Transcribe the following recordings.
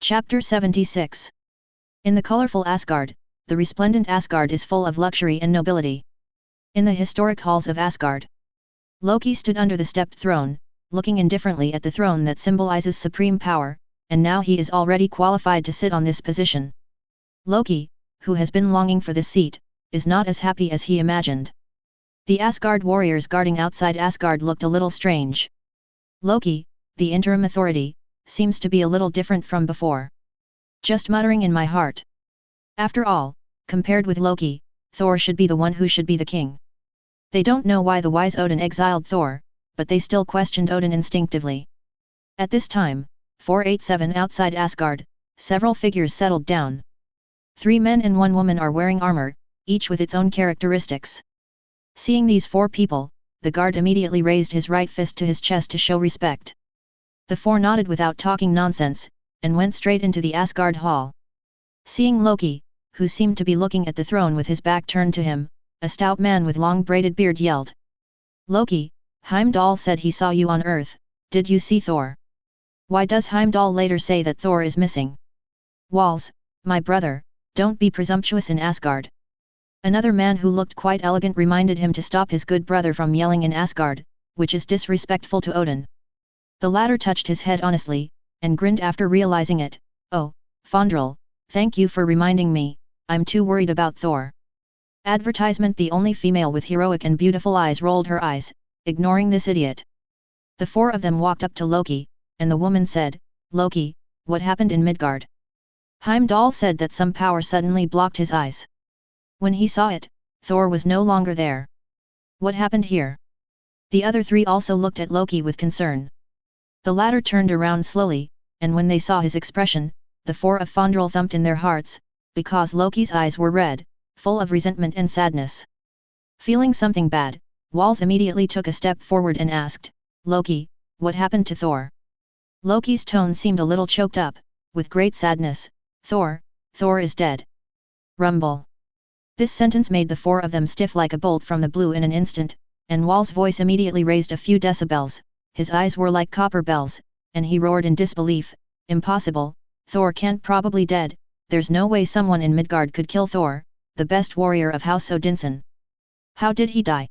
Chapter 76. In the colorful Asgard, the resplendent Asgard is full of luxury and nobility. In the historic halls of Asgard, Loki stood under the stepped throne, looking indifferently at the throne that symbolizes supreme power, and now he is already qualified to sit on this position. Loki, who has been longing for this seat, is not as happy as he imagined. The Asgard warriors guarding outside Asgard looked a little strange. Loki, the interim authority, seems to be a little different from before. Just muttering in my heart. After all, compared with Loki, Thor should be the one who should be the king. They don't know why the wise Odin exiled Thor, but they still questioned Odin instinctively. At this time, 487 outside Asgard, several figures settled down. 3 men and 1 woman are wearing armor, each with its own characteristics. Seeing these 4 people, the guard immediately raised his right fist to his chest to show respect. The 4 nodded without talking nonsense, and went straight into the Asgard hall. Seeing Loki, who seemed to be looking at the throne with his back turned to him, a stout man with long braided beard yelled. Loki, Heimdall said he saw you on Earth, did you see Thor? Why does Heimdall later say that Thor is missing? Walls, my brother, don't be presumptuous in Asgard. Another man who looked quite elegant reminded him to stop his good brother from yelling in Asgard, which is disrespectful to Odin. The latter touched his head honestly, and grinned after realizing it. Oh, Fandral, thank you for reminding me, I'm too worried about Thor. Advertisement. The only female with heroic and beautiful eyes rolled her eyes, ignoring this idiot. The 4 of them walked up to Loki, and the woman said, Loki, what happened in Midgard? Heimdall said that some power suddenly blocked his eyes. When he saw it, Thor was no longer there. What happened here? The other 3 also looked at Loki with concern. The latter turned around slowly, and when they saw his expression, the 4 of Fandral thumped in their hearts, because Loki's eyes were red, full of resentment and sadness. Feeling something bad, Walls immediately took a step forward and asked, Loki, what happened to Thor? Loki's tone seemed a little choked up, with great sadness. Thor is dead. Rumble. This sentence made the 4 of them stiff like a bolt from the blue in an instant, and Wall's voice immediately raised a few decibels. His eyes were like copper bells, and he roared in disbelief, impossible, Thor can't probably dead, there's no way someone in Midgard could kill Thor, the best warrior of House Odinson. How did he die?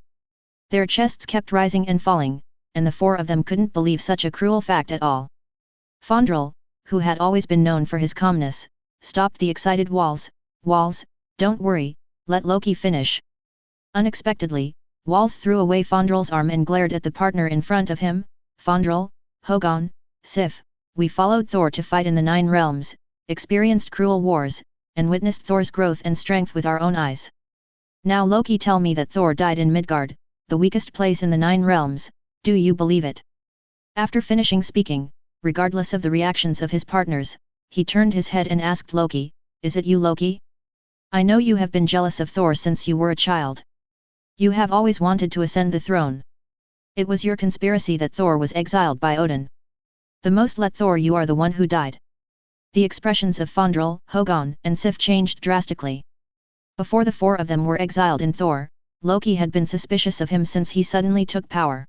Their chests kept rising and falling, and the 4 of them couldn't believe such a cruel fact at all. Fandral, who had always been known for his calmness, stopped the excited Walls. Walls, don't worry, let Loki finish. Unexpectedly, Walls threw away Fandral's arm and glared at the partner in front of him. Fandral, Hogun, Sif, we followed Thor to fight in the 9 realms, experienced cruel wars, and witnessed Thor's growth and strength with our own eyes. Now Loki tell me that Thor died in Midgard, the weakest place in the 9 realms, do you believe it? After finishing speaking, regardless of the reactions of his partners, he turned his head and asked Loki, is it you Loki? I know you have been jealous of Thor since you were a child. You have always wanted to ascend the throne. It was your conspiracy that Thor was exiled by Odin. The most let Thor you are the one who died. The expressions of Fandral, Hogun, and Sif changed drastically. Before the 4 of them were exiled in Thor, Loki had been suspicious of him since he suddenly took power.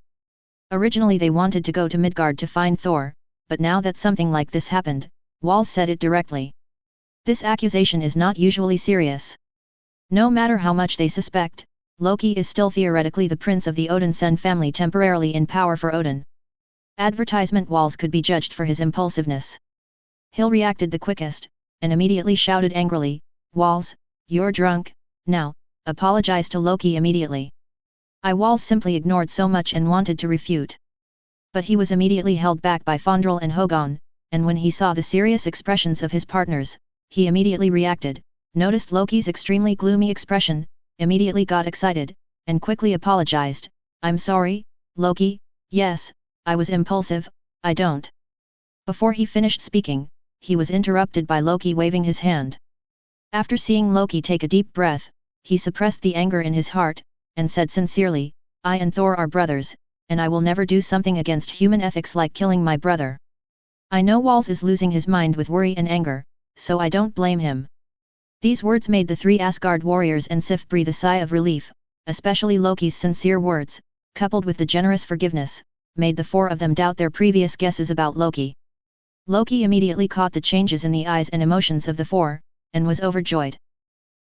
Originally they wanted to go to Midgard to find Thor, but now that something like this happened, Walls said it directly. This accusation is not usually serious. No matter how much they suspect, Loki is still theoretically the prince of the Odinson family temporarily in power for Odin. Advertisement. Walls could be judged for his impulsiveness. Hill reacted the quickest, and immediately shouted angrily, Walls, you're drunk, now, apologize to Loki immediately. Walls simply ignored so much and wanted to refute. But he was immediately held back by Fandral and Hogun, and when he saw the serious expressions of his partners, he immediately reacted, noticed Loki's extremely gloomy expression, immediately got excited, and quickly apologized, I'm sorry, Loki, yes, I was impulsive, I don't. Before he finished speaking, he was interrupted by Loki waving his hand. After seeing Loki take a deep breath, he suppressed the anger in his heart, and said sincerely, I and Thor are brothers, and I will never do something against human ethics like killing my brother. I know Walls is losing his mind with worry and anger, so I don't blame him. These words made the 3 Asgard warriors and Sif breathe a sigh of relief, especially Loki's sincere words, coupled with the generous forgiveness, made the 4 of them doubt their previous guesses about Loki. Loki immediately caught the changes in the eyes and emotions of the four, and was overjoyed.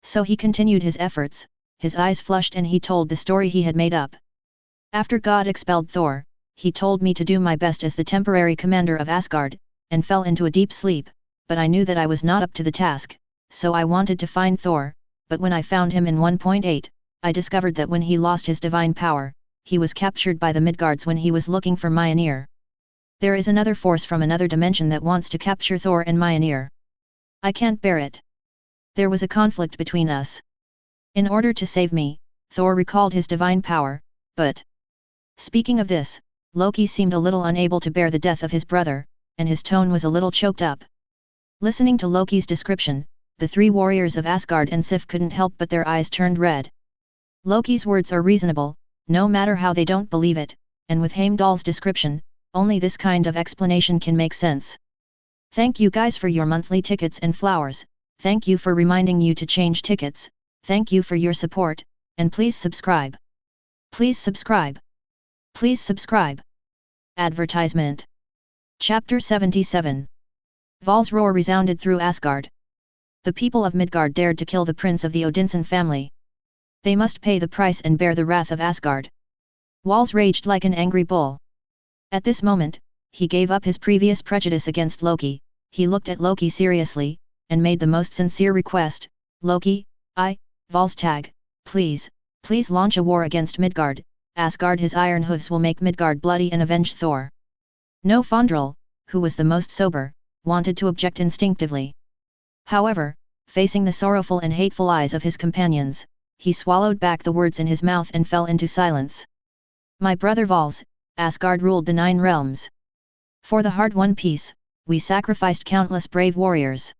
So he continued his efforts, his eyes flushed, and he told the story he had made up. After God expelled Thor, he told me to do my best as the temporary commander of Asgard, and fell into a deep sleep, but I knew that I was not up to the task, so I wanted to find Thor, but when I found him in 1.8, I discovered that when he lost his divine power, he was captured by the Midgards when he was looking for Mjolnir. There is another force from another dimension that wants to capture Thor and Mjolnir. I can't bear it. There was a conflict between us. In order to save me, Thor recalled his divine power, but... Speaking of this, Loki seemed a little unable to bear the death of his brother, and his tone was a little choked up. Listening to Loki's description, the three warriors of Asgard and Sif couldn't help but their eyes turned red. Loki's words are reasonable, no matter how they don't believe it, and with Heimdall's description, only this kind of explanation can make sense. Thank you guys for your monthly tickets and flowers, thank you for reminding you to change tickets, thank you for your support, and please subscribe. Please subscribe. Please subscribe. Advertisement. Chapter 77. Val's roar resounded through Asgard. The people of Midgard dared to kill the prince of the Odinson family. They must pay the price and bear the wrath of Asgard. Val's raged like an angry bull. At this moment, he gave up his previous prejudice against Loki, he looked at Loki seriously, and made the most sincere request, Loki, Volstagg, please launch a war against Midgard, Asgard his iron hooves will make Midgard bloody and avenge Thor. No Fandral, who was the most sober, wanted to object instinctively. However, facing the sorrowful and hateful eyes of his companions, he swallowed back the words in his mouth and fell into silence. My brother Vals, Asgard ruled the 9 realms. For the hard-won peace, we sacrificed countless brave warriors.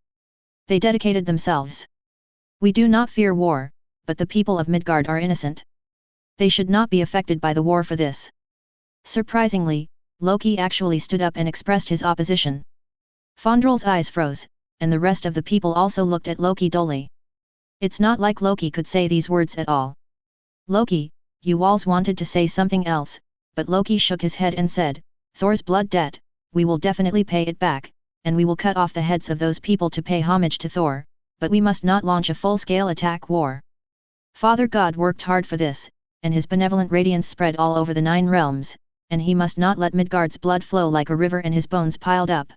They dedicated themselves. We do not fear war, but the people of Midgard are innocent. They should not be affected by the war for this. Surprisingly, Loki actually stood up and expressed his opposition. Fandral's eyes froze, and the rest of the people also looked at Loki dully. It's not like Loki could say these words at all. Loki, you alls wanted to say something else, but Loki shook his head and said, Thor's blood debt, we will definitely pay it back, and we will cut off the heads of those people to pay homage to Thor, but we must not launch a full-scale attack war. Father God worked hard for this, and his benevolent radiance spread all over the 9 realms, and he must not let Midgard's blood flow like a river and his bones piled up.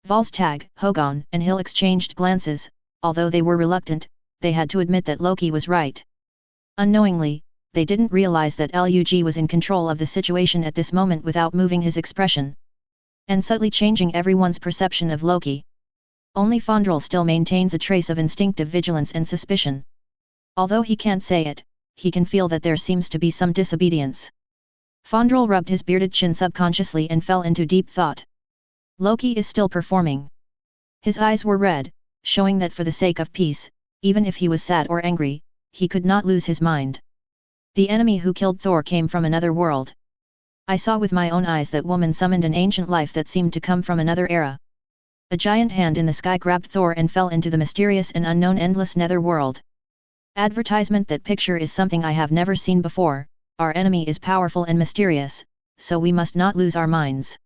Volstagg, Hogun, and Hill exchanged glances, although they were reluctant, they had to admit that Loki was right. Unknowingly, they didn't realize that Lug was in control of the situation at this moment without moving his expression, and subtly changing everyone's perception of Loki. Only Fandral still maintains a trace of instinctive vigilance and suspicion. Although he can't say it, he can feel that there seems to be some disobedience. Fandral rubbed his bearded chin subconsciously and fell into deep thought. Loki is still performing. His eyes were red, showing that for the sake of peace, even if he was sad or angry, he could not lose his mind. The enemy who killed Thor came from another world. I saw with my own eyes that woman summoned an ancient life that seemed to come from another era. A giant hand in the sky grabbed Thor and fell into the mysterious and unknown endless nether world. Advertisement. That picture is something I have never seen before. Our enemy is powerful and mysterious, so we must not lose our minds.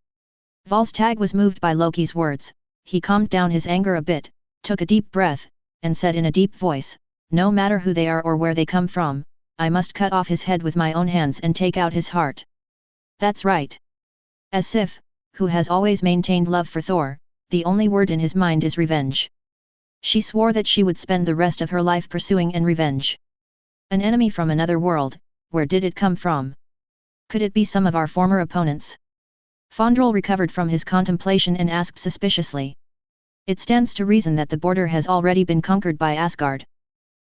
Volstagg was moved by Loki's words, he calmed down his anger a bit, took a deep breath, and said in a deep voice, no matter who they are or where they come from, I must cut off his head with my own hands and take out his heart. That's right. As Sif, who has always maintained love for Thor, the only word in his mind is revenge. She swore that she would spend the rest of her life pursuing and revenge. An enemy from another world, where did it come from? Could it be some of our former opponents? Fandral recovered from his contemplation and asked suspiciously. It stands to reason that the border has already been conquered by Asgard.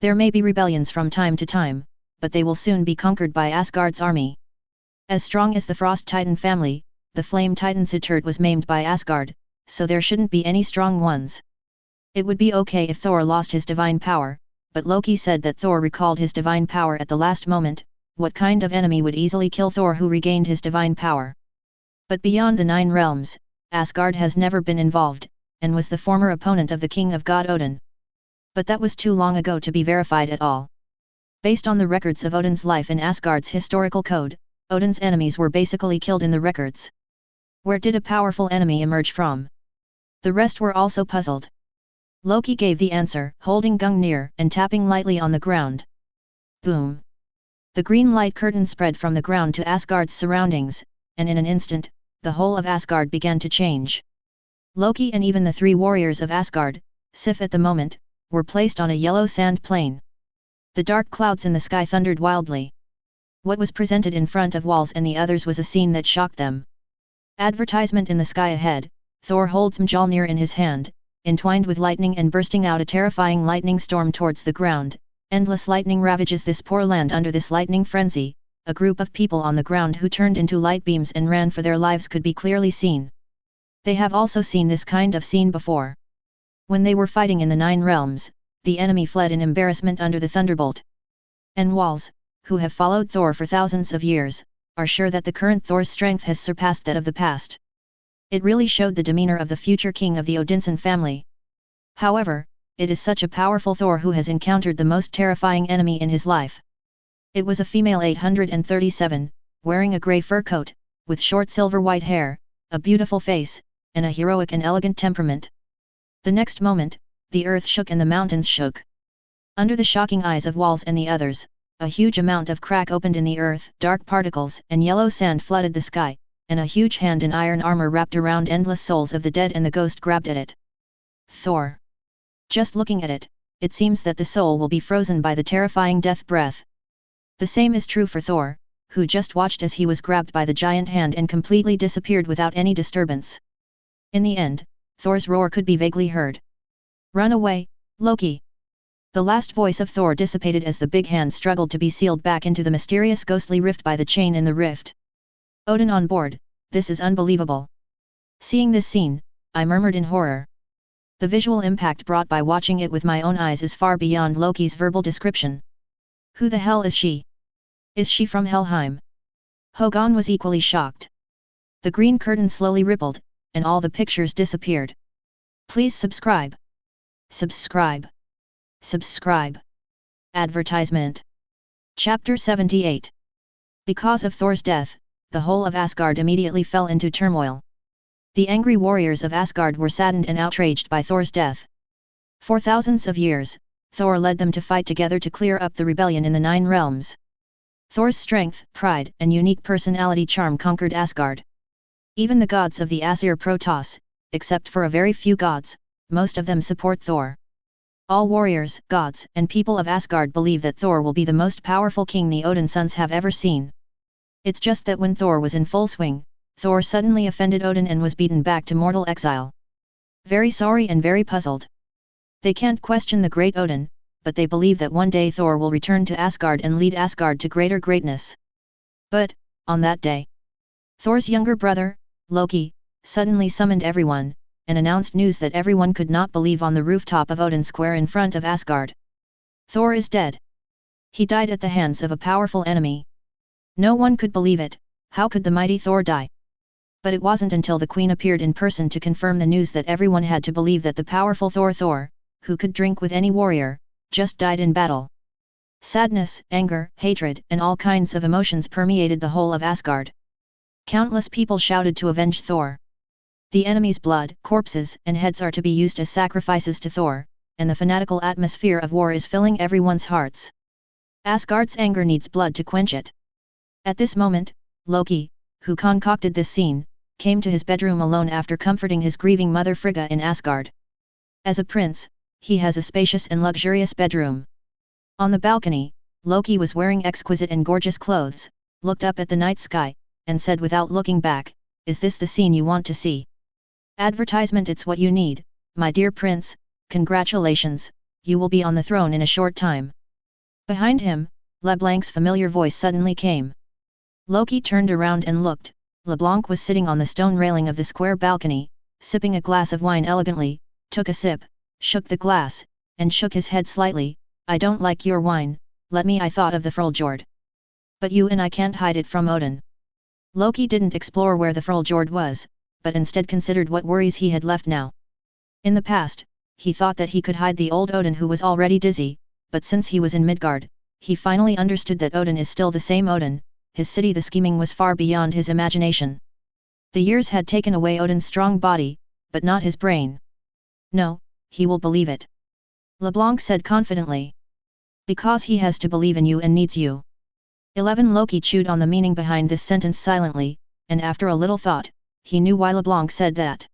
There may be rebellions from time to time, but they will soon be conquered by Asgard's army. As strong as the Frost Titan family, the Flame Titan Suturt was maimed by Asgard, so there shouldn't be any strong ones. It would be okay if Thor lost his divine power, but Loki said that Thor recalled his divine power at the last moment. What kind of enemy would easily kill Thor who regained his divine power? But beyond the 9 realms, Asgard has never been involved, and was the former opponent of the king of God Odin. But that was too long ago to be verified at all. Based on the records of Odin's life in Asgard's historical code, Odin's enemies were basically killed in the records. Where did a powerful enemy emerge from? The rest were also puzzled. Loki gave the answer, holding Gungnir and tapping lightly on the ground. Boom! The green light curtain spread from the ground to Asgard's surroundings, and in an instant, the whole of Asgard began to change. Loki and even the 3 warriors of Asgard, Sif at the moment, were placed on a yellow sand plain. The dark clouds in the sky thundered wildly. What was presented in front of Walls and the others was a scene that shocked them. Advertisement in the sky ahead, Thor holds Mjolnir in his hand, entwined with lightning and bursting out a terrifying lightning storm towards the ground. Endless lightning ravages this poor land. Under this lightning frenzy, a group of people on the ground who turned into light beams and ran for their lives could be clearly seen. They have also seen this kind of scene before. When they were fighting in the 9 realms, the enemy fled in embarrassment under the thunderbolt. And Walls, who have followed Thor for thousands of years, are sure that the current Thor's strength has surpassed that of the past. It really showed the demeanor of the future king of the Odinson family. However, it is such a powerful Thor who has encountered the most terrifying enemy in his life. It was a female 837, wearing a grey fur coat, with short silver-white hair, a beautiful face, and a heroic and elegant temperament. The next moment, the earth shook and the mountains shook. Under the shocking eyes of Walls and the others, a huge amount of crack opened in the earth, dark particles and yellow sand flooded the sky, and a huge hand in iron armor wrapped around endless souls of the dead and the ghost grabbed at it. Thor. Just looking at it, it seems that the soul will be frozen by the terrifying death breath. The same is true for Thor, who just watched as he was grabbed by the giant hand and completely disappeared without any disturbance. In the end, Thor's roar could be vaguely heard. "Run away, Loki!" The last voice of Thor dissipated as the big hand struggled to be sealed back into the mysterious ghostly rift by the chain in the rift. Odin on board, this is unbelievable. Seeing this scene, I murmured in horror. The visual impact brought by watching it with my own eyes is far beyond Loki's verbal description. Who the hell is she? Is she from Helheim? Hogun was equally shocked. The green curtain slowly rippled, and all the pictures disappeared. Please subscribe. Subscribe. Subscribe. Advertisement. Chapter 78. Because of Thor's death, the whole of Asgard immediately fell into turmoil. The angry warriors of Asgard were saddened and outraged by Thor's death. For thousands of years, Thor led them to fight together to clear up the rebellion in the 9 realms. Thor's strength, pride, and unique personality charm conquered Asgard. Even the gods of the Aesir Protoss, except for a very few gods, most of them support Thor. All warriors, gods, and people of Asgard believe that Thor will be the most powerful king the Odin sons have ever seen. It's just that when Thor was in full swing, Thor suddenly offended Odin and was beaten back to mortal exile. Very sorry and very puzzled. They can't question the great Odin, but they believe that one day Thor will return to Asgard and lead Asgard to greater greatness. But, on that day, Thor's younger brother, Loki, suddenly summoned everyone, and announced news that everyone could not believe on the rooftop of Odin Square in front of Asgard. Thor is dead. He died at the hands of a powerful enemy. No one could believe it. How could the mighty Thor die? But it wasn't until the Queen appeared in person to confirm the news that everyone had to believe that the powerful Thor, who could drink with any warrior, just died in battle. Sadness, anger, hatred, and all kinds of emotions permeated the whole of Asgard. Countless people shouted to avenge Thor. The enemy's blood, corpses, and heads are to be used as sacrifices to Thor, and the fanatical atmosphere of war is filling everyone's hearts. Asgard's anger needs blood to quench it. At this moment, Loki, who concocted this scene, came to his bedroom alone after comforting his grieving mother Frigga in Asgard. As a prince, he has a spacious and luxurious bedroom. On the balcony, Loki was wearing exquisite and gorgeous clothes, looked up at the night sky, and said without looking back, "Is this the scene you want to see? Advertisement, it's what you need, my dear prince, congratulations, you will be on the throne in a short time." Behind him, LeBlanc's familiar voice suddenly came. Loki turned around and looked. LeBlanc was sitting on the stone railing of the square balcony, sipping a glass of wine elegantly, took a sip, shook the glass, and shook his head slightly. "I don't like your wine, let me. I thought of the Fruljord. But you and I can't hide it from Odin." Loki didn't explore where the Fruljord was, but instead considered what worries he had left now. In the past, he thought that he could hide the old Odin who was already dizzy, but since he was in Midgard, he finally understood that Odin is still the same Odin. His city, the scheming was far beyond his imagination. The years had taken away Odin's strong body, but not his brain. No, he will believe it. LeBlanc said confidently. Because he has to believe in you and needs you. 11 Loki chewed on the meaning behind this sentence silently, and after a little thought, he knew why LeBlanc said that.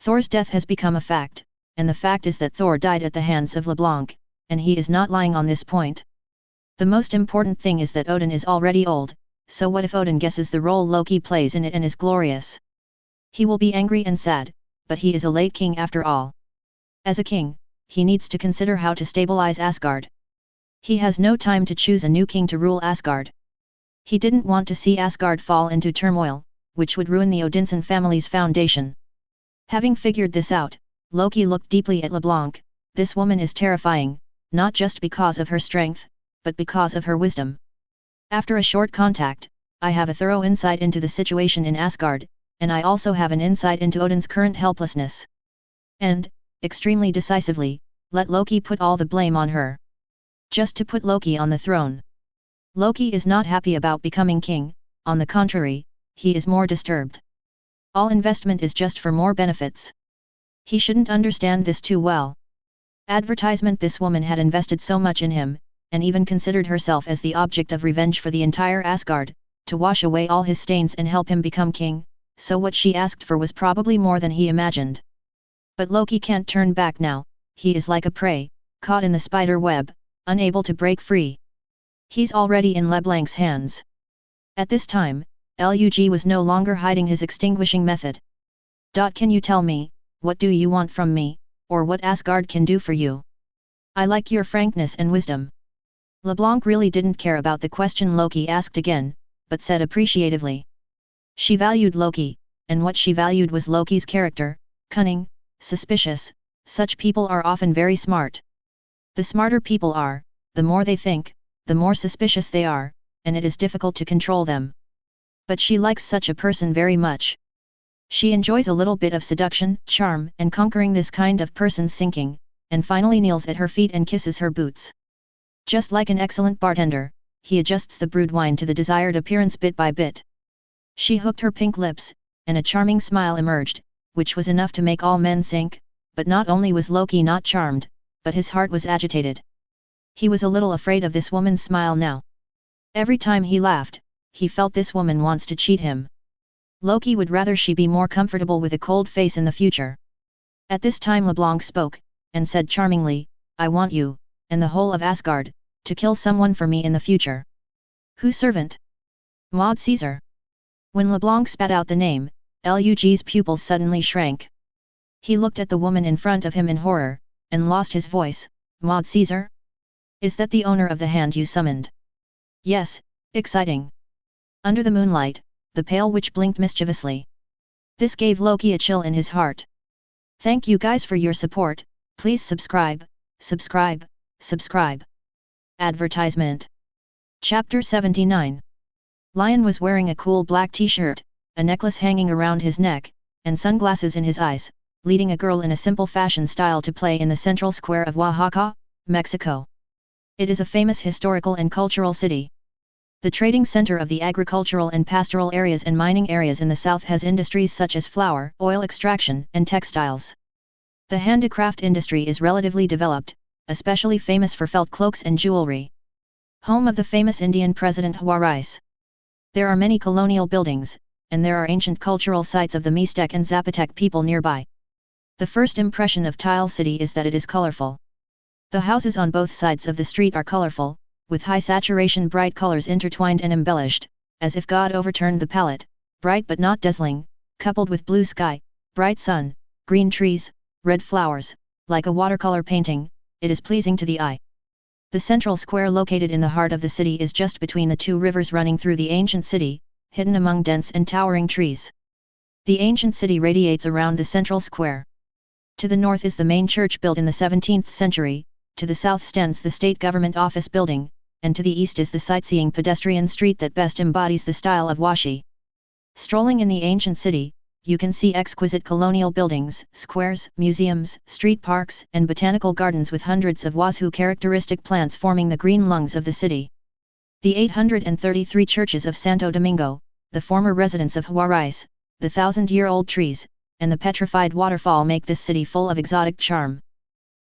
Thor's death has become a fact, and the fact is that Thor died at the hands of LeBlanc, and he is not lying on this point. The most important thing is that Odin is already old, so what if Odin guesses the role Loki plays in it and is glorious? He will be angry and sad, but he is a late king after all. As a king, he needs to consider how to stabilize Asgard. He has no time to choose a new king to rule Asgard. He didn't want to see Asgard fall into turmoil, which would ruin the Odinson family's foundation. Having figured this out, Loki looked deeply at LeBlanc. This woman is terrifying, not just because of her strength, but because of her wisdom. After a short contact, I have a thorough insight into the situation in Asgard, and I also have an insight into Odin's current helplessness. And, extremely decisively, let Loki put all the blame on her. Just to put Loki on the throne. Loki is not happy about becoming king, on the contrary, he is more disturbed. All investment is just for more benefits. He shouldn't understand this too well. Advertisement: this woman had invested so much in him, and even considered herself as the object of revenge for the entire Asgard, to wash away all his stains and help him become king, so what she asked for was probably more than he imagined. But Loki can't turn back now, he is like a prey, caught in the spider web, unable to break free. He's already in LeBlanc's hands. At this time, Lug was no longer hiding his extinguishing method. Can you tell me, what do you want from me, or what Asgard can do for you? I like your frankness and wisdom. LeBlanc really didn't care about the question Loki asked again, but said appreciatively. She valued Loki, and what she valued was Loki's character, cunning, suspicious. Such people are often very smart. The smarter people are, the more they think, the more suspicious they are, and it is difficult to control them. But she likes such a person very much. She enjoys a little bit of seduction, charm, and conquering this kind of person's sinking, and finally kneels at her feet and kisses her boots. Just like an excellent bartender, he adjusts the brewed wine to the desired appearance bit by bit. She hooked her pink lips, and a charming smile emerged, which was enough to make all men sink, but not only was Loki not charmed, but his heart was agitated. He was a little afraid of this woman's smile now. Every time he laughed, he felt this woman wants to cheat him. Loki would rather she be more comfortable with a cold face in the future. At this time LeBlanc spoke, and said charmingly, I want you, and the whole of Asgard, to kill someone for me in the future. Whose servant? Maud Caesar. When LeBlanc spat out the name, Lug's pupils suddenly shrank. He looked at the woman in front of him in horror, and lost his voice. Maud Caesar? Is that the owner of the hand you summoned? Yes, exciting. Under the moonlight, the pale witch blinked mischievously. This gave Loki a chill in his heart. Thank you guys for your support, please subscribe, subscribe, subscribe. Advertisement. Chapter 79. Lyon was wearing a cool black t-shirt, a necklace hanging around his neck, and sunglasses in his eyes, leading a girl in a simple fashion style to play in the central square of Oaxaca, Mexico. It is a famous historical and cultural city. The trading center of the agricultural and pastoral areas and mining areas in the south has industries such as flour, oil extraction, and textiles. The handicraft industry is relatively developed, especially famous for felt cloaks and jewelry. Home of the famous Indian President Juarez. There are many colonial buildings, and there are ancient cultural sites of the Mixtec and Zapotec people nearby. The first impression of Tile City is that it is colorful. The houses on both sides of the street are colorful, with high saturation bright colors intertwined and embellished, as if God overturned the palette, bright but not dazzling, coupled with blue sky, bright sun, green trees, red flowers, like a watercolor painting, it is pleasing to the eye. The central square located in the heart of the city is just between the two rivers running through the ancient city, hidden among dense and towering trees. The ancient city radiates around the central square. To the north is the main church built in the 17th century, to the south stands the state government office building, and to the east is the sightseeing pedestrian street that best embodies the style of Washi. Strolling in the ancient city, you can see exquisite colonial buildings, squares, museums, street parks, and botanical gardens with hundreds of Wazoo characteristic plants forming the green lungs of the city. The 833 churches of Santo Domingo, the former residence of Juarez, the 1,000-year-old trees, and the petrified waterfall make this city full of exotic charm.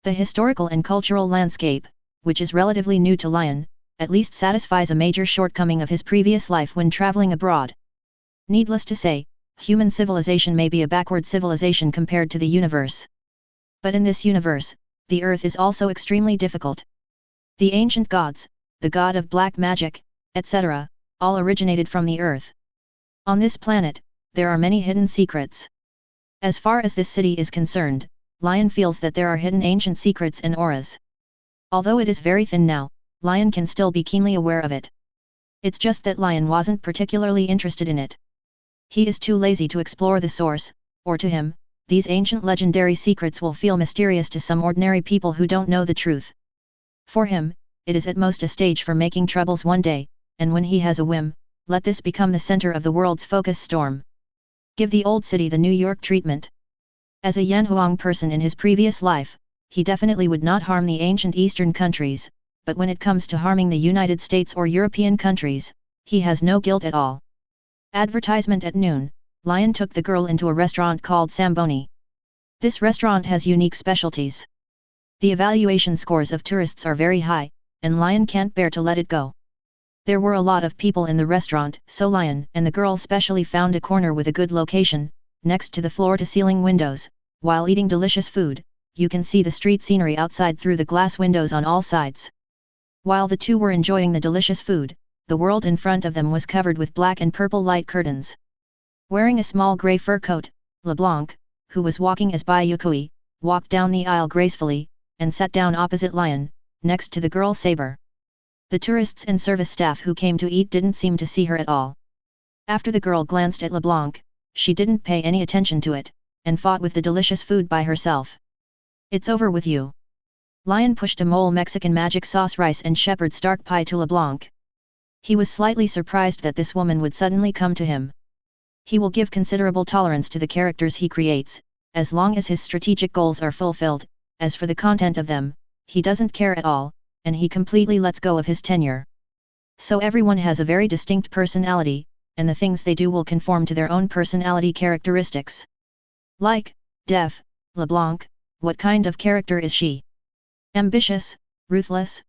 The historical and cultural landscape, which is relatively new to Lyon, at least satisfies a major shortcoming of his previous life when traveling abroad. Needless to say, human civilization may be a backward civilization compared to the universe. But in this universe, the earth is also extremely difficult. The ancient gods, the god of black magic, etc., all originated from the earth. On this planet, there are many hidden secrets. As far as this city is concerned, Lyon feels that there are hidden ancient secrets and auras. Although it is very thin now, Lyon can still be keenly aware of it. It's just that Lyon wasn't particularly interested in it. He is too lazy to explore the source, or to him, these ancient legendary secrets will feel mysterious to some ordinary people who don't know the truth. For him, it is at most a stage for making troubles one day, and when he has a whim, let this become the center of the world's focus storm. Give the old city the New York treatment. As a Yanhuang person in his previous life, he definitely would not harm the ancient Eastern countries, but when it comes to harming the United States or European countries, he has no guilt at all. Advertisement at noon, Lyon took the girl into a restaurant called Samboni. This restaurant has unique specialties. The evaluation scores of tourists are very high, and Lyon can't bear to let it go. There were a lot of people in the restaurant, so Lyon and the girl specially found a corner with a good location, next to the floor-to-ceiling windows. While eating delicious food, you can see the street scenery outside through the glass windows on all sides. While the two were enjoying the delicious food, the world in front of them was covered with black and purple light curtains. Wearing a small grey fur coat, LeBlanc, who was walking as Bayonetta, walked down the aisle gracefully, and sat down opposite Lyon, next to the girl Saber. The tourists and service staff who came to eat didn't seem to see her at all. After the girl glanced at LeBlanc, she didn't pay any attention to it, and fought with the delicious food by herself. "It's over with you." Lyon pushed a mole Mexican magic sauce rice and shepherd's dark pie to LeBlanc. He was slightly surprised that this woman would suddenly come to him. He will give considerable tolerance to the characters he creates, as long as his strategic goals are fulfilled. As for the content of them, he doesn't care at all, and he completely lets go of his tenure. So everyone has a very distinct personality, and the things they do will conform to their own personality characteristics. Like, Def, LeBlanc, what kind of character is she? Ambitious, ruthless,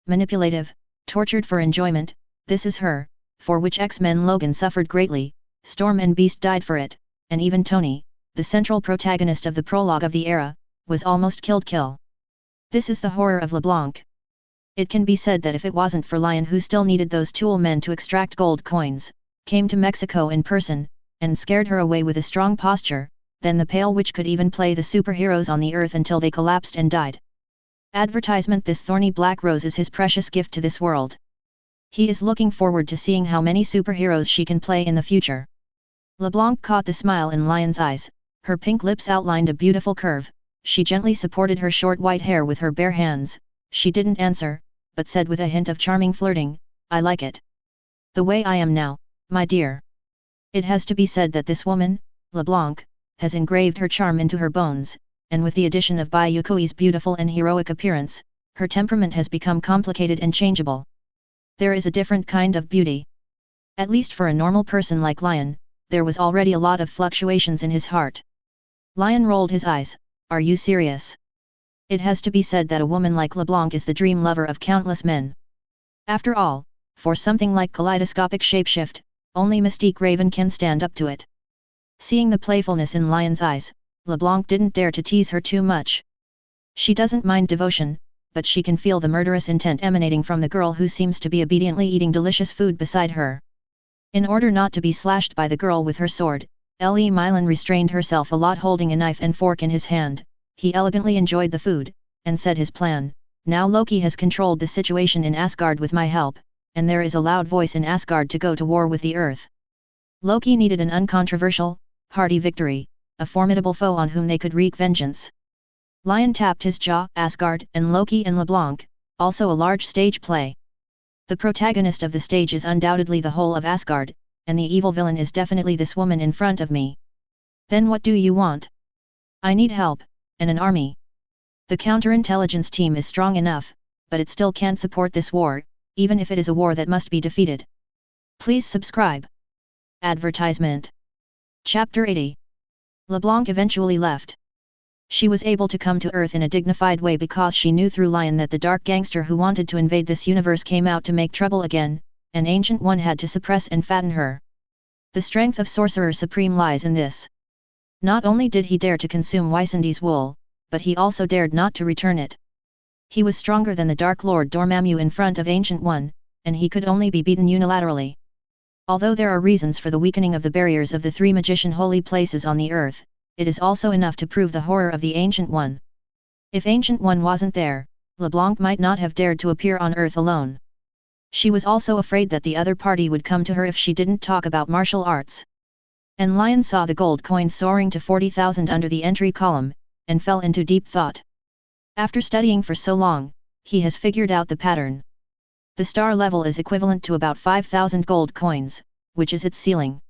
manipulative, tortured for enjoyment, this is her, for which X-Men Logan suffered greatly, Storm and Beast died for it, and even Tony, the central protagonist of the prologue of the era, was almost killed. This is the horror of LeBlanc. It can be said that if it wasn't for Lyon, who still needed those tool men to extract gold coins, came to Mexico in person, and scared her away with a strong posture, then the Pale Witch could even play the superheroes on the earth until they collapsed and died. Advertisement: this thorny black rose is his precious gift to this world. He is looking forward to seeing how many superheroes she can play in the future. LeBlanc caught the smile in Lyon's eyes, her pink lips outlined a beautiful curve, she gently supported her short white hair with her bare hands. She didn't answer, but said with a hint of charming flirting, "I like it. The way I am now, my dear." It has to be said that this woman, LeBlanc, has engraved her charm into her bones, and with the addition of Bayonetta's beautiful and heroic appearance, her temperament has become complicated and changeable. There is a different kind of beauty. At least for a normal person like Lyon, there was already a lot of fluctuations in his heart. Lyon rolled his eyes. "Are you serious?" It has to be said that a woman like LeBlanc is the dream lover of countless men. After all, for something like kaleidoscopic shapeshift, only Mystique Raven can stand up to it. Seeing the playfulness in Lyon's eyes, LeBlanc didn't dare to tease her too much. She doesn't mind devotion, but she can feel the murderous intent emanating from the girl who seems to be obediently eating delicious food beside her. In order not to be slashed by the girl with her sword, Le Milan restrained herself a lot, holding a knife and fork in his hand. He elegantly enjoyed the food, and said his plan: "Now Loki has controlled the situation in Asgard with my help, and there is a loud voice in Asgard to go to war with the earth." Loki needed an uncontroversial, hearty victory, a formidable foe on whom they could wreak vengeance. Lyon tapped his jaw. Asgard and Loki and LeBlanc, also a large stage play. The protagonist of the stage is undoubtedly the whole of Asgard, and the evil villain is definitely this woman in front of me. Then what do you want? I need help, and an army. The counterintelligence team is strong enough, but it still can't support this war, even if it is a war that must be defeated. Please subscribe. Advertisement. Chapter 80. LeBlanc eventually left. She was able to come to Earth in a dignified way because she knew through Lyon that the dark gangster who wanted to invade this universe came out to make trouble again, and Ancient One had to suppress and fatten her. The strength of Sorcerer Supreme lies in this. Not only did he dare to consume Wysandy's wool, but he also dared not to return it. He was stronger than the Dark Lord Dormammu in front of Ancient One, and he could only be beaten unilaterally. Although there are reasons for the weakening of the barriers of the three magician holy places on the earth, it is also enough to prove the horror of the Ancient One. If Ancient One wasn't there, LeBlanc might not have dared to appear on Earth alone. She was also afraid that the other party would come to her if she didn't talk about martial arts. And Lyon saw the gold coin soaring to 40,000 under the entry column, and fell into deep thought. After studying for so long, he has figured out the pattern. The star level is equivalent to about 5,000 gold coins, which is its ceiling.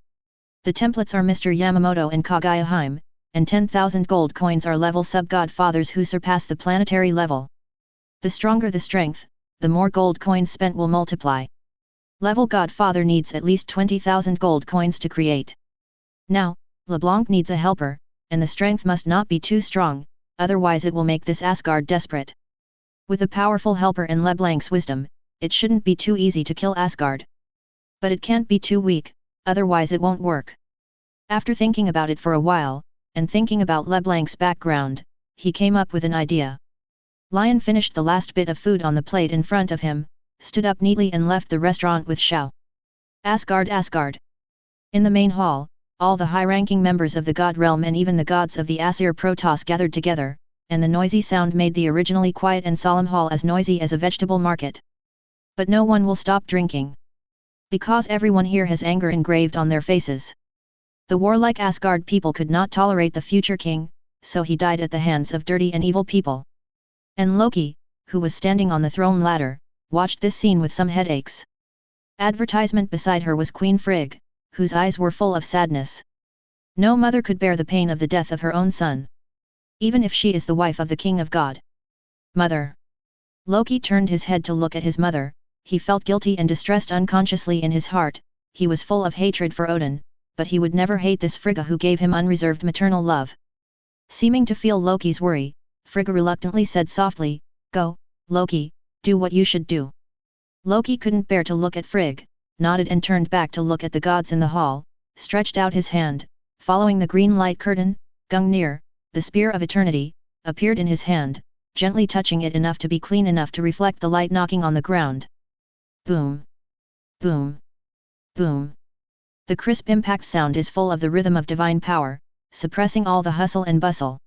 The templates are Mr. Yamamoto and Kagayaheim, and 10,000 gold coins are level sub-godfathers who surpass the planetary level. The stronger the strength, the more gold coins spent will multiply. Level godfather needs at least 20,000 gold coins to create. Now, LeBlanc needs a helper, and the strength must not be too strong, otherwise it will make this Asgard desperate. With a powerful helper and LeBlanc's wisdom, it shouldn't be too easy to kill Asgard. But it can't be too weak, otherwise it won't work. After thinking about it for a while, and thinking about LeBlanc's background, he came up with an idea. Lyon finished the last bit of food on the plate in front of him, stood up neatly and left the restaurant with Shao. Asgard, Asgard. In the main hall, all the high-ranking members of the god realm and even the gods of the Aesir Protoss gathered together, and the noisy sound made the originally quiet and solemn hall as noisy as a vegetable market. But no one will stop drinking. Because everyone here has anger engraved on their faces. The warlike Asgard people could not tolerate the future king, so he died at the hands of dirty and evil people. And Loki, who was standing on the throne ladder, watched this scene with some headaches. Advertisement beside her was Queen Frigg, whose eyes were full of sadness. No mother could bear the pain of the death of her own son. Even if she is the wife of the king of God. Mother. Loki turned his head to look at his mother, he felt guilty and distressed unconsciously in his heart, he was full of hatred for Odin, but he would never hate this Frigga who gave him unreserved maternal love. Seeming to feel Loki's worry, Frigga reluctantly said softly, "Go, Loki, do what you should do." Loki couldn't bear to look at Frigg, nodded and turned back to look at the gods in the hall, stretched out his hand, following the green light curtain, Gungnir, the spear of eternity, appeared in his hand, gently touching it enough to be clean enough to reflect the light knocking on the ground. Boom! Boom! Boom! The crisp impact sound is full of the rhythm of divine power, suppressing all the hustle and bustle.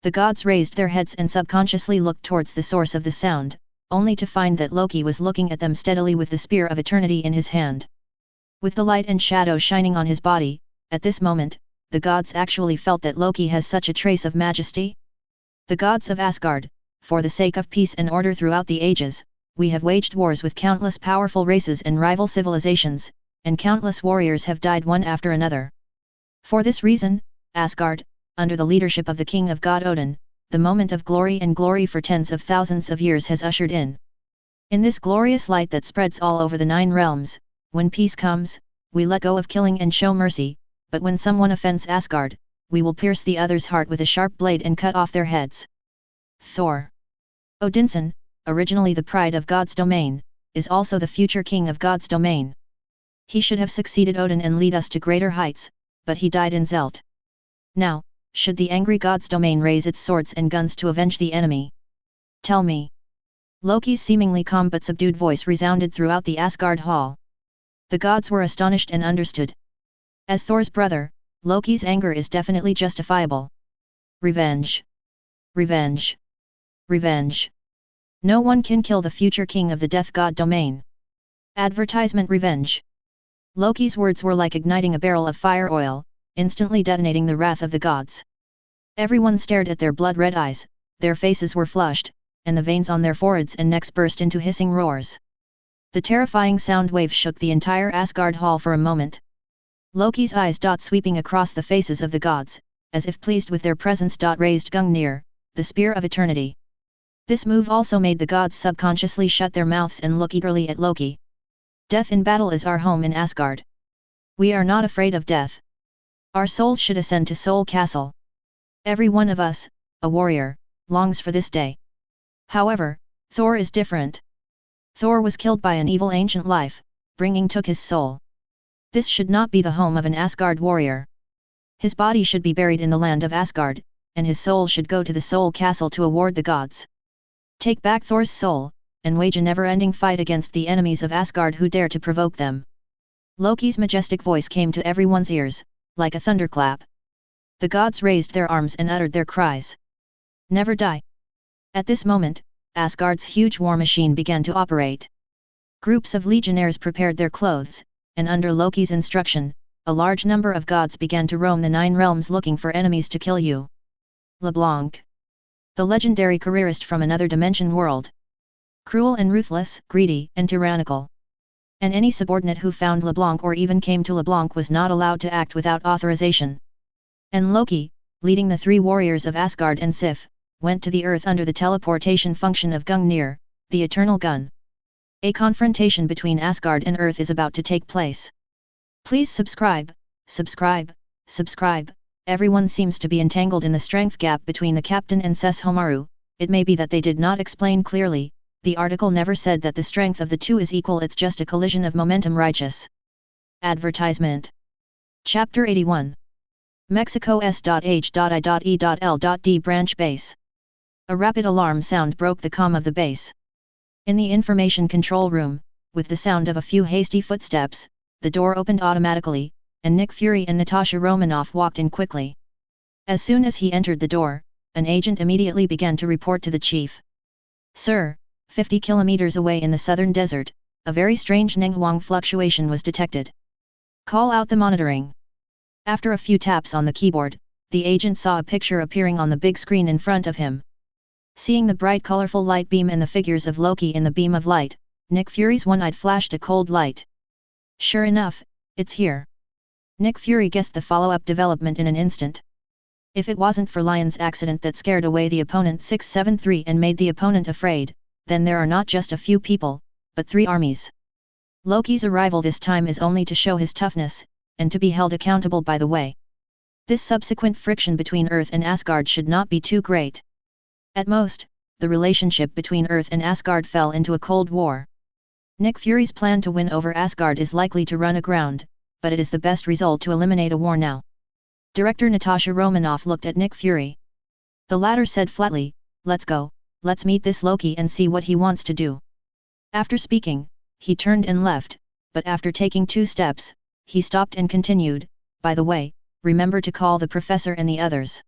The gods raised their heads and subconsciously looked towards the source of the sound, only to find that Loki was looking at them steadily with the spear of eternity in his hand. With the light and shadow shining on his body, at this moment, the gods actually felt that Loki has such a trace of majesty. The gods of Asgard, for the sake of peace and order throughout the ages, we have waged wars with countless powerful races and rival civilizations, and countless warriors have died one after another. For this reason, Asgard, under the leadership of the king of God Odin, the moment of glory and glory for tens of thousands of years has ushered in. In this glorious light that spreads all over the 9 realms, when peace comes, we let go of killing and show mercy, but when someone offends Asgard, we will pierce the other's heart with a sharp blade and cut off their heads. Thor. Odinson, originally the pride of God's domain, is also the future king of God's domain. He should have succeeded Odin and lead us to greater heights, but he died in Zelt. Now, should the angry God's domain raise its swords and guns to avenge the enemy? Tell me. Loki's seemingly calm but subdued voice resounded throughout the Asgard hall. The gods were astonished and understood. As Thor's brother, Loki's anger is definitely justifiable. Revenge. Revenge. Revenge. No one can kill the future king of the death god domain. Advertisement revenge. Loki's words were like igniting a barrel of fire oil, instantly detonating the wrath of the gods. Everyone stared at their blood-red eyes, their faces were flushed, and the veins on their foreheads and necks burst into hissing roars. The terrifying sound wave shook the entire Asgard hall for a moment. Loki's eyes sweeping across the faces of the gods, as if pleased with their presence raised Gungnir, the spear of eternity. This move also made the gods subconsciously shut their mouths and look eagerly at Loki. Death in battle is our home in Asgard. We are not afraid of death. Our souls should ascend to Soul Castle. Every one of us, a warrior, longs for this day. However, Thor is different. Thor was killed by an evil ancient life, took his soul. This should not be the home of an Asgard warrior. His body should be buried in the land of Asgard, and his soul should go to the Soul Castle to award the gods. Take back Thor's soul, and wage a never-ending fight against the enemies of Asgard who dare to provoke them. Loki's majestic voice came to everyone's ears, like a thunderclap. The gods raised their arms and uttered their cries. Never die. At this moment, Asgard's huge war machine began to operate. Groups of legionnaires prepared their clothes, and under Loki's instruction, a large number of gods began to roam the 9 realms looking for enemies to kill you. LeBlanc. The legendary careerist from another dimension world. Cruel and ruthless, greedy and tyrannical. And any subordinate who found LeBlanc or even came to LeBlanc was not allowed to act without authorization. And Loki, leading the 3 warriors of Asgard and Sif, went to the earth under the teleportation function of Gungnir, the eternal gun. A confrontation between Asgard and Earth is about to take place. Please subscribe, subscribe, subscribe. Everyone seems to be entangled in the strength gap between the captain and Sesshomaru. It may be that they did not explain clearly, the article never said that the strength of the two is equal, it's just a collision of momentum. Righteous. Advertisement. Chapter 81. Mexico S.H.I.E.L.D branch base. A rapid alarm sound broke the calm of the base. In the information control room, with the sound of a few hasty footsteps, the door opened automatically, and Nick Fury and Natasha Romanoff walked in quickly. As soon as he entered the door, an agent immediately began to report to the chief. Sir, 50 kilometers away in the southern desert, a very strange Nenghuang fluctuation was detected. Call out the monitoring. After a few taps on the keyboard, the agent saw a picture appearing on the big screen in front of him. Seeing the bright colorful light beam and the figures of Loki in the beam of light, Nick Fury's one-eye flashed a cold light. Sure enough, it's here. Nick Fury guessed the follow-up development in an instant. If it wasn't for Lyon's accident that scared away the opponent 673 and made the opponent afraid, then there are not just a few people, but 3 armies. Loki's arrival this time is only to show his toughness, and to be held accountable by the way. This subsequent friction between Earth and Asgard should not be too great. At most, the relationship between Earth and Asgard fell into a cold war. Nick Fury's plan to win over Asgard is likely to run aground, but it is the best result to eliminate a war now. Director Natasha Romanoff looked at Nick Fury. The latter said flatly, let's go, let's meet this Loki and see what he wants to do. After speaking, he turned and left, but after taking 2 steps, he stopped and continued, by the way, remember to call the professor and the others.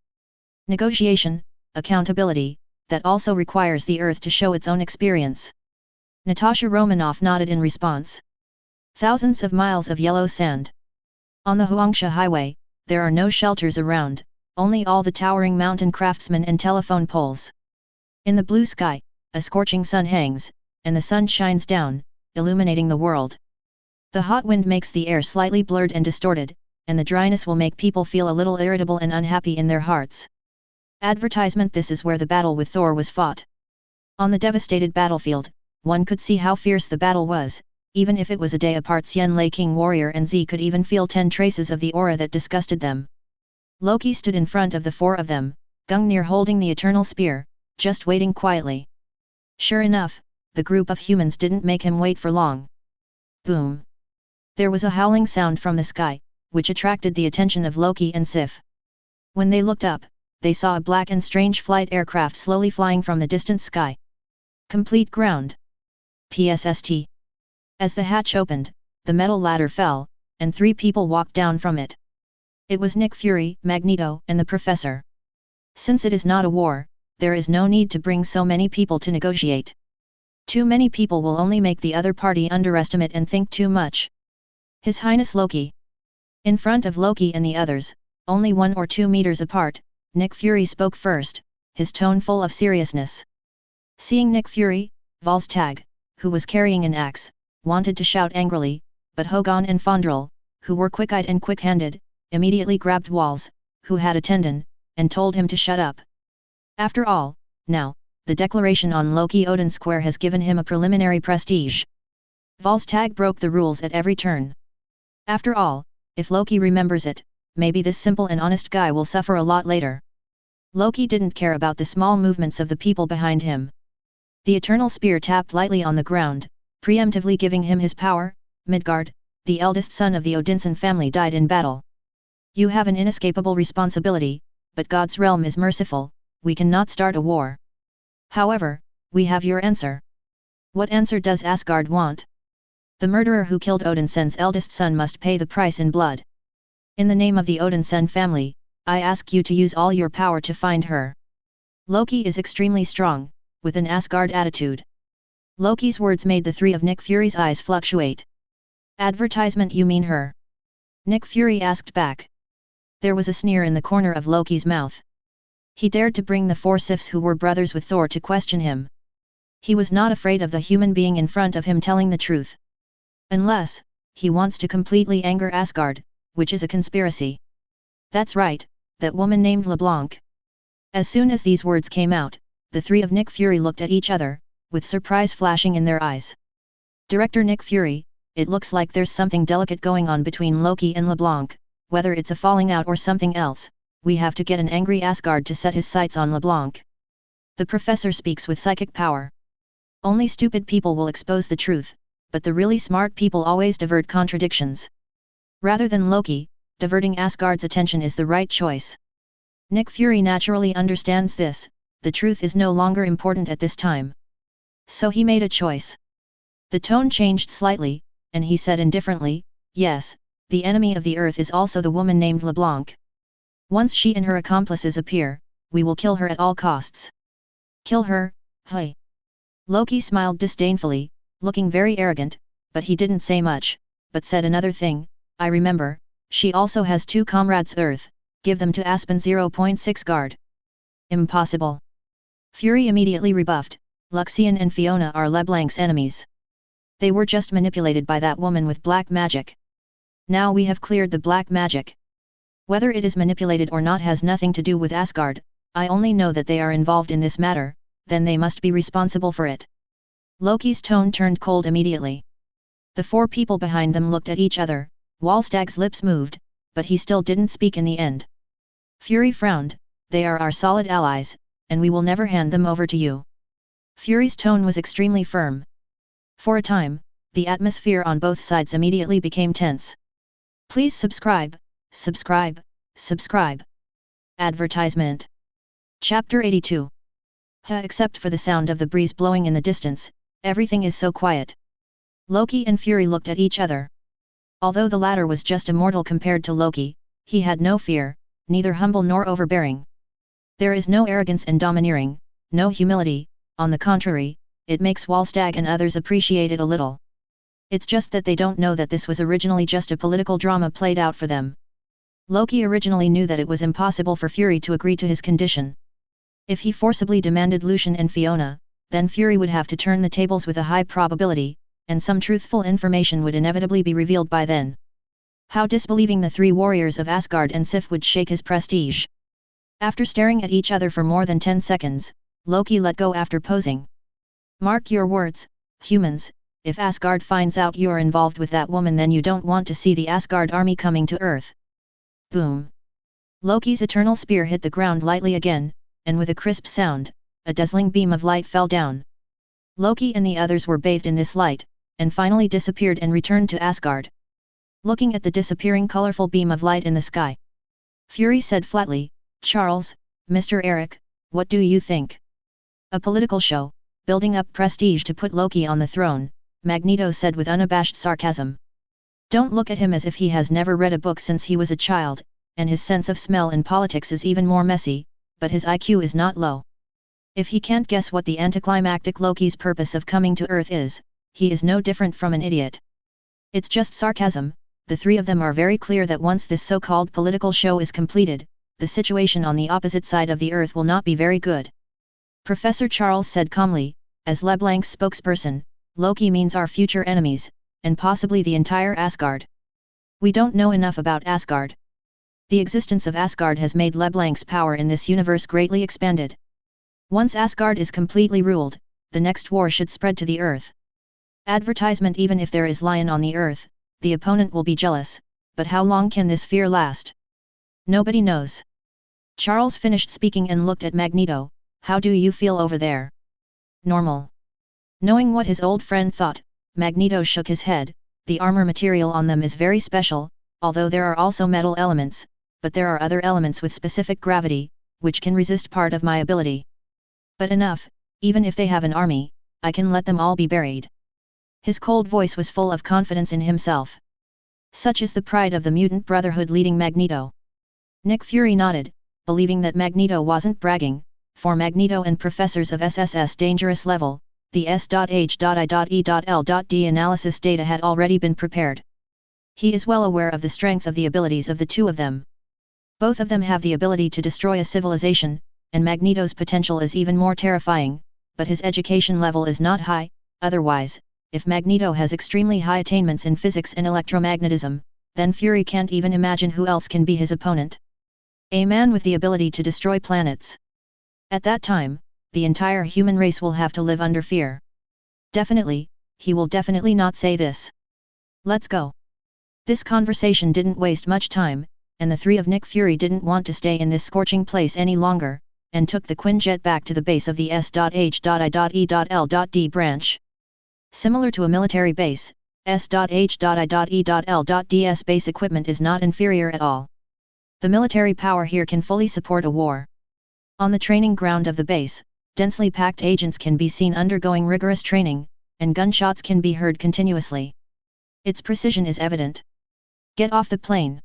Negotiation, accountability, that also requires the Earth to show its own experience. Natasha Romanoff nodded in response. Thousands of miles of yellow sand. On the Huangsha Highway, there are no shelters around, only all the towering mountain craftsmen and telephone poles. In the blue sky, a scorching sun hangs, and the sun shines down, illuminating the world. The hot wind makes the air slightly blurred and distorted, and the dryness will make people feel a little irritable and unhappy in their hearts. Advertisement. This is where the battle with Thor was fought. On the devastated battlefield, one could see how fierce the battle was, even if it was a day apart. Yen Lei King Warrior and Z could even feel 10 traces of the aura that disgusted them. Loki stood in front of the 4 of them, Gungnir holding the eternal spear, just waiting quietly. Sure enough, the group of humans didn't make him wait for long. Boom! There was a howling sound from the sky, which attracted the attention of Loki and Sif. When they looked up, they saw a black and strange flight aircraft slowly flying from the distant sky. Complete ground. PSST. As the hatch opened, the metal ladder fell, and 3 people walked down from it. It was Nick Fury, Magneto, and the Professor. Since it is not a war, there is no need to bring so many people to negotiate. Too many people will only make the other party underestimate and think too much. His Highness Loki. In front of Loki and the others, only 1 or 2 meters apart, Nick Fury spoke first, his tone full of seriousness. Seeing Nick Fury, Volstagg, who was carrying an axe, wanted to shout angrily, but Hogan and Fondrel, who were quick-eyed and quick-handed, immediately grabbed Walls, who had a tendon, and told him to shut up. After all, now, the declaration on Loki Odin Square has given him a preliminary prestige. Volstagg broke the rules at every turn. After all, if Loki remembers it, maybe this simple and honest guy will suffer a lot later. Loki didn't care about the small movements of the people behind him. The eternal spear tapped lightly on the ground, preemptively giving him his power. Midgard, the eldest son of the Odinson family, died in battle. You have an inescapable responsibility, but God's realm is merciful, we cannot start a war. However, we have your answer. What answer does Asgard want? The murderer who killed Odinson's eldest son must pay the price in blood. In the name of the Odinson family, I ask you to use all your power to find her. Loki is extremely strong, with an Asgard attitude. Loki's words made the three of Nick Fury's eyes fluctuate. Advertisement, you mean her? Nick Fury asked back. There was a sneer in the corner of Loki's mouth. He dared to bring the four Sifs who were brothers with Thor to question him. He was not afraid of the human being in front of him telling the truth. Unless, he wants to completely anger Asgard, which is a conspiracy. That's right, that woman named LeBlanc. As soon as these words came out, the three of Nick Fury looked at each other, with surprise flashing in their eyes. Director Nick Fury, it looks like there's something delicate going on between Loki and LeBlanc, whether it's a falling out or something else, we have to get an angry Asgard to set his sights on LeBlanc. The professor speaks with psychic power. Only stupid people will expose the truth, but the really smart people always divert contradictions. Rather than Loki, diverting Asgard's attention is the right choice. Nick Fury naturally understands this, the truth is no longer important at this time. So he made a choice. The tone changed slightly, and he said indifferently, yes, the enemy of the Earth is also the woman named LeBlanc. Once she and her accomplices appear, we will kill her at all costs. Kill her, hey. Loki smiled disdainfully, looking very arrogant, but he didn't say much, but said another thing, I remember, she also has two comrades Earth, give them to Aspen 0.6 guard. Impossible. Fury immediately rebuffed, Luxian and Fiona are LeBlanc's enemies. They were just manipulated by that woman with black magic. Now we have cleared the black magic. Whether it is manipulated or not has nothing to do with Asgard, I only know that they are involved in this matter, then they must be responsible for it. Loki's tone turned cold immediately. The four people behind them looked at each other, Wallstag's lips moved, but he still didn't speak in the end. Fury frowned, they are our solid allies, and we will never hand them over to you. Fury's tone was extremely firm. For a time, the atmosphere on both sides immediately became tense. Please subscribe, subscribe, subscribe. Advertisement. Chapter 82. Except for the sound of the breeze blowing in the distance, everything is so quiet. Loki and Fury looked at each other. Although the latter was just a mortal compared to Loki, he had no fear, neither humble nor overbearing. There is no arrogance and domineering, no humility, on the contrary, it makes Wallstag and others appreciate it a little. It's just that they don't know that this was originally just a political drama played out for them. Loki originally knew that it was impossible for Fury to agree to his condition. If he forcibly demanded Lucian and Fiona, then Fury would have to turn the tables with a high probability, and some truthful information would inevitably be revealed by then. How disbelieving the three warriors of Asgard and Sif would shake his prestige. After staring at each other for more than 10 seconds, Loki let go after posing. Mark your words, humans, if Asgard finds out you're involved with that woman, then you don't want to see the Asgard army coming to Earth. Boom. Loki's eternal spear hit the ground lightly again, and with a crisp sound, a dazzling beam of light fell down. Loki and the others were bathed in this light, and finally disappeared and returned to Asgard. Looking at the disappearing colorful beam of light in the sky, Fury said flatly, Charles, Mr. Eric, what do you think? A political show, building up prestige to put Loki on the throne, Magneto said with unabashed sarcasm. Don't look at him as if he has never read a book since he was a child, and his sense of smell in politics is even more messy, but his IQ is not low. If he can't guess what the anticlimactic Loki's purpose of coming to Earth is, he is no different from an idiot. It's just sarcasm, the three of them are very clear that once this so-called political show is completed, the situation on the opposite side of the Earth will not be very good. Professor Charles said calmly, as LeBlanc's spokesperson, Loki means our future enemies, and possibly the entire Asgard. We don't know enough about Asgard. The existence of Asgard has made LeBlanc's power in this universe greatly expanded. Once Asgard is completely ruled, the next war should spread to the Earth. Advertisement. Even if there is Lyon on the Earth, the opponent will be jealous, but how long can this fear last? Nobody knows. Charles finished speaking and looked at Magneto. How do you feel over there? Normal. Knowing what his old friend thought, Magneto shook his head. The armor material on them is very special, although there are also metal elements, but there are other elements with specific gravity, which can resist part of my ability. But enough, even if they have an army, I can let them all be buried. His cold voice was full of confidence in himself. Such is the pride of the mutant brotherhood leading Magneto. Nick Fury nodded, believing that Magneto wasn't bragging. For Magneto and professors of SSS dangerous level, the S.H.I.E.L.D. analysis data had already been prepared. He is well aware of the strength of the abilities of the two of them. Both of them have the ability to destroy a civilization, and Magneto's potential is even more terrifying, but his education level is not high. Otherwise, if Magneto has extremely high attainments in physics and electromagnetism, then Fury can't even imagine who else can be his opponent. A man with the ability to destroy planets. At that time, the entire human race will have to live under fear. Definitely, he will definitely not say this. Let's go. This conversation didn't waste much time, and the three of Nick Fury didn't want to stay in this scorching place any longer, and took the Quinjet back to the base of the S.H.I.E.L.D. branch. Similar to a military base, S.H.I.E.L.D's base equipment is not inferior at all. The military power here can fully support a war. On the training ground of the base, densely packed agents can be seen undergoing rigorous training, and gunshots can be heard continuously. Its precision is evident. Get off the plane.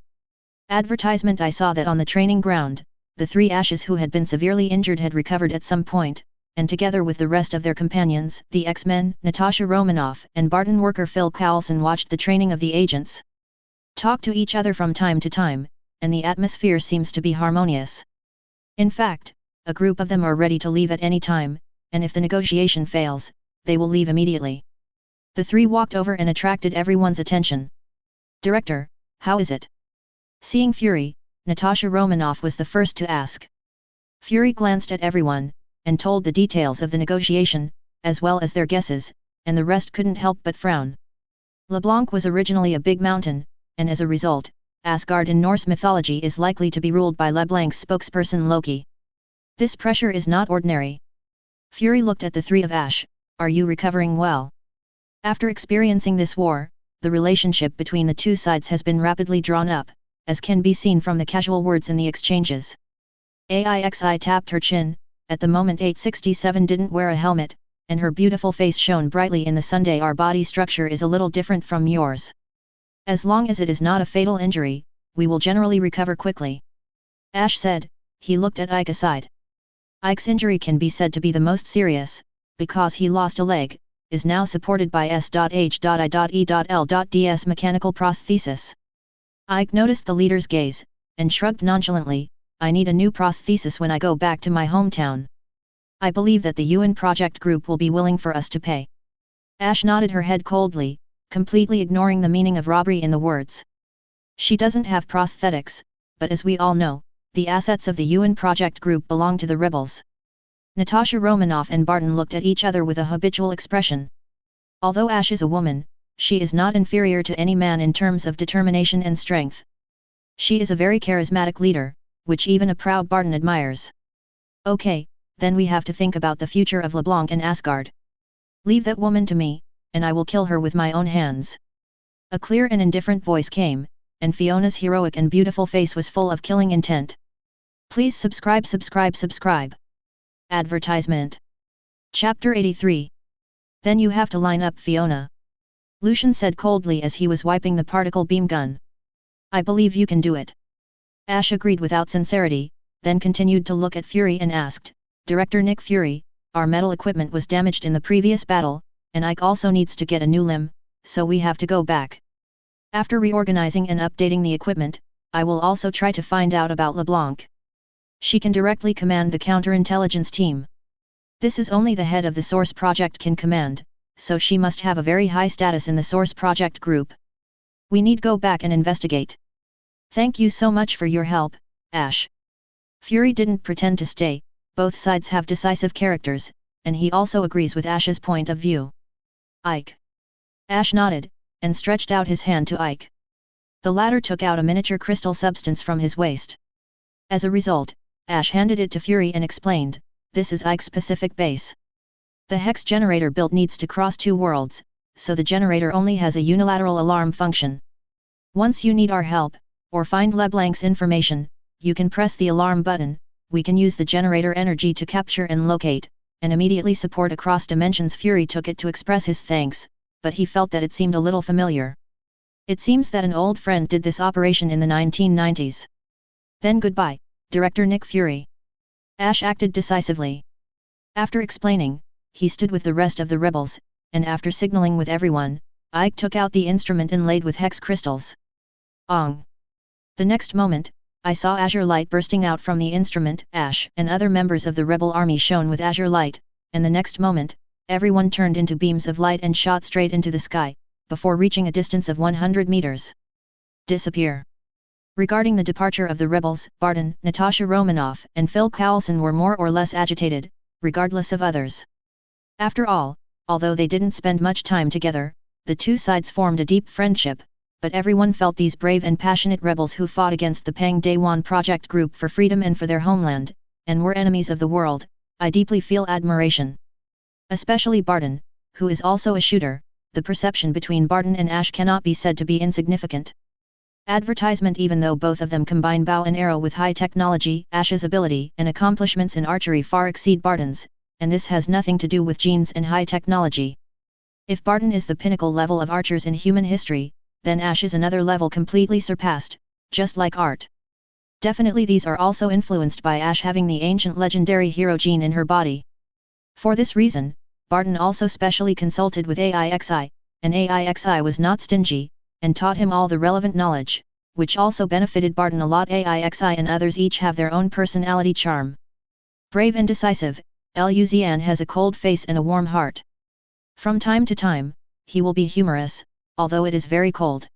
Advertisement. I saw that on the training ground, the three Ashes who had been severely injured had recovered at some point, and together with the rest of their companions, the X-Men, Natasha Romanoff and Barton worker Phil Coulson watched the training of the agents. Talk to each other from time to time, and the atmosphere seems to be harmonious. In fact, a group of them are ready to leave at any time, and if the negotiation fails, they will leave immediately. The three walked over and attracted everyone's attention. Director, how is it? Seeing Fury, Natasha Romanoff was the first to ask. Fury glanced at everyone, and told the details of the negotiation, as well as their guesses, and the rest couldn't help but frown. LeBlanc was originally a big mountain, and as a result, Asgard in Norse mythology is likely to be ruled by LeBlanc's spokesperson Loki. This pressure is not ordinary. Fury looked at the three of Ash. Are you recovering well? After experiencing this war, the relationship between the two sides has been rapidly drawn up, as can be seen from the casual words in the exchanges. AIXI tapped her chin. At the moment 867 didn't wear a helmet, and her beautiful face shone brightly in the sunday. Our body structure is a little different from yours. As long as it is not a fatal injury, we will generally recover quickly. Ash said. He looked at Ike aside. Ike's injury can be said to be the most serious, because he lost a leg, is now supported by S.H.I.E.L.D's mechanical prosthesis. Ike noticed the leader's gaze, and shrugged nonchalantly. I need a new prosthesis when I go back to my hometown. I believe that the UN project group will be willing for us to pay. Ash nodded her head coldly, completely ignoring the meaning of robbery in the words. She doesn't have prosthetics, but as we all know, the assets of the UN project group belong to the rebels. Natasha Romanoff and Barton looked at each other with a habitual expression. Although Ash is a woman, she is not inferior to any man in terms of determination and strength. She is a very charismatic leader, which even a proud Barton admires. Okay, then we have to think about the future of LeBlanc and Asgard. Leave that woman to me, and I will kill her with my own hands. A clear and indifferent voice came, and Fiona's heroic and beautiful face was full of killing intent. Please subscribe. Advertisement. Chapter 83. Then you have to line up Fiona. Lucian said coldly as he was wiping the particle beam gun. I believe you can do it. Ash agreed without sincerity, then continued to look at Fury and asked, Director Nick Fury, our metal equipment was damaged in the previous battle, and Ike also needs to get a new limb, so we have to go back. After reorganizing and updating the equipment, I will also try to find out about LeBlanc. She can directly command the counterintelligence team. This is only the head of the Source Project can command, so she must have a very high status in the Source Project group. We need go back and investigate. Thank you so much for your help, Ash. Fury didn't pretend to stay. Both sides have decisive characters, and he also agrees with Ash's point of view. Ike. Ash nodded, and stretched out his hand to Ike. The latter took out a miniature crystal substance from his waist. As a result, Ash handed it to Fury and explained, "This is Ike's specific base. The hex generator built needs to cross two worlds, so the generator only has a unilateral alarm function. Once you need our help, or find LeBlanc's information, you can press the alarm button. We can use the generator energy to capture and locate, and immediately support across dimensions." Fury took it to express his thanks, but he felt that it seemed a little familiar. It seems that an old friend did this operation in the 1990s. Then goodbye, Director Nick Fury. Ash acted decisively. After explaining, he stood with the rest of the rebels, and after signaling with everyone, Ike took out the instrument inlaid with hex crystals. Ong! The next moment, I saw azure light bursting out from the instrument. Ash and other members of the rebel army shone with azure light, and the next moment, everyone turned into beams of light and shot straight into the sky, before reaching a distance of 100 meters. Disappear. Regarding the departure of the rebels, Barton, Natasha Romanoff, and Phil Coulson were more or less agitated, regardless of others. After all, although they didn't spend much time together, the two sides formed a deep friendship, but everyone felt these brave and passionate rebels who fought against the Pang Daewon Project Group for freedom and for their homeland, and were enemies of the world. I deeply feel admiration. Especially Barton, who is also a shooter. The perception between Barton and Ash cannot be said to be insignificant. Advertisement. Even though both of them combine bow and arrow with high technology, Ash's ability and accomplishments in archery far exceed Barton's, and this has nothing to do with genes and high technology. If Barton is the pinnacle level of archers in human history, then Ash is another level completely surpassed, just like art. Definitely these are also influenced by Ash having the ancient legendary hero gene in her body. For this reason, Barton also specially consulted with AIXI, and AIXI was not stingy, and taught him all the relevant knowledge, which also benefited Barton a lot. AIXI and others each have their own personality charm. Brave and decisive, Liu Xian has a cold face and a warm heart. From time to time, he will be humorous, although it is very cold.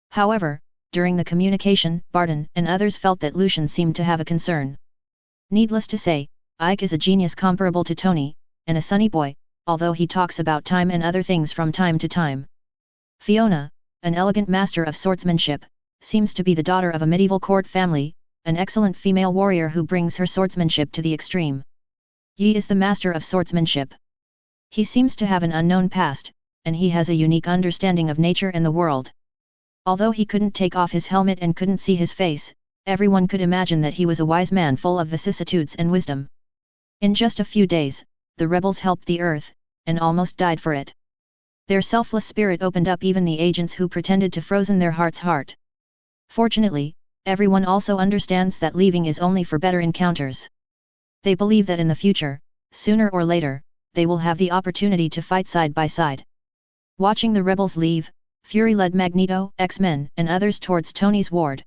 However, during the communication, Barton and others felt that Lucian seemed to have a concern. Needless to say, Ike is a genius comparable to Tony, and a sunny boy, although he talks about time and other things from time to time. Fiona, an elegant master of swordsmanship, seems to be the daughter of a medieval court family, an excellent female warrior who brings her swordsmanship to the extreme. Yi is the master of swordsmanship. He seems to have an unknown past, and he has a unique understanding of nature and the world. Although he couldn't take off his helmet and couldn't see his face, everyone could imagine that he was a wise man full of vicissitudes and wisdom. In just a few days, the rebels helped the Earth, and almost died for it. Their selfless spirit opened up even the agents who pretended to frozen their heart's heart. Fortunately, everyone also understands that leaving is only for better encounters. They believe that in the future, sooner or later, they will have the opportunity to fight side by side. Watching the rebels leave, Fury led Magneto, X-Men, and others towards Tony's ward.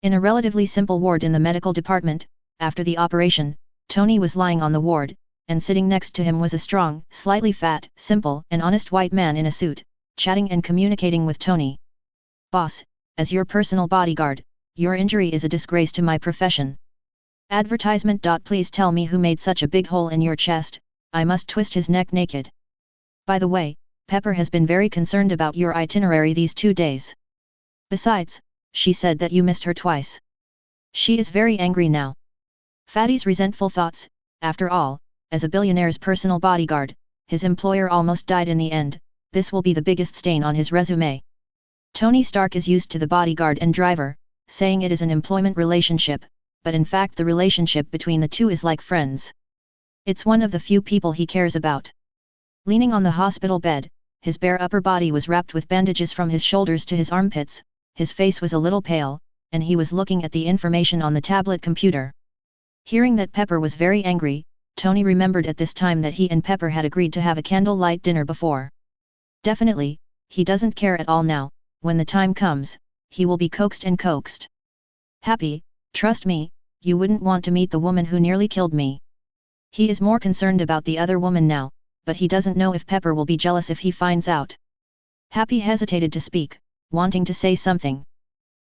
In a relatively simple ward in the medical department, after the operation, Tony was lying on the ward, and sitting next to him was a strong, slightly fat, simple, and honest white man in a suit, chatting and communicating with Tony. "Boss, as your personal bodyguard, your injury is a disgrace to my profession. Advertisement. Please tell me who made such a big hole in your chest, I must twist his neck naked. By the way, Pepper has been very concerned about your itinerary these 2 days. Besides, she said that you missed her twice. She is very angry now." Fatty's resentful thoughts. After all, as a billionaire's personal bodyguard, his employer almost died in the end. This will be the biggest stain on his resume. Tony Stark is used to the bodyguard and driver, saying it is an employment relationship, but in fact the relationship between the two is like friends. It's one of the few people he cares about. Leaning on the hospital bed, his bare upper body was wrapped with bandages from his shoulders to his armpits, his face was a little pale, and he was looking at the information on the tablet computer. Hearing that Pepper was very angry, Tony remembered at this time that he and Pepper had agreed to have a candlelight dinner before. Definitely, he doesn't care at all now. When the time comes, he will be coaxed and coaxed. "Happy, trust me, you wouldn't want to meet the woman who nearly killed me." He is more concerned about the other woman now, but he doesn't know if Pepper will be jealous if he finds out. Happy hesitated to speak, wanting to say something.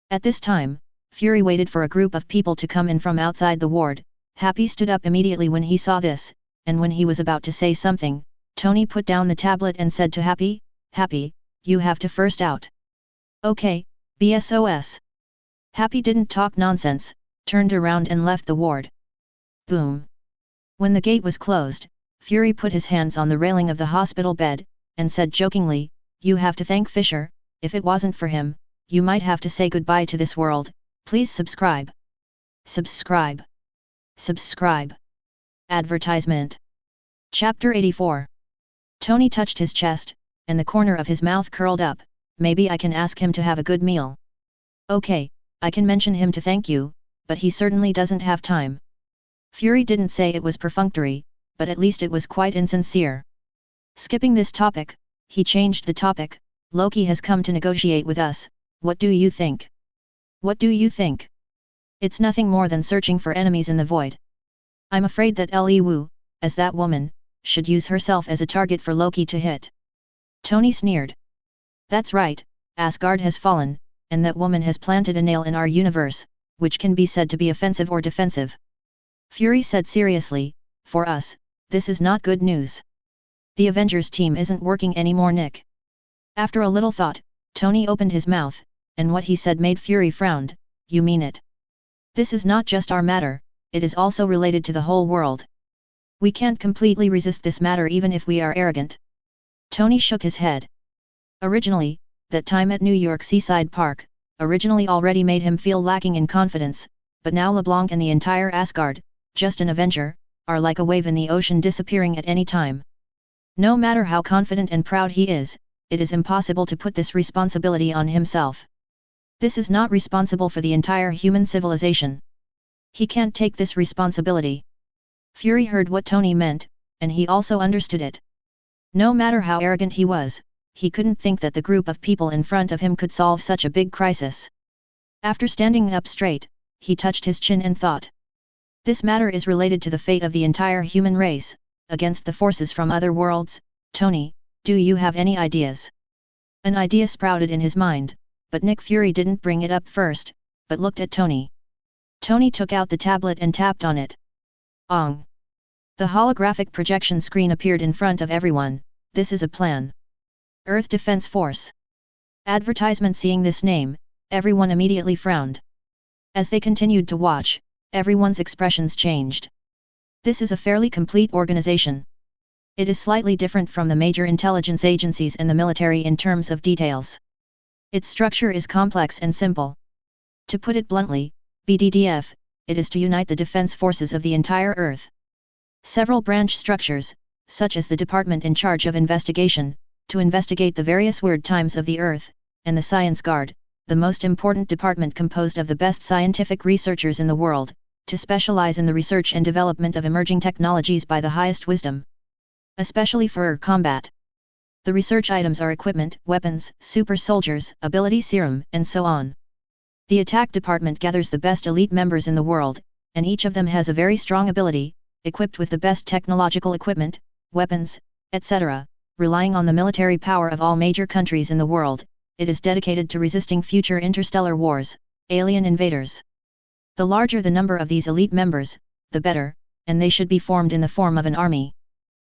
At this time, Fury waited for a group of people to come in from outside the ward. Happy stood up immediately when he saw this, and when he was about to say something, Tony put down the tablet and said to Happy, "Happy, you have to first out." "Okay, BSOS." Happy didn't talk nonsense, turned around and left the ward. Boom! When the gate was closed, Fury put his hands on the railing of the hospital bed, and said jokingly, "You have to thank Fisher, if it wasn't for him, you might have to say goodbye to this world. Please subscribe. Subscribe. Subscribe." Advertisement. Chapter 84. Tony touched his chest, and the corner of his mouth curled up. "Maybe I can ask him to have a good meal. Okay, I can mention him to thank you, but he certainly doesn't have time." Fury didn't say it was perfunctory, but at least it was quite insincere. Skipping this topic, he changed the topic. "Loki has come to negotiate with us, what do you think?" "What do you think?" "It's nothing more than searching for enemies in the void. I'm afraid that Liu, as that woman, should use herself as a target for Loki to hit." Tony sneered. "That's right, Asgard has fallen, and that woman has planted a nail in our universe, which can be said to be offensive or defensive." Fury said seriously, "For us, this is not good news. The Avengers team isn't working anymore, Nick." After a little thought, Tony opened his mouth, and what he said made Fury frown. "You mean it? This is not just our matter, it is also related to the whole world. We can't completely resist this matter even if we are arrogant." Tony shook his head. Originally, that time at New York Seaside Park, originally already made him feel lacking in confidence, but now LeBlanc and the entire Asgard, just an Avenger, are like a wave in the ocean disappearing at any time. No matter how confident and proud he is, it is impossible to put this responsibility on himself. This is not responsible for the entire human civilization. He can't take this responsibility. Fury heard what Tony meant, and he also understood it. No matter how arrogant he was, he couldn't think that the group of people in front of him could solve such a big crisis. After standing up straight, he touched his chin and thought. This matter is related to the fate of the entire human race, against the forces from other worlds. Tony, do you have any ideas? An idea sprouted in his mind, but Nick Fury didn't bring it up first, but looked at Tony. Tony took out the tablet and tapped on it. Ong! The holographic projection screen appeared in front of everyone. "This is a plan. Earth Defense Force." Advertisement. Seeing this name, everyone immediately frowned. As they continued to watch, everyone's expressions changed. This is a fairly complete organization. It is slightly different from the major intelligence agencies and the military in terms of details. Its structure is complex and simple. To put it bluntly, BDDF, it is to unite the defense forces of the entire Earth. Several branch structures, such as the department in charge of investigation, to investigate the various weird times of the Earth, and the Science Guard, the most important department composed of the best scientific researchers in the world, to specialize in the research and development of emerging technologies by the highest wisdom. Especially for combat. The research items are equipment, weapons, super soldiers, ability serum, and so on. The attack department gathers the best elite members in the world, and each of them has a very strong ability, equipped with the best technological equipment, weapons, etc., relying on the military power of all major countries in the world. It is dedicated to resisting future interstellar wars, alien invaders. The larger the number of these elite members, the better, and they should be formed in the form of an army.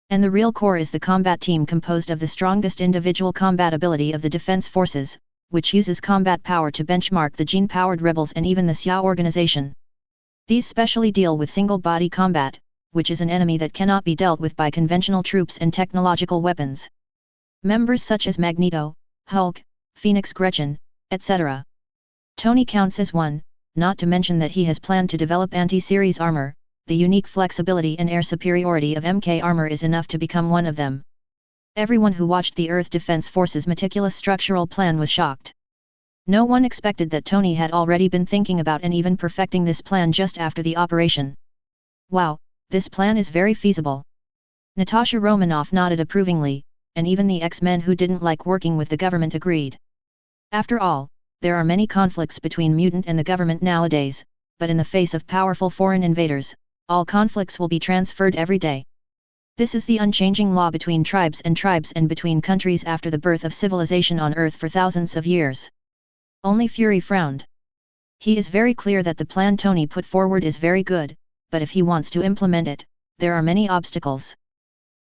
And the real core is the combat team composed of the strongest individual combat ability of the defense forces, which uses combat power to benchmark the gene-powered rebels and even the Xiao organization. These specially deal with single-body combat, which is an enemy that cannot be dealt with by conventional troops and technological weapons. Members such as Magneto, Hulk, Phoenix Gretchen, etc. Tony counts as one, not to mention that he has planned to develop anti-series armor. The unique flexibility and air superiority of MK armor is enough to become one of them. Everyone who watched the Earth Defense Force's meticulous structural plan was shocked. No one expected that Tony had already been thinking about and even perfecting this plan just after the operation. Wow, this plan is very feasible. Natasha Romanoff nodded approvingly, and even the X-Men who didn't like working with the government agreed. After all, there are many conflicts between mutant and the government nowadays, but in the face of powerful foreign invaders, all conflicts will be transferred every day. This is the unchanging law between tribes and between countries after the birth of civilization on Earth for thousands of years. Only Fury frowned. He is very clear that the plan Tony put forward is very good, but if he wants to implement it, there are many obstacles.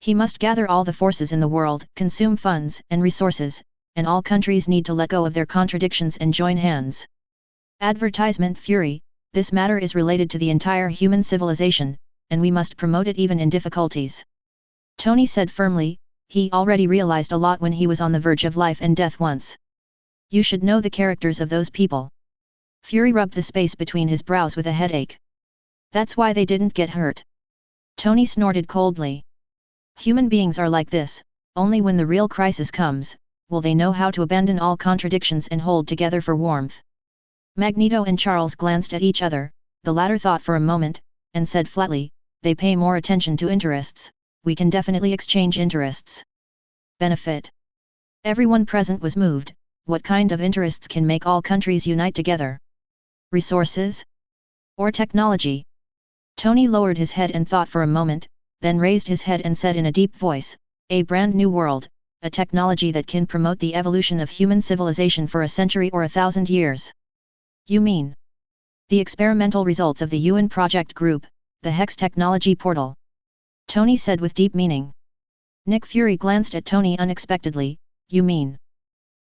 He must gather all the forces in the world, consume funds and resources, and all countries need to let go of their contradictions and join hands. Advertisement. Fury, this matter is related to the entire human civilization, and we must promote it even in difficulties. Tony said firmly. He already realized a lot when he was on the verge of life and death once. You should know the characters of those people. Fury rubbed the space between his brows with a headache. That's why they didn't get hurt. Tony snorted coldly. Human beings are like this, only when the real crisis comes, will they know how to abandon all contradictions and hold together for warmth. Magneto and Charles glanced at each other, the latter thought for a moment, and said flatly, they pay more attention to interests, we can definitely exchange interests. Benefit. Everyone present was moved. What kind of interests can make all countries unite together? Resources? Or technology? Tony lowered his head and thought for a moment, then raised his head and said in a deep voice, a brand new world, a technology that can promote the evolution of human civilization for a century or 1,000 years. You mean? The experimental results of the UN project group, the Hex technology portal. Tony said with deep meaning. Nick Fury glanced at Tony unexpectedly, you mean?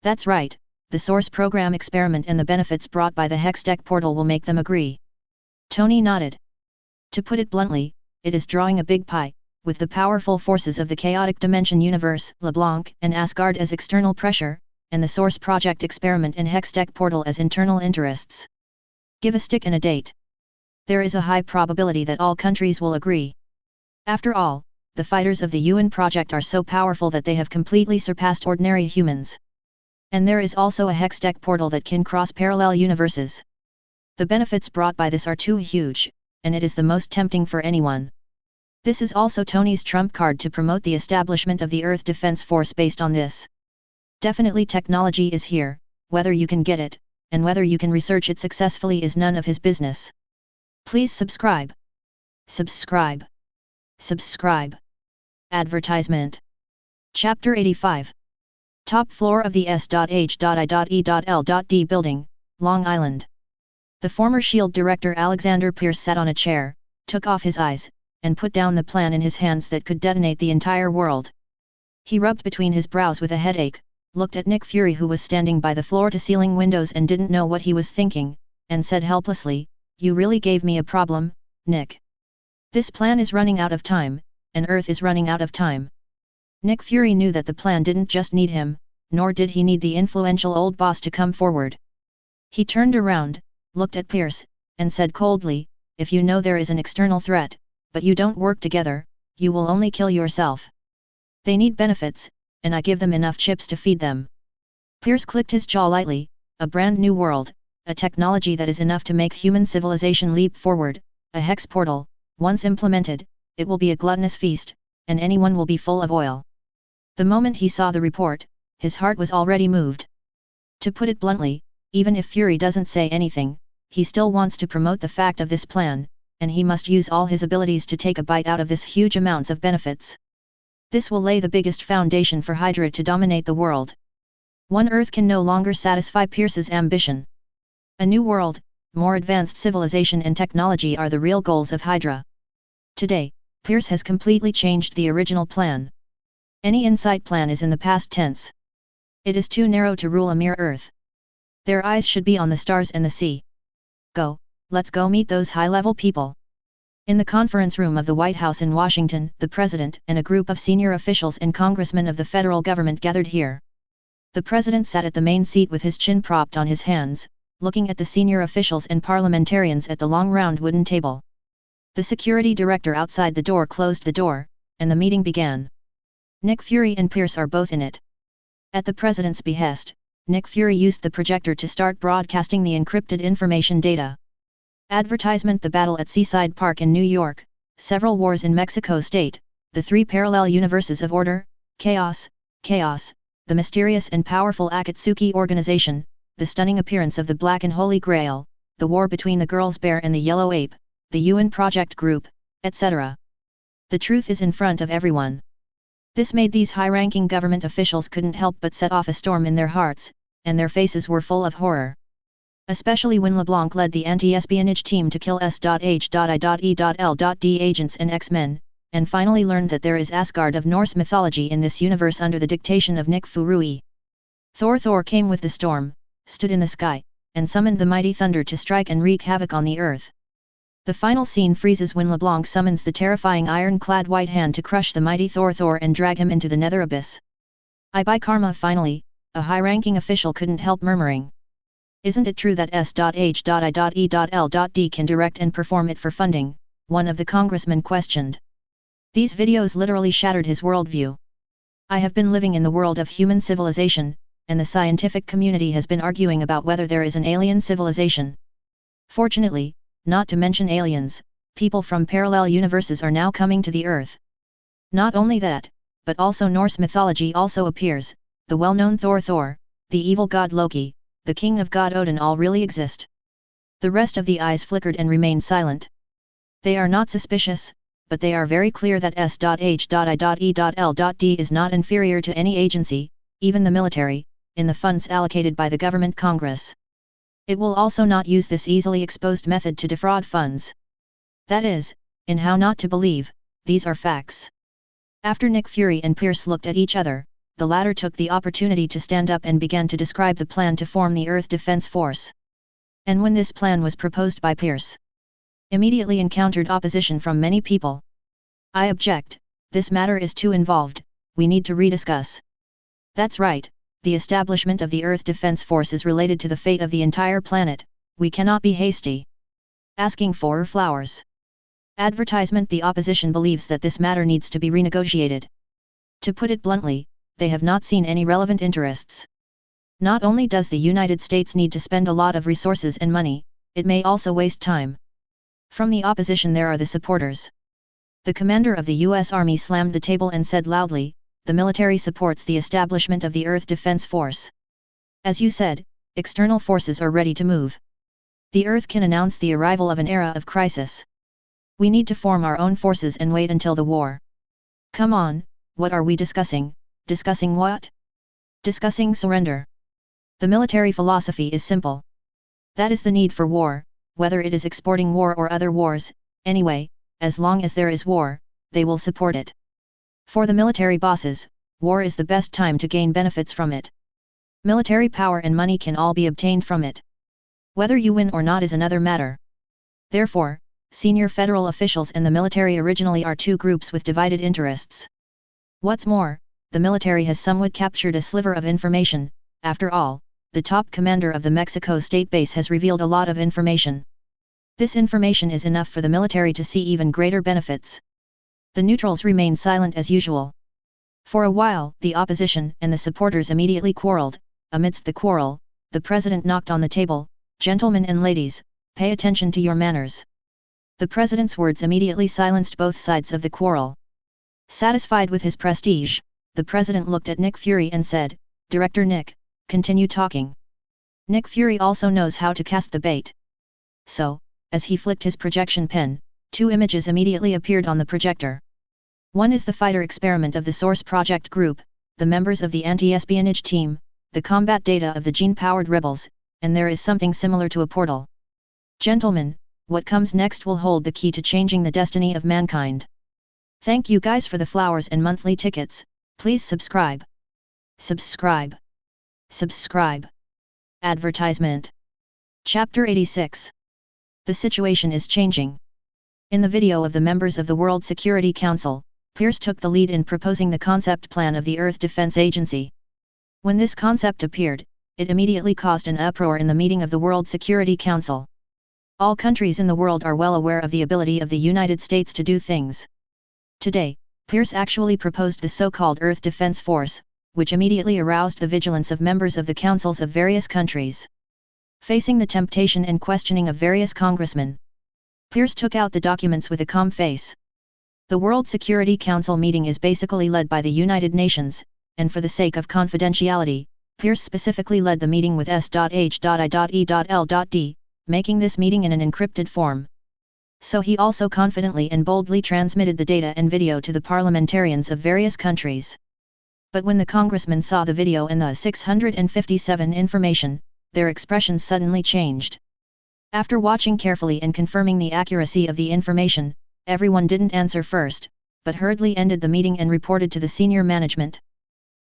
That's right, the source program experiment and the benefits brought by the Hex tech portal will make them agree. Tony nodded. To put it bluntly, it is drawing a big pie, with the powerful forces of the chaotic dimension universe, LeBlanc and Asgard as external pressure, and the source project experiment and Hex tech portal as internal interests. Give a stick and a date. There is a high probability that all countries will agree. After all, the fighters of the UN project are so powerful that they have completely surpassed ordinary humans. And there is also a Hex tech portal that can cross parallel universes. The benefits brought by this are too huge, and it is the most tempting for anyone. This is also Tony's trump card to promote the establishment of the Earth Defense Force based on this. Definitely technology is here, whether you can get it, and whether you can research it successfully is none of his business. Please subscribe. Subscribe. Subscribe. Advertisement. Chapter 85. Top floor of the S.H.I.E.L.D. building, Long Island. The former SHIELD director Alexander Pierce sat on a chair, took off his eyes, and put down the plan in his hands that could detonate the entire world. He rubbed between his brows with a headache, looked at Nick Fury who was standing by the floor-to-ceiling windows and didn't know what he was thinking, and said helplessly, "You really gave me a problem, Nick. This plan is running out of time, and Earth is running out of time." Nick Fury knew that the plan didn't just need him, nor did he need the influential old boss to come forward. He turned around, looked at Pierce, and said coldly, "If you know there is an external threat, but you don't work together, you will only kill yourself. They need benefits, and I give them enough chips to feed them." Pierce clicked his jaw lightly. A brand new world, a technology that is enough to make human civilization leap forward, a hex portal, once implemented, it will be a gluttonous feast, and anyone will be full of oil. The moment he saw the report, his heart was already moved. To put it bluntly, even if Fury doesn't say anything, he still wants to promote the fact of this plan, and he must use all his abilities to take a bite out of this huge amounts of benefits. This will lay the biggest foundation for Hydra to dominate the world. One Earth can no longer satisfy Pierce's ambition. A new world, more advanced civilization and technology are the real goals of Hydra. Today, Pierce has completely changed the original plan. Any insight plan is in the past tense. It is too narrow to rule a mere Earth. Their eyes should be on the stars and the sea. Go, let's go meet those high-level people. In the conference room of the White House in Washington, the President and a group of senior officials and congressmen of the federal government gathered here. The President sat at the main seat with his chin propped on his hands, looking at the senior officials and parliamentarians at the long round wooden table. The security director outside the door closed the door, and the meeting began. Nick Fury and Pierce are both in it. At the President's behest, Nick Fury used the projector to start broadcasting the encrypted information data. Advertisement: the battle at Seaside Park in New York, several wars in Mexico State, the three parallel universes of order, chaos, the mysterious and powerful Akatsuki organization, the stunning appearance of the Black and Holy Grail, the war between the girl's bear and the yellow ape, the UN project group, etc. The truth is in front of everyone. This made these high-ranking government officials couldn't help but set off a storm in their hearts, and their faces were full of horror. Especially when LeBlanc led the anti-espionage team to kill S.H.I.E.L.D. agents and X-Men, and finally learned that there is Asgard of Norse mythology in this universe under the dictation of Nick Fury. Thor came with the storm, stood in the sky, and summoned the mighty thunder to strike and wreak havoc on the earth. The final scene freezes when LeBlanc summons the terrifying iron-clad White Hand to crush the mighty Thor and drag him into the nether abyss. I buy karma. Finally, a high-ranking official couldn't help murmuring. Isn't it true that S.H.I.E.L.D can direct and perform it for funding? One of the congressmen questioned. These videos literally shattered his worldview. I have been living in the world of human civilization, and the scientific community has been arguing about whether there is an alien civilization. Fortunately, not to mention aliens, people from parallel universes are now coming to the Earth. Not only that, but also Norse mythology also appears. The well-known Thor, the evil god Loki, the king of god Odin all really exist. The rest of the eyes flickered and remained silent. They are not suspicious, but they are very clear that S.H.I.E.L.D is not inferior to any agency, even the military, in the funds allocated by the government Congress. It will also not use this easily exposed method to defraud funds. That is, in How Not to Believe, these are facts. After Nick Fury and Pierce looked at each other, the latter took the opportunity to stand up and began to describe the plan to form the Earth Defense Force. And when this plan was proposed by Pierce, immediately encountered opposition from many people. I object, this matter is too involved, we need to rediscuss. That's right, the establishment of the Earth Defense Force is related to the fate of the entire planet, we cannot be hasty. Asking for flowers. Advertisement. The opposition believes that this matter needs to be renegotiated. To put it bluntly, they have not seen any relevant interests. Not only does the United States need to spend a lot of resources and money, it may also waste time. From the opposition there are the supporters. The commander of the U.S. Army slammed the table and said loudly, the military supports the establishment of the Earth Defense Force. As you said, external forces are ready to move. The Earth can announce the arrival of an era of crisis. We need to form our own forces and wait until the war. Come on, what are we discussing? Discussing what? Discussing surrender. The military philosophy is simple. That is the need for war, whether it is exporting war or other wars, anyway, as long as there is war, they will support it. For the military bosses, war is the best time to gain benefits from it. Military power and money can all be obtained from it. Whether you win or not is another matter. Therefore, senior federal officials and the military originally are two groups with divided interests. What's more, the military has somewhat captured a sliver of information. After all, the top commander of the Mexico State base has revealed a lot of information. This information is enough for the military to see even greater benefits. The neutrals remain silent as usual. For a while, the opposition and the supporters immediately quarreled. Amidst the quarrel, the president knocked on the table, "Gentlemen and ladies, pay attention to your manners." The president's words immediately silenced both sides of the quarrel. Satisfied with his prestige, the president looked at Nick Fury and said, "Director Nick, continue talking." Nick Fury also knows how to cast the bait. So, as he flicked his projection pen, two images immediately appeared on the projector. One is the fighter experiment of the Source Project Group, the members of the anti-espionage team, the combat data of the gene-powered rebels, and there is something similar to a portal. Gentlemen, what comes next will hold the key to changing the destiny of mankind. Thank you guys for the flowers and monthly tickets. Please subscribe. Subscribe. Subscribe. Advertisement. Chapter 86. The situation is changing. In the video of the members of the World Security Council, Pierce took the lead in proposing the concept plan of the Earth Defense Agency. When this concept appeared, it immediately caused an uproar in the meeting of the World Security Council. All countries in the world are well aware of the ability of the United States to do things. Today, Pierce actually proposed the so-called Earth Defense Force, which immediately aroused the vigilance of members of the councils of various countries. Facing the temptation and questioning of various congressmen, Pierce took out the documents with a calm face. The World Security Council meeting is basically led by the United Nations, and for the sake of confidentiality, Pierce specifically led the meeting with S.H.I.E.L.D, making this meeting in an encrypted form. So he also confidently and boldly transmitted the data and video to the parliamentarians of various countries. But when the congressmen saw the video and the 657 information, their expressions suddenly changed. After watching carefully and confirming the accuracy of the information, everyone didn't answer first, but hurriedly ended the meeting and reported to the senior management.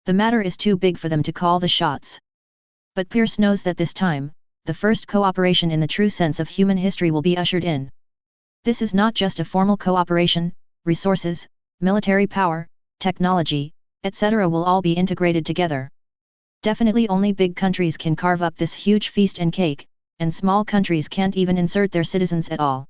The matter is too big for them to call the shots. But Pierce knows that this time, the first cooperation in the true sense of human history will be ushered in. This is not just a formal cooperation, resources, military power, technology, etc. will all be integrated together. Definitely only big countries can carve up this huge feast and cake, and small countries can't even insert their citizens at all.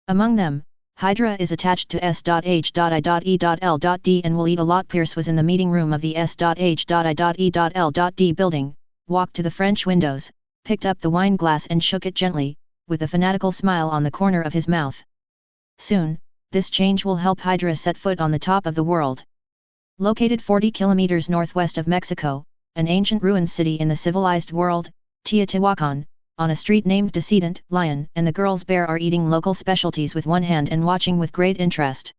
Among them, Hydra is attached to S.H.I.E.L.D and will eat a lot. Pierce was in the meeting room of the S.H.I.E.L.D building, walked to the French windows, picked up the wine glass and shook it gently, with a fanatical smile on the corner of his mouth. Soon, this change will help Hydra set foot on the top of the world. Located 40 kilometers northwest of Mexico, an ancient ruined city in the civilized world, Teotihuacan, on a street named Decedent, Lyon and the girls Bear are eating local specialties with one hand and watching with great interest.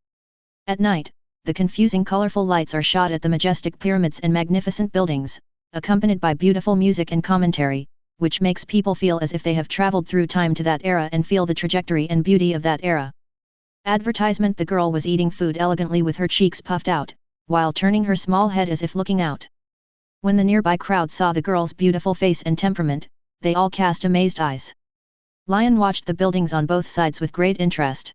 At night, the confusing colorful lights are shot at the majestic pyramids and magnificent buildings, accompanied by beautiful music and commentary, which makes people feel as if they have traveled through time to that era and feel the trajectory and beauty of that era. Advertisement: the girl was eating food elegantly with her cheeks puffed out, while turning her small head as if looking out. When the nearby crowd saw the girl's beautiful face and temperament, they all cast amazed eyes. Lyon watched the buildings on both sides with great interest.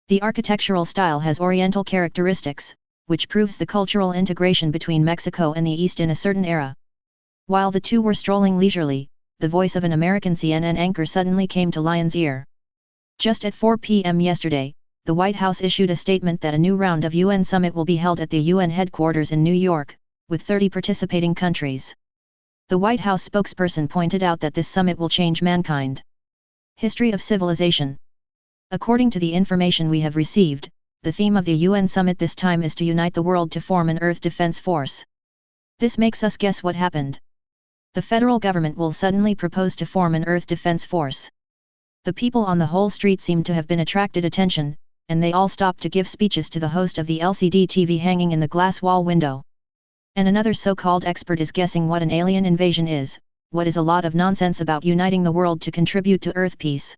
The architectural style has Oriental characteristics, which proves the cultural integration between Mexico and the East in a certain era. While the two were strolling leisurely, the voice of an American CNN anchor suddenly came to Lyon's ear. Just at 4 p.m. yesterday, the White House issued a statement that a new round of UN summit will be held at the UN headquarters in New York, with 30 participating countries. The White House spokesperson pointed out that this summit will change mankind. History of civilization. According to the information we have received, the theme of the UN summit this time is to unite the world to form an Earth Defense Force. This makes us guess what happened. The federal government will suddenly propose to form an Earth Defense Force. The people on the whole street seemed to have been attracted attention, and they all stopped to give speeches to the host of the LCD TV hanging in the glass wall window. And another so-called expert is guessing what an alien invasion is, what is a lot of nonsense about uniting the world to contribute to Earth peace.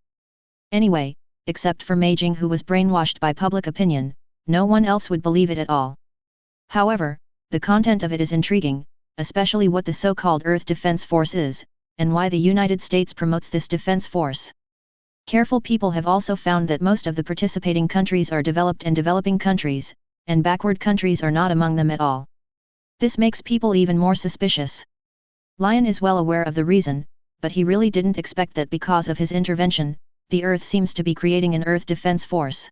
Anyway, except for Meijing, who was brainwashed by public opinion, no one else would believe it at all. However, the content of it is intriguing, especially what the so-called Earth Defense Force is, and why the United States promotes this defense force. Careful people have also found that most of the participating countries are developed and developing countries, and backward countries are not among them at all. This makes people even more suspicious. Lyon is well aware of the reason, but he really didn't expect that because of his intervention, the Earth seems to be creating an Earth Defense Force.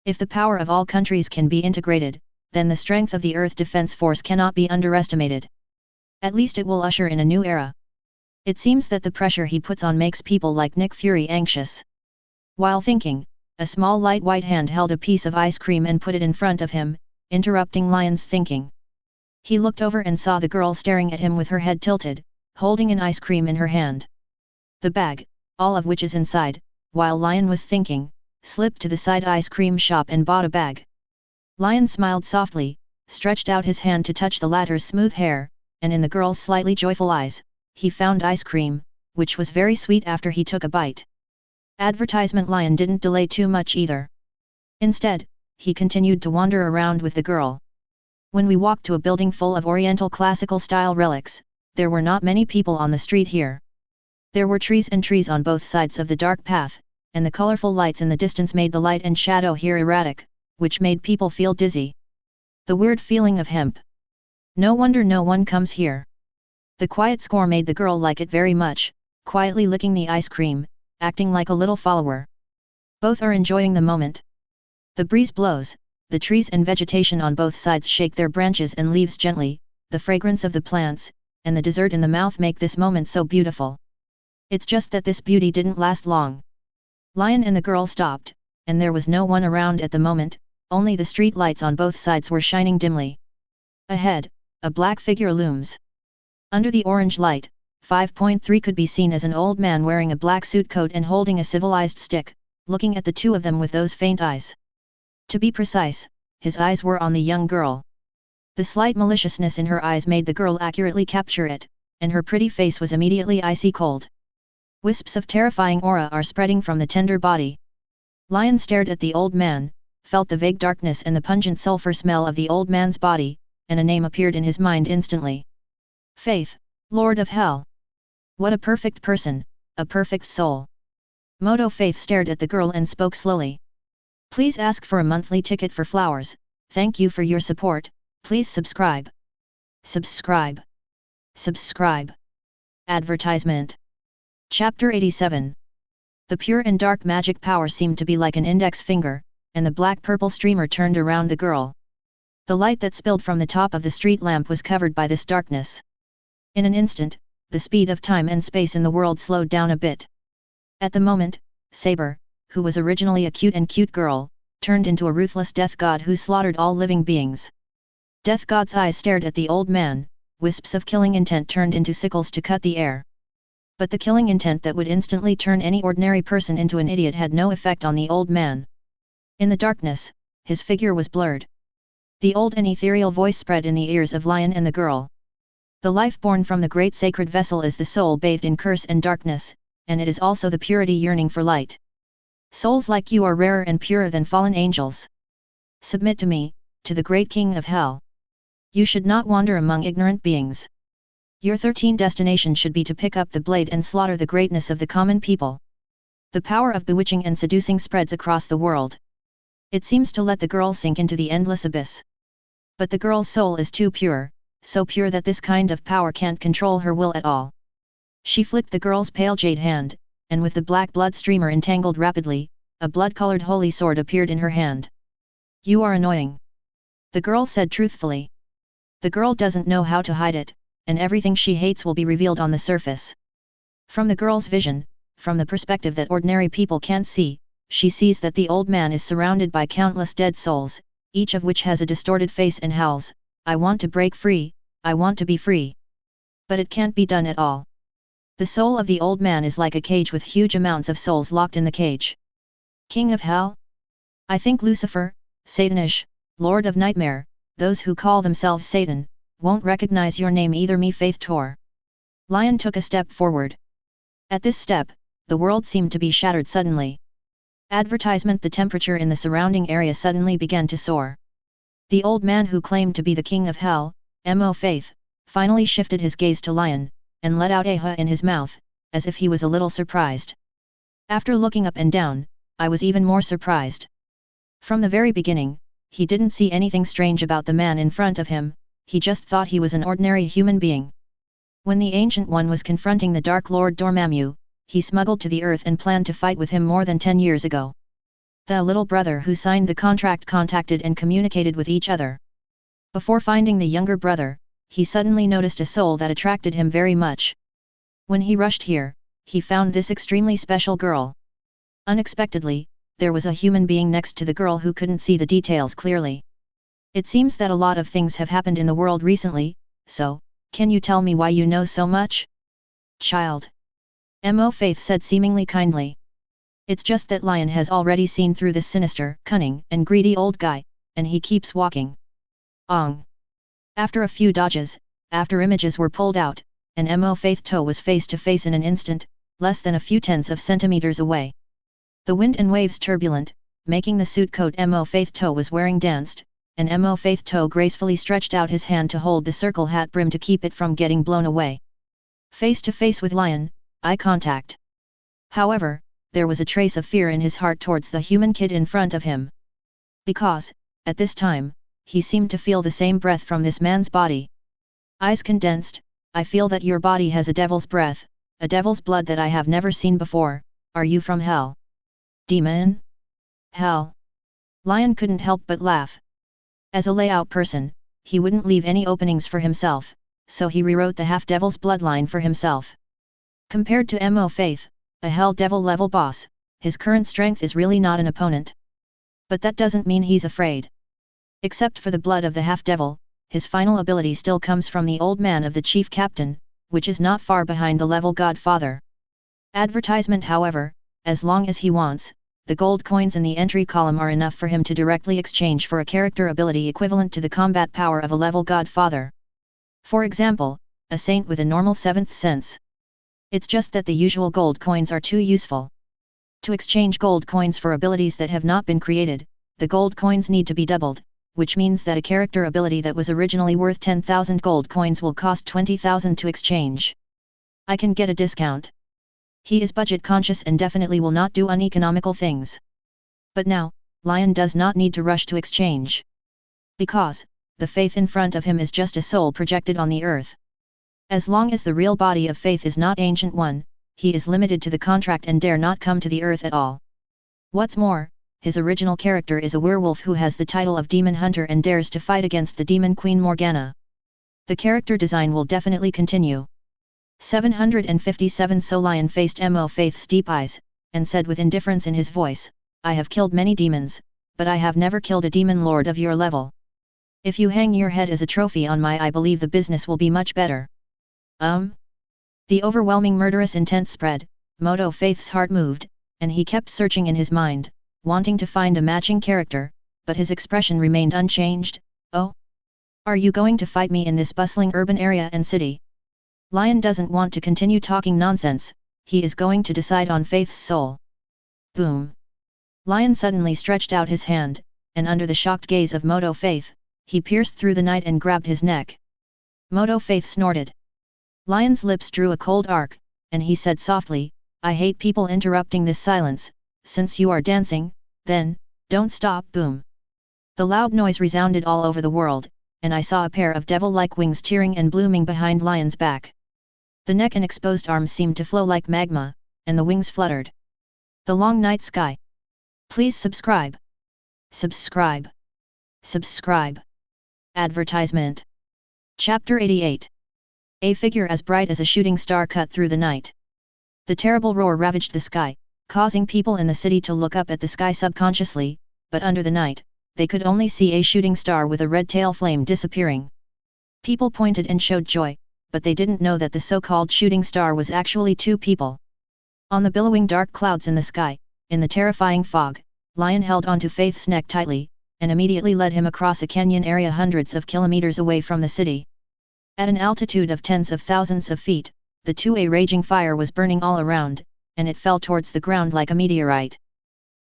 If the power of all countries can be integrated, then the strength of the Earth Defense Force cannot be underestimated. At least it will usher in a new era. It seems that the pressure he puts on makes people like Nick Fury anxious. While thinking, a small light white hand held a piece of ice cream and put it in front of him, interrupting Lyon's thinking. He looked over and saw the girl staring at him with her head tilted, holding an ice cream in her hand. The bag, all of which is inside, while Lyon was thinking, slipped to the side ice cream shop and bought a bag. Lyon smiled softly, stretched out his hand to touch the latter's smooth hair, and in the girl's slightly joyful eyes, he found ice cream, which was very sweet after he took a bite. Advertisement: Lyon didn't delay too much either. Instead, he continued to wander around with the girl. When we walked to a building full of Oriental classical-style relics, there were not many people on the street here. There were trees and trees on both sides of the dark path, and the colorful lights in the distance made the light and shadow here erratic, which made people feel dizzy. The weird feeling of hemp. No wonder no one comes here. The quiet score made the girl like it very much, quietly licking the ice cream, acting like a little follower. Both are enjoying the moment. The breeze blows, the trees and vegetation on both sides shake their branches and leaves gently, the fragrance of the plants, and the dessert in the mouth make this moment so beautiful. It's just that this beauty didn't last long. Lyon and the girl stopped, and there was no one around at the moment, only the street lights on both sides were shining dimly. Ahead, a black figure looms. Under the orange light, 5.3 could be seen as an old man wearing a black suit coat and holding a civilized stick, looking at the two of them with those faint eyes. To be precise, his eyes were on the young girl. The slight maliciousness in her eyes made the girl accurately capture it, and her pretty face was immediately icy cold. Wisps of terrifying aura are spreading from the tender body. Lyon stared at the old man, felt the vague darkness and the pungent sulfur smell of the old man's body, and a name appeared in his mind instantly. Faith, Lord of Hell. What a perfect person, a perfect soul. Moto Faith stared at the girl and spoke slowly. Please ask for a monthly ticket for flowers, thank you for your support, please subscribe. Subscribe. Subscribe. Advertisement. Chapter 87. The pure and dark magic power seemed to be like an index finger, and the black-purple streamer turned around the girl. The light that spilled from the top of the street lamp was covered by this darkness. In an instant, the speed of time and space in the world slowed down a bit. At the moment, Saber, who was originally a cute girl, turned into a ruthless death god who slaughtered all living beings. Death god's eyes stared at the old man, wisps of killing intent turned into sickles to cut the air. But the killing intent that would instantly turn any ordinary person into an idiot had no effect on the old man. In the darkness, his figure was blurred. The old and ethereal voice spread in the ears of Lyon and the girl. The life born from the great sacred vessel is the soul bathed in curse and darkness, and it is also the purity yearning for light. Souls like you are rarer and purer than fallen angels. Submit to me, to the great king of hell. You should not wander among ignorant beings. Your 13th destination should be to pick up the blade and slaughter the greatness of the common people. The power of bewitching and seducing spreads across the world. It seems to let the girl sink into the endless abyss. But the girl's soul is too pure, so pure that this kind of power can't control her will at all. She flicked the girl's pale jade hand, and with the black blood streamer entangled rapidly, a blood-colored holy sword appeared in her hand. You are annoying. The girl said truthfully. The girl doesn't know how to hide it, and everything she hates will be revealed on the surface. From the girl's vision, from the perspective that ordinary people can't see, she sees that the old man is surrounded by countless dead souls, each of which has a distorted face and howls, I want to break free, I want to be free. But it can't be done at all. The soul of the old man is like a cage with huge amounts of souls locked in the cage. King of hell? I think Lucifer, Satanish, Lord of Nightmare, those who call themselves Satan, won't recognize your name either. Me Faith Tor. Lyon took a step forward. At this step, the world seemed to be shattered suddenly. Advertisement. The temperature in the surrounding area suddenly began to soar. The old man who claimed to be the king of hell, Mo Faith, finally shifted his gaze to Lyon, and let out a huh in his mouth, as if he was a little surprised. After looking up and down, I was even more surprised. From the very beginning, he didn't see anything strange about the man in front of him, he just thought he was an ordinary human being. When the Ancient One was confronting the Dark Lord Dormammu, he smuggled to the earth and planned to fight with him more than 10 years ago. The little brother who signed the contract contacted and communicated with each other. Before finding the younger brother, he suddenly noticed a soul that attracted him very much. When he rushed here, he found this extremely special girl. Unexpectedly, there was a human being next to the girl who couldn't see the details clearly. It seems that a lot of things have happened in the world recently, so, can you tell me why you know so much? Child. Mo Faith said seemingly kindly. It's just that Lyon has already seen through this sinister, cunning, and greedy old guy, and he keeps walking. Ong. After a few dodges, after images were pulled out, and Mo Faith Toe was face to face in an instant, less than a few tens of centimeters away. The wind and waves turbulent, making the suit coat Mo Faith Toe was wearing danced, and Mo Faith Toe gracefully stretched out his hand to hold the circle hat brim to keep it from getting blown away. Face to face with Lyon, eye contact. However, there was a trace of fear in his heart towards the human kid in front of him. Because, at this time, he seemed to feel the same breath from this man's body. Eyes condensed, I feel that your body has a devil's breath, a devil's blood that I have never seen before. Are you from hell? Demon? Hell? Lyon couldn't help but laugh. As a layout person, he wouldn't leave any openings for himself, so he rewrote the half-devil's bloodline for himself. Compared to Mo Faith, a hell devil level boss, his current strength is really not an opponent. But that doesn't mean he's afraid. Except for the blood of the half-devil, his final ability still comes from the old man of the chief captain, which is not far behind the level godfather. Advertisement. However, as long as he wants, the gold coins in the entry column are enough for him to directly exchange for a character ability equivalent to the combat power of a level godfather. For example, a saint with a normal 7th sense. It's just that the usual gold coins are too useful. To exchange gold coins for abilities that have not been created, the gold coins need to be doubled, which means that a character ability that was originally worth 10,000 gold coins will cost 20,000 to exchange. I can get a discount. He is budget conscious and definitely will not do uneconomical things. But now, Lyon does not need to rush to exchange. Because, the faith in front of him is just a soul projected on the earth. As long as the real body of faith is not Ancient One, he is limited to the contract and dare not come to the earth at all. What's more, his original character is a werewolf who has the title of Demon Hunter and dares to fight against the Demon Queen Morgana. The character design will definitely continue. 757 So Lyon faced Mo Faith's deep eyes, and said with indifference in his voice, I have killed many demons, but I have never killed a demon lord of your level. If you hang your head as a trophy on I believe the business will be much better. The overwhelming murderous intent spread, Moto Faith's heart moved, and he kept searching in his mind, wanting to find a matching character, but his expression remained unchanged. Oh? Are you going to fight me in this bustling urban area and city? Lyon doesn't want to continue talking nonsense, he is going to decide on Faith's soul. Boom! Lyon suddenly stretched out his hand, and under the shocked gaze of Moto Faith, he pierced through the night and grabbed his neck. Moto Faith snorted. Lyon's lips drew a cold arc, and he said softly, I hate people interrupting this silence, since you are dancing, then, don't stop. Boom! The loud noise resounded all over the world, and I saw a pair of devil-like wings tearing and blooming behind Lyon's back. The neck and exposed arms seemed to flow like magma, and the wings fluttered. The long night sky. Please subscribe. Subscribe. Subscribe. Advertisement. Chapter 88. A figure as bright as a shooting star cut through the night. The terrible roar ravaged the sky, causing people in the city to look up at the sky subconsciously, but under the night, they could only see a shooting star with a red tail flame disappearing. People pointed and showed joy, but they didn't know that the so-called shooting star was actually two people. On the billowing dark clouds in the sky, in the terrifying fog, Lyon held onto Faith's neck tightly, and immediately led him across a canyon area hundreds of kilometers away from the city. At an altitude of tens of thousands of feet, a raging fire was burning all around, and it fell towards the ground like a meteorite.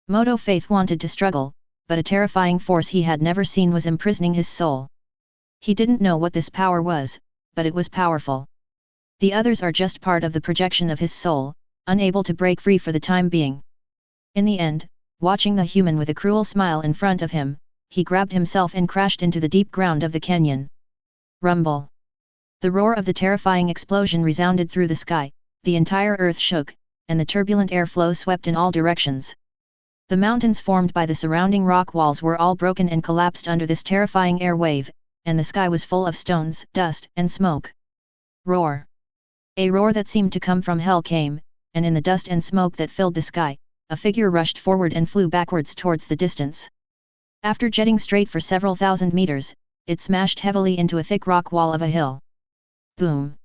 Moto Faith wanted to struggle, but a terrifying force he had never seen was imprisoning his soul. He didn't know what this power was, but it was powerful. The others are just part of the projection of his soul, unable to break free for the time being. In the end, watching the human with a cruel smile in front of him, he grabbed himself and crashed into the deep ground of the canyon. Rumble. The roar of the terrifying explosion resounded through the sky, the entire earth shook, and the turbulent airflow swept in all directions. The mountains formed by the surrounding rock walls were all broken and collapsed under this terrifying air wave, and the sky was full of stones, dust, and smoke. Roar. A roar that seemed to come from hell came, and in the dust and smoke that filled the sky, a figure rushed forward and flew backwards towards the distance. After jetting straight for several thousand meters, it smashed heavily into a thick rock wall of a hill. Boom!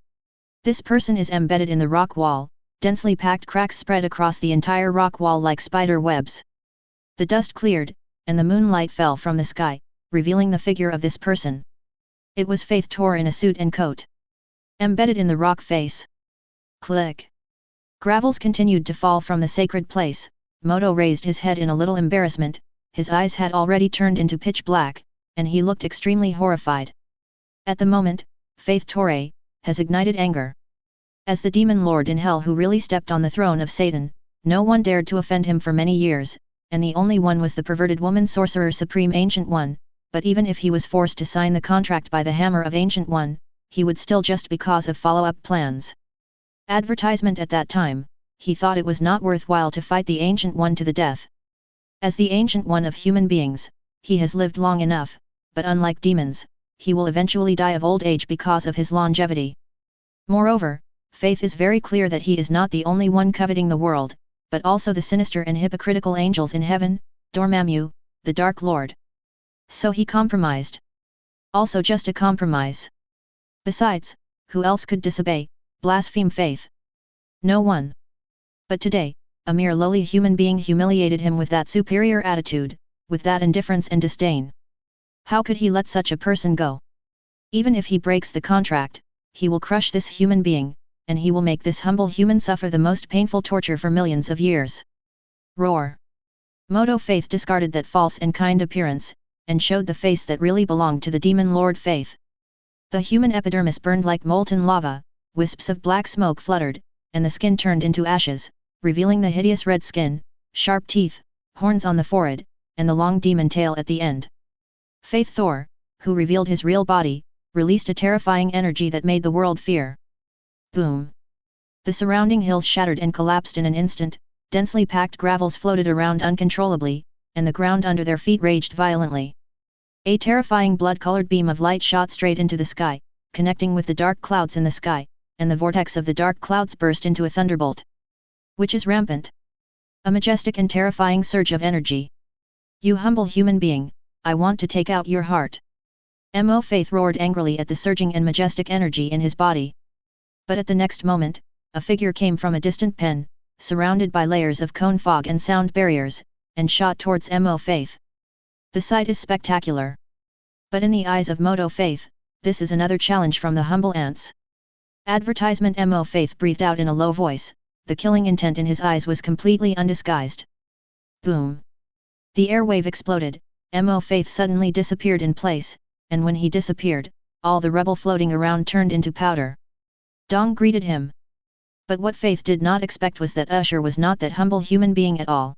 This person is embedded in the rock wall, densely packed cracks spread across the entire rock wall like spider webs. The dust cleared, and the moonlight fell from the sky, revealing the figure of this person. It was Faith Tor in a suit and coat. Embedded in the rock face. Click! Gravels continued to fall from the sacred place. Moto raised his head in a little embarrassment, his eyes had already turned into pitch black, and he looked extremely horrified. At the moment, Faith Tor has ignited anger. As the demon lord in hell who really stepped on the throne of Satan, no one dared to offend him for many years, and the only one was the perverted woman sorcerer supreme Ancient One, but even if he was forced to sign the contract by the hammer of Ancient One, he would still just because of follow-up plans. Advertisement at that time, he thought it was not worthwhile to fight the Ancient One to the death. As the Ancient One of human beings, he has lived long enough, but unlike demons, he will eventually die of old age because of his longevity. Moreover, Faith is very clear that he is not the only one coveting the world, but also the sinister and hypocritical angels in heaven, Dormammu, the Dark Lord. So he compromised. Also just a compromise. Besides, who else could disobey, blaspheme Faith? No one. But today, a mere lowly human being humiliated him with that superior attitude, with that indifference and disdain. How could he let such a person go? Even if he breaks the contract, he will crush this human being, and he will make this humble human suffer the most painful torture for millions of years. Roar! Moto Faith discarded that false and kind appearance, and showed the face that really belonged to the demon lord Faith. The human epidermis burned like molten lava, wisps of black smoke fluttered, and the skin turned into ashes, revealing the hideous red skin, sharp teeth, horns on the forehead, and the long demon tail at the end. Faith Thor, who revealed his real body, released a terrifying energy that made the world fear. Boom! The surrounding hills shattered and collapsed in an instant, densely packed gravels floated around uncontrollably, and the ground under their feet raged violently. A terrifying blood-colored beam of light shot straight into the sky, connecting with the dark clouds in the sky, and the vortex of the dark clouds burst into a thunderbolt, which is rampant. A majestic and terrifying surge of energy. You humble human being, I want to take out your heart. Mo Faith roared angrily at the surging and majestic energy in his body. But at the next moment, a figure came from a distant pen, surrounded by layers of cone fog and sound barriers, and shot towards Mo Faith. The sight is spectacular. But in the eyes of Moto Faith, this is another challenge from the humble ants. Advertisement. Mo Faith breathed out in a low voice, the killing intent in his eyes was completely undisguised. Boom! The airwave exploded, Mo Faith suddenly disappeared in place, and when he disappeared, all the rubble floating around turned into powder. Dong greeted him. But what Faith did not expect was that Usher was not that humble human being at all.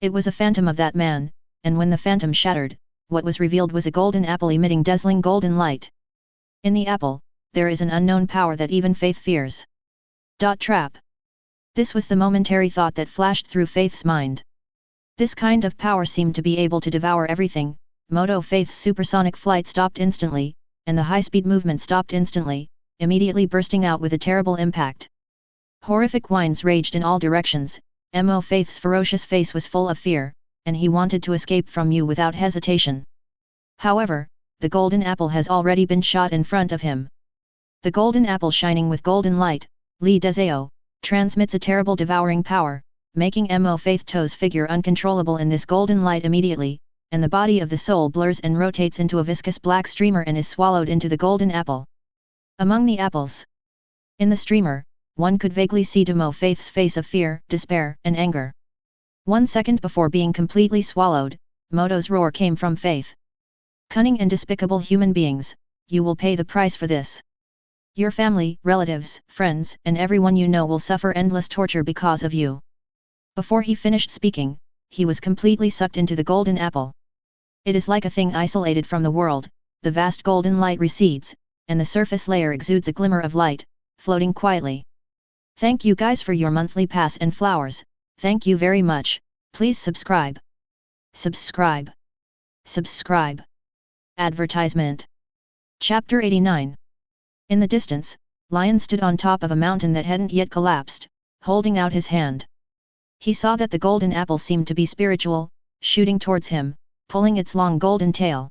It was a phantom of that man, and when the phantom shattered, what was revealed was a golden apple emitting dazzling golden light. In the apple, there is an unknown power that even Faith fears. Trap. This was the momentary thought that flashed through Faith's mind. This kind of power seemed to be able to devour everything. Moto Faith's supersonic flight stopped instantly, and the high-speed movement stopped instantly, immediately bursting out with a terrible impact. Horrific whines raged in all directions. Mo Faith's ferocious face was full of fear, and he wanted to escape from you without hesitation. However, the golden apple has already been shot in front of him. The golden apple shining with golden light, Li Deseo, transmits a terrible devouring power, making Mo Faith Toe's figure uncontrollable in this golden light immediately, and the body of the soul blurs and rotates into a viscous black streamer and is swallowed into the golden apple. Among the apples, in the streamer, one could vaguely see Mo Faith's face of fear, despair, and anger. 1 second before being completely swallowed, Moto's roar came from Faith. Cunning and despicable human beings, you will pay the price for this. Your family, relatives, friends, and everyone you know will suffer endless torture because of you. Before he finished speaking, he was completely sucked into the golden apple. It is like a thing isolated from the world, the vast golden light recedes, and the surface layer exudes a glimmer of light, floating quietly. Thank you guys for your monthly pass and flowers, thank you very much, please subscribe. Subscribe. Subscribe. Advertisement. Chapter 89. In the distance, Lyon stood on top of a mountain that hadn't yet collapsed, holding out his hand. He saw that the golden apple seemed to be spiritual, shooting towards him, pulling its long golden tail.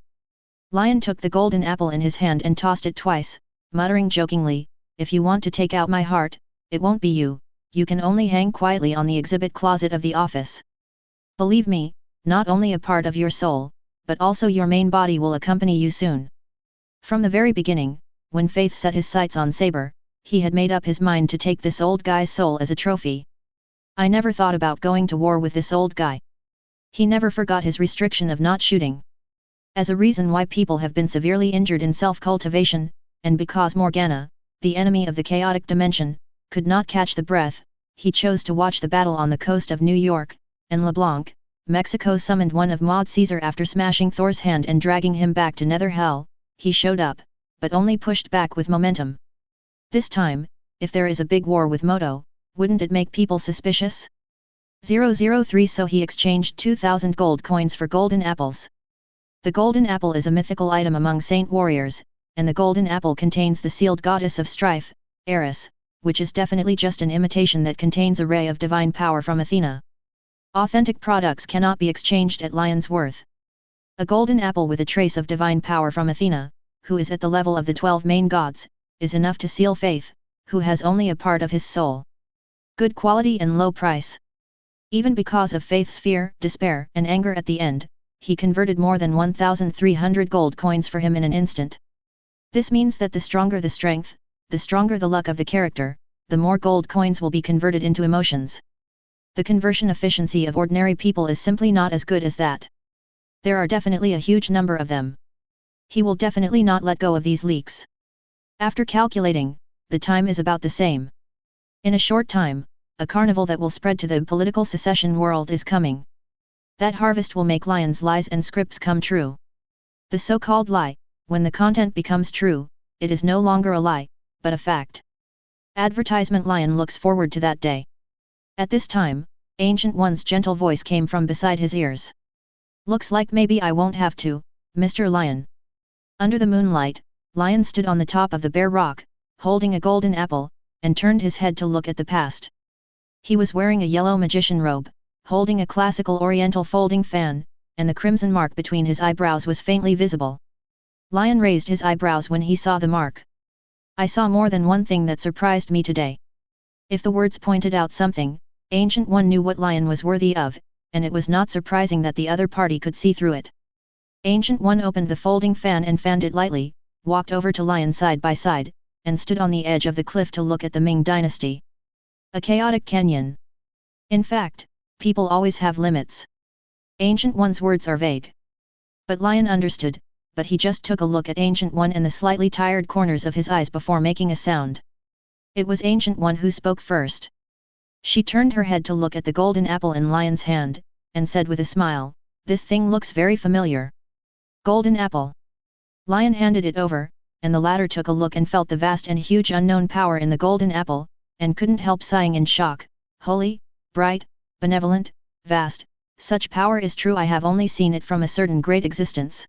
Lyon took the golden apple in his hand and tossed it twice, muttering jokingly, "If you want to take out my heart, it won't be you, you can only hang quietly on the exhibit closet of the office. Believe me, not only a part of your soul, but also your main body will accompany you soon." From the very beginning, when Faith set his sights on Saber, he had made up his mind to take this old guy's soul as a trophy. I never thought about going to war with this old guy. He never forgot his restriction of not shooting. As a reason why people have been severely injured in self-cultivation, and because Morgana, the enemy of the chaotic dimension, could not catch the breath, he chose to watch the battle on the coast of New York, and LeBlanc, Mexico summoned one of Maud Caesar after smashing Thor's hand and dragging him back to Nether Hell. He showed up, but only pushed back with momentum. This time, if there is a big war with Moto, wouldn't it make people suspicious? 003 So he exchanged 2,000 gold coins for golden apples. The golden apple is a mythical item among saint warriors, and the golden apple contains the sealed goddess of strife, Eris, which is definitely just an imitation that contains a ray of divine power from Athena. Authentic products cannot be exchanged at Lyon's worth. A golden apple with a trace of divine power from Athena, who is at the level of the 12 main gods, is enough to seal Faith, who has only a part of his soul. Good quality and low price. Even because of Faith's fear, despair, and anger at the end, he converted more than 1,300 gold coins for him in an instant. This means that the stronger the strength, the stronger the luck of the character, the more gold coins will be converted into emotions. The conversion efficiency of ordinary people is simply not as good as that. There are definitely a huge number of them. He will definitely not let go of these leaks. After calculating, the time is about the same. In a short time, a carnival that will spread to the political secession world is coming. That harvest will make Lyon's lies and scripts come true. The so-called lie, when the content becomes true, it is no longer a lie, but a fact. Advertisement Lyon looks forward to that day. At this time, Ancient One's gentle voice came from beside his ears. Looks like maybe I won't have to, Mr. Lyon. Under the moonlight, Lyon stood on the top of the bare rock, holding a golden apple, and turned his head to look at the past. He was wearing a yellow magician robe, holding a classical oriental folding fan, and the crimson mark between his eyebrows was faintly visible. Lyon raised his eyebrows when he saw the mark. I saw more than one thing that surprised me today. If the words pointed out something, Ancient One knew what Lyon was worthy of, and it was not surprising that the other party could see through it. Ancient One opened the folding fan and fanned it lightly, walked over to Lyon side by side, and stood on the edge of the cliff to look at the Ming dynasty. A chaotic canyon. In fact, people always have limits. Ancient One's words are vague. But Lyon understood, but he just took a look at Ancient One and the slightly tired corners of his eyes before making a sound. It was Ancient One who spoke first. She turned her head to look at the golden apple in Lyon's hand, and said with a smile, "This thing looks very familiar." Golden apple. Lyon handed it over, and the latter took a look and felt the vast and huge unknown power in the golden apple, and couldn't help sighing in shock. Holy, bright, benevolent, vast, such power is true. I have only seen it from a certain great existence.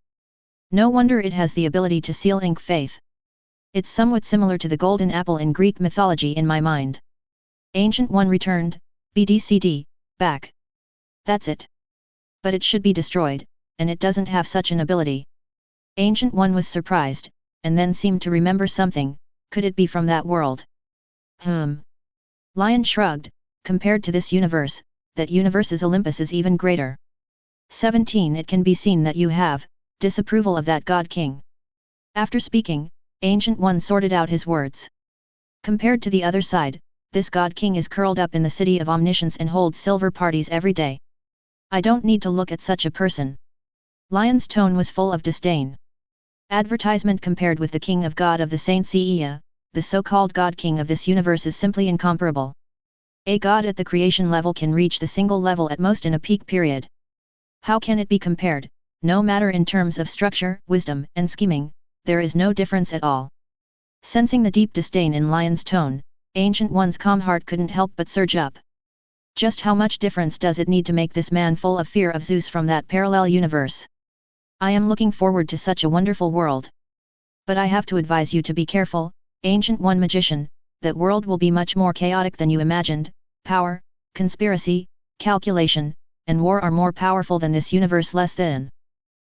No wonder it has the ability to seal ink faith. It's somewhat similar to the golden apple in Greek mythology in my mind. Ancient One returned, BDCD, back. That's it. But it should be destroyed, and it doesn't have such an ability. Ancient One was surprised, and then seemed to remember something. Could it be from that world? Lyon shrugged. Compared to this universe, that universe's Olympus is even greater. 17. It can be seen that you have disapproval of that God King. After speaking, Ancient One sorted out his words. Compared to the other side, this God King is curled up in the city of omniscience and holds silver parties every day. I don't need to look at such a person. Lyon's tone was full of disdain. Advertisement compared with the King of God of the Saints Ea, the so-called God King of this universe is simply incomparable. A god at the creation level can reach the single level at most in a peak period. How can it be compared? No matter in terms of structure, wisdom, and scheming, there is no difference at all. Sensing the deep disdain in Lyon's tone, Ancient One's calm heart couldn't help but surge up. Just how much difference does it need to make this man full of fear of Zeus from that parallel universe? I am looking forward to such a wonderful world. But I have to advise you to be careful, Ancient One Magician, that world will be much more chaotic than you imagined. Power, conspiracy, calculation, and war are more powerful than this universe less than.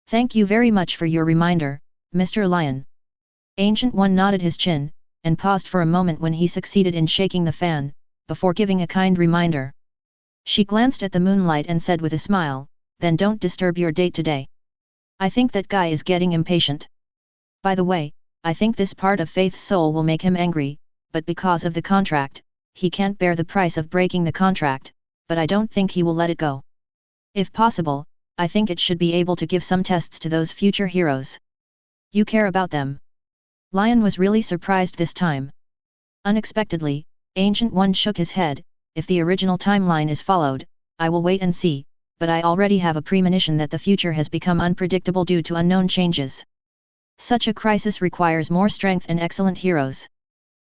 Thank you very much for your reminder, Mr. Lyon. Ancient One nodded his chin, and paused for a moment when he succeeded in shaking the fan, before giving a kind reminder. She glanced at the moonlight and said with a smile, "Then don't disturb your date today. I think that guy is getting impatient. By the way, I think this part of Faith's soul will make him angry, but because of the contract, he can't bear the price of breaking the contract, but I don't think he will let it go. If possible, I think it should be able to give some tests to those future heroes. You care about them." Lyon was really surprised this time. Unexpectedly, Ancient One shook his head. "If the original timeline is followed, I will wait and see, but I already have a premonition that the future has become unpredictable due to unknown changes. Such a crisis requires more strength and excellent heroes.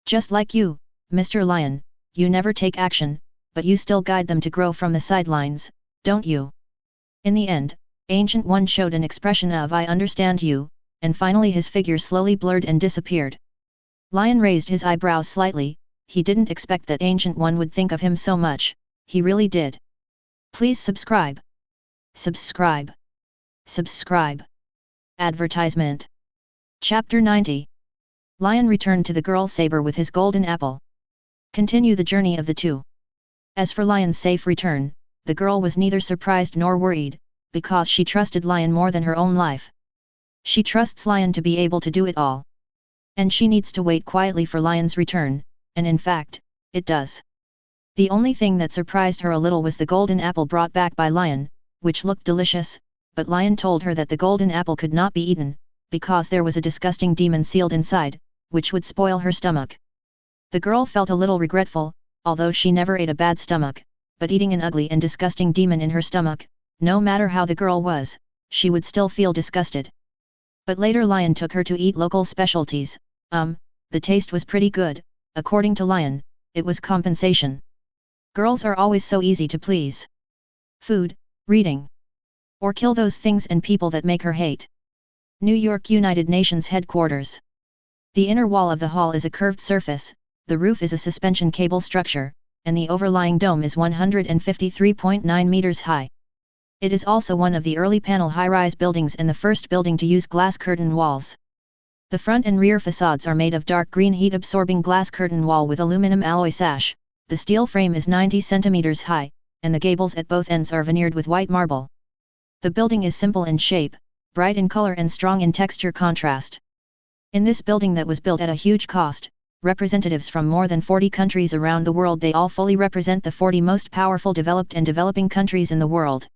Just like you, Mr. Lyon, you never take action, but you still guide them to grow from the sidelines, don't you?" In the end, Ancient One showed an expression of "I understand you," and finally his figure slowly blurred and disappeared. Lyon raised his eyebrows slightly. He didn't expect that Ancient One would think of him so much. He really did. Please subscribe. Subscribe. Subscribe. Advertisement. Chapter 90. Lyon returned to the girl Saber with his golden apple. Continue the journey of the two. As for Lyon's safe return, the girl was neither surprised nor worried, because she trusted Lyon more than her own life. She trusts Lyon to be able to do it all. And she needs to wait quietly for Lyon's return, and in fact, it does. The only thing that surprised her a little was the golden apple brought back by Lyon, which looked delicious, but Lyon told her that the golden apple could not be eaten, because there was a disgusting demon sealed inside, which would spoil her stomach. The girl felt a little regretful, although she never ate a bad stomach, but eating an ugly and disgusting demon in her stomach, no matter how the girl was, she would still feel disgusted. But later Lyon took her to eat local specialties. The taste was pretty good. According to Lyon, it was compensation. Girls are always so easy to please. Food, reading, or kill those things and people that make her hate. New York, United Nations headquarters. The inner wall of the hall is a curved surface, the roof is a suspension cable structure, and the overlying dome is 153.9 meters high. It is also one of the early panel high-rise buildings and the first building to use glass curtain walls. The front and rear facades are made of dark green heat-absorbing glass curtain wall with aluminum alloy sash. The steel frame is 90 centimeters high, and the gables at both ends are veneered with white marble. The building is simple in shape, bright in color and strong in texture contrast. In this building that was built at a huge cost, representatives from more than 40 countries around the world, they all fully represent the 40 most powerful developed and developing countries in the world.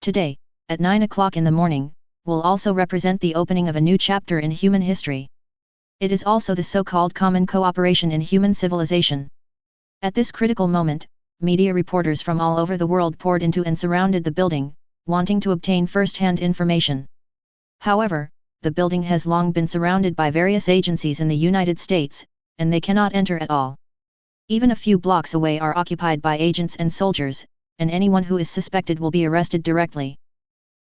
Today, at 9 o'clock in the morning, will also represent the opening of a new chapter in human history. It is also the so-called common cooperation in human civilization. At this critical moment, media reporters from all over the world poured into and surrounded the building, wanting to obtain first-hand information. However, the building has long been surrounded by various agencies in the United States, and they cannot enter at all. Even a few blocks away are occupied by agents and soldiers, and anyone who is suspected will be arrested directly.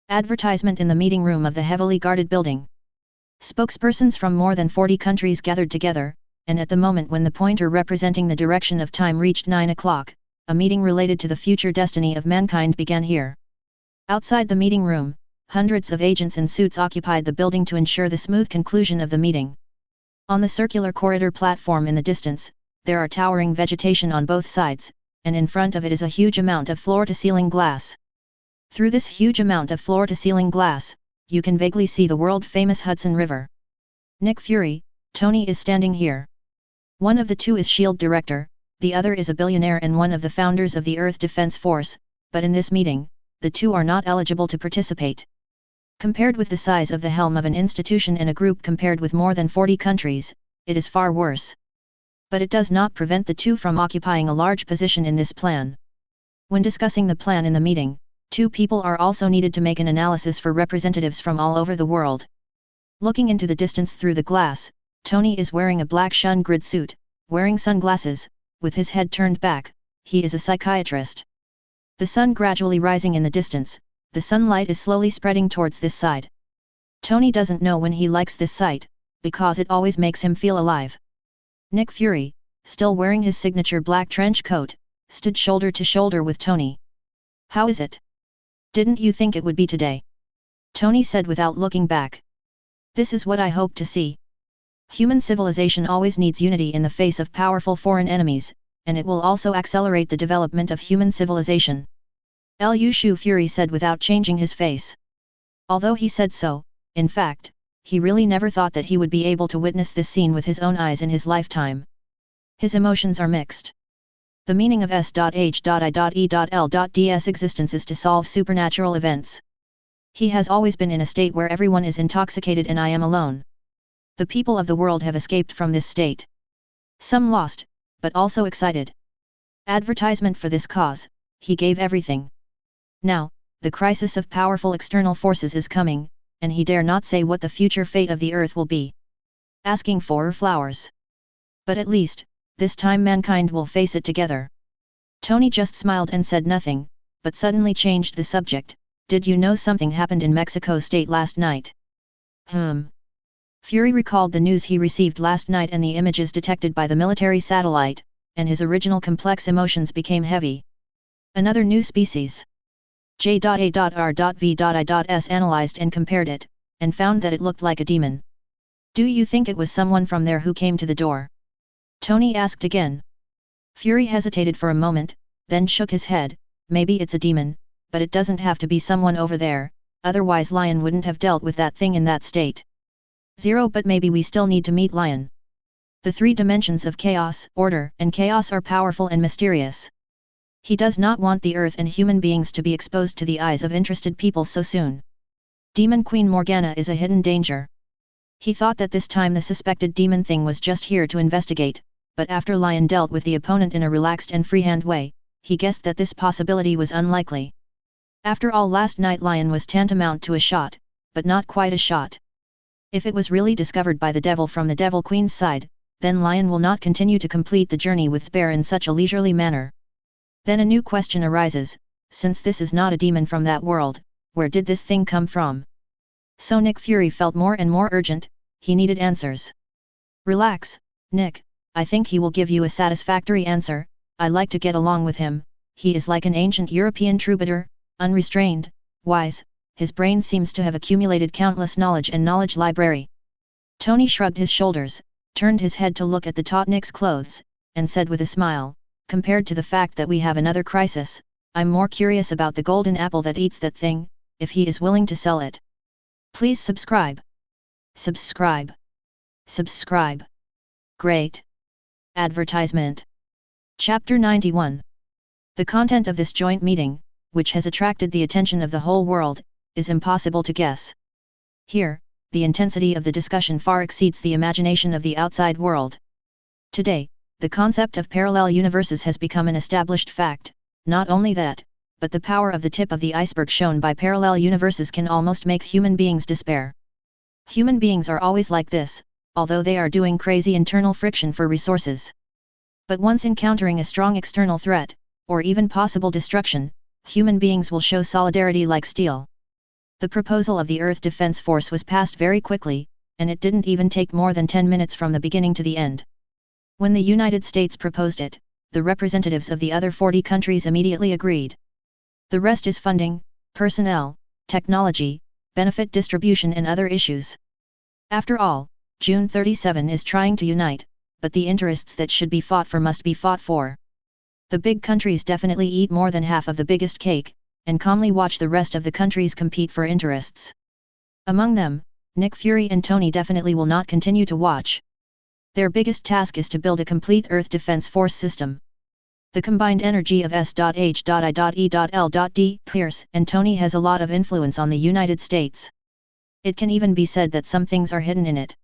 Advertisement in the meeting room of the heavily guarded building. Spokespersons from more than 40 countries gathered together, and at the moment when the pointer representing the direction of time reached 9 o'clock, a meeting related to the future destiny of mankind began here. Outside the meeting room, hundreds of agents in suits occupied the building to ensure the smooth conclusion of the meeting. On the circular corridor platform in the distance, there are towering vegetation on both sides, and in front of it is a huge amount of floor-to-ceiling glass. Through this huge amount of floor-to-ceiling glass, you can vaguely see the world-famous Hudson River. Nick Fury, Tony is standing here. One of the two is S.H.I.E.L.D. director, the other is a billionaire and one of the founders of the Earth Defense Force, but in this meeting, the two are not eligible to participate. Compared with the size of the helm of an institution and a group compared with more than 40 countries, it is far worse. But it does not prevent the two from occupying a large position in this plan. When discussing the plan in the meeting, two people are also needed to make an analysis for representatives from all over the world. Looking into the distance through the glass, Tony is wearing a black shun grid suit, wearing sunglasses, with his head turned back. He is a psychiatrist. The sun gradually rising in the distance, the sunlight is slowly spreading towards this side. Tony doesn't know when he likes this sight, because it always makes him feel alive. Nick Fury, still wearing his signature black trench coat, stood shoulder to shoulder with Tony. "How is it? Didn't you think it would be today?" Tony said without looking back. "This is what I hope to see. Human civilization always needs unity in the face of powerful foreign enemies, and it will also accelerate the development of human civilization." Liu Shu Fury said without changing his face. Although he said so, in fact, he really never thought that he would be able to witness this scene with his own eyes in his lifetime. His emotions are mixed. The meaning of S.H.I.E.L.D's existence is to solve supernatural events. He has always been in a state where everyone is intoxicated and I am alone. The people of the world have escaped from this state. Some lost, but also excited. Advertisement for this cause, he gave everything. Now, the crisis of powerful external forces is coming, and he dare not say what the future fate of the earth will be. Asking for flowers. But at least, this time mankind will face it together. Tony just smiled and said nothing, but suddenly changed the subject. "Did you know something happened in Mexico State last night?" Fury recalled the news he received last night and the images detected by the military satellite, and his original complex emotions became heavy. Another new species. J.A.R.V.I.S. analyzed and compared it, and found that it looked like a demon. "Do you think it was someone from there who came to the door?" Tony asked again. Fury hesitated for a moment, then shook his head. "Maybe it's a demon, but it doesn't have to be someone over there, otherwise Lyon wouldn't have dealt with that thing in that state." But maybe we still need to meet Lyon. The three dimensions of chaos, order, and chaos are powerful and mysterious. He does not want the earth and human beings to be exposed to the eyes of interested people so soon. Demon Queen Morgana is a hidden danger. He thought that this time the suspected demon thing was just here to investigate, but after Lyon dealt with the opponent in a relaxed and freehand way, he guessed that this possibility was unlikely. After all, last night Lyon was tantamount to a shot, but not quite a shot. If it was really discovered by the devil from the Devil Queen's side, then Lyon will not continue to complete the journey with Saber in such a leisurely manner. Then a new question arises, since this is not a demon from that world, where did this thing come from? So Nick Fury felt more and more urgent, he needed answers. Relax, Nick, I think he will give you a satisfactory answer. I like to get along with him, he is like an ancient European troubadour, unrestrained, wise, his brain seems to have accumulated countless knowledge and knowledge library. Tony shrugged his shoulders, turned his head to look at the taut Nick's clothes, and said with a smile, compared to the fact that we have another crisis, I'm more curious about the golden apple that eats that thing, if he is willing to sell it. Please subscribe. Subscribe. Subscribe. Great. Advertisement. Chapter 91. The content of this joint meeting, which has attracted the attention of the whole world, is impossible to guess. Here, the intensity of the discussion far exceeds the imagination of the outside world. Today, the concept of parallel universes has become an established fact. Not only that, but the power of the tip of the iceberg shown by parallel universes can almost make human beings despair. Human beings are always like this, although they are doing crazy internal friction for resources. But once encountering a strong external threat, or even possible destruction, human beings will show solidarity like steel. The proposal of the Earth Defense Force was passed very quickly, and it didn't even take more than 10 minutes from the beginning to the end. When the United States proposed it, the representatives of the other 40 countries immediately agreed. The rest is funding, personnel, technology, benefit distribution and other issues. After all, June 37 is trying to unite, but the interests that should be fought for must be fought for. The big countries definitely eat more than half of the biggest cake, and calmly watch the rest of the countries compete for interests. Among them, Nick Fury and Tony definitely will not continue to watch. Their biggest task is to build a complete Earth Defense Force system. The combined energy of S.H.I.E.L.D. Pierce and Tony has a lot of influence on the United States. It can even be said that some things are hidden in it.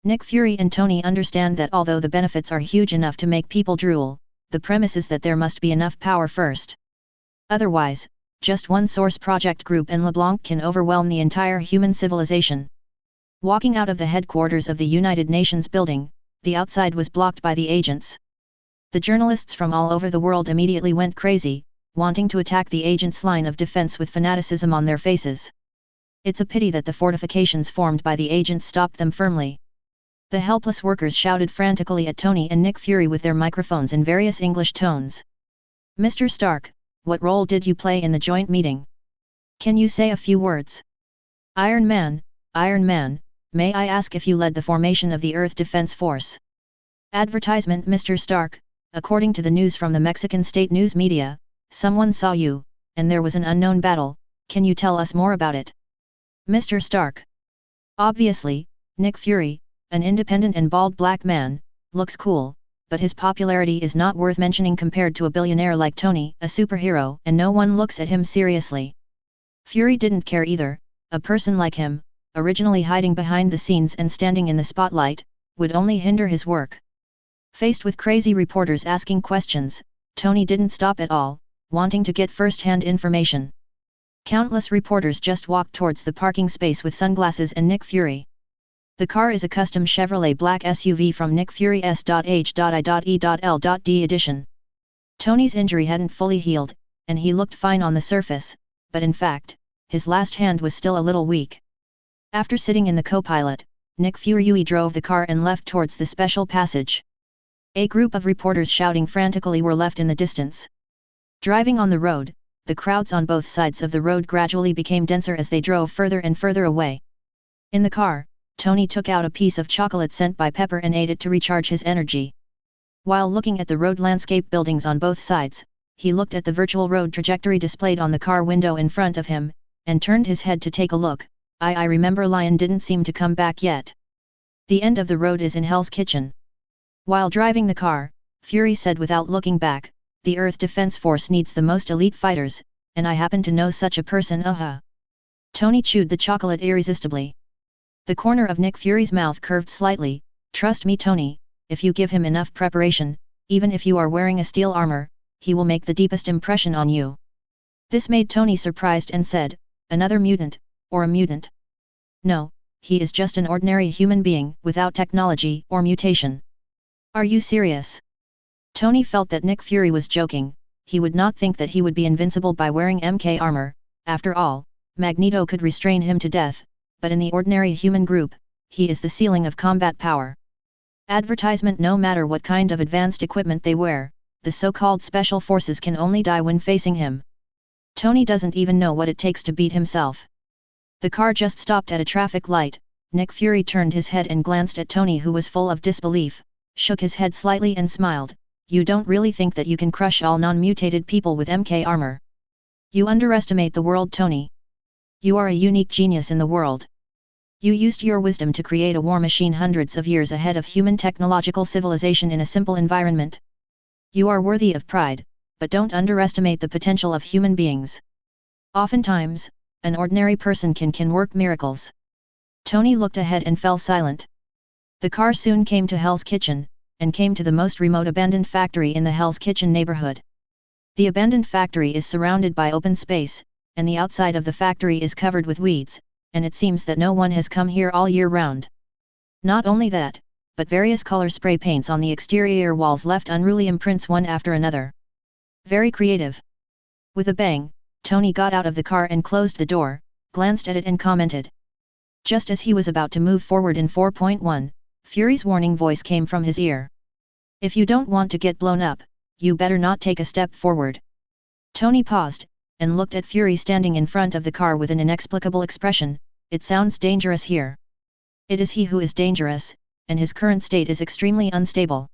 Nick Fury and Tony understand that although the benefits are huge enough to make people drool, the premise is that there must be enough power first. Otherwise, just one source project group and LeBlanc can overwhelm the entire human civilization. Walking out of the headquarters of the United Nations building, the outside was blocked by the agents. The journalists from all over the world immediately went crazy, wanting to attack the agents' line of defense with fanaticism on their faces. It's a pity that the fortifications formed by the agents stopped them firmly. The helpless workers shouted frantically at Tony and Nick Fury with their microphones in various English tones. Mr. Stark, what role did you play in the joint meeting? Can you say a few words? Iron Man, may I ask if you led the formation of the Earth Defense Force? Advertisement. Mr. Stark, according to the news from the Mexican state news media, someone saw you, and there was an unknown battle. Can you tell us more about it? Mr. Stark. Obviously, Nick Fury, an independent and bald black man, looks cool, but his popularity is not worth mentioning compared to a billionaire like Tony, a superhero, and no one looks at him seriously. Fury didn't care either. A person like him, originally hiding behind the scenes and standing in the spotlight, would only hinder his work. Faced with crazy reporters asking questions, Tony didn't stop at all, wanting to get first-hand information. Countless reporters just walked towards the parking space with sunglasses and Nick Fury. The car is a custom Chevrolet black SUV from Nick Fury S.H.I.E.L.D. edition. Tony's injury hadn't fully healed, and he looked fine on the surface, but in fact, his last hand was still a little weak. After sitting in the co-pilot, Nick Fury drove the car and left towards the special passage. A group of reporters shouting frantically were left in the distance. Driving on the road, the crowds on both sides of the road gradually became denser as they drove further and further away. In the car, Tony took out a piece of chocolate sent by Pepper and ate it to recharge his energy. While looking at the road landscape buildings on both sides, he looked at the virtual road trajectory displayed on the car window in front of him, and turned his head to take a look. I remember Lyon didn't seem to come back yet. The end of the road is in Hell's Kitchen. While driving the car, Fury said without looking back, the Earth Defense Force needs the most elite fighters, and I happen to know such a person. Tony chewed the chocolate irresistibly. The corner of Nick Fury's mouth curved slightly. Trust me, Tony, if you give him enough preparation, even if you are wearing a steel armor, he will make the deepest impression on you. This made Tony surprised and said, another mutant, or a mutant? No, he is just an ordinary human being without technology or mutation. Are you serious? Tony felt that Nick Fury was joking. He would not think that he would be invincible by wearing MK armor. After all, Magneto could restrain him to death, but in the ordinary human group, he is the ceiling of combat power. Advertisement: no matter what kind of advanced equipment they wear, the so-called special forces can only die when facing him. Tony doesn't even know what it takes to beat himself. The car just stopped at a traffic light. Nick Fury turned his head and glanced at Tony, who was full of disbelief, shook his head slightly and smiled. You don't really think that you can crush all non-mutated people with MK armor? You underestimate the world, Tony. You are a unique genius in the world. You used your wisdom to create a war machine hundreds of years ahead of human technological civilization in a simple environment. You are worthy of pride, but don't underestimate the potential of human beings. Oftentimes, an ordinary person can work miracles. Tony looked ahead and fell silent. The car soon came to Hell's Kitchen, and came to the most remote abandoned factory in the Hell's Kitchen neighborhood. The abandoned factory is surrounded by open space, and the outside of the factory is covered with weeds, and it seems that no one has come here all year round. Not only that, but various color spray paints on the exterior walls left unruly imprints one after another. Very creative. With a bang, Tony got out of the car and closed the door, glanced at it and commented. Just as he was about to move forward in 4.1, Fury's warning voice came from his ear. If you don't want to get blown up, you better not take a step forward. Tony paused, and looked at Fury standing in front of the car with an inexplicable expression. It sounds dangerous here. It is he who is dangerous, and his current state is extremely unstable.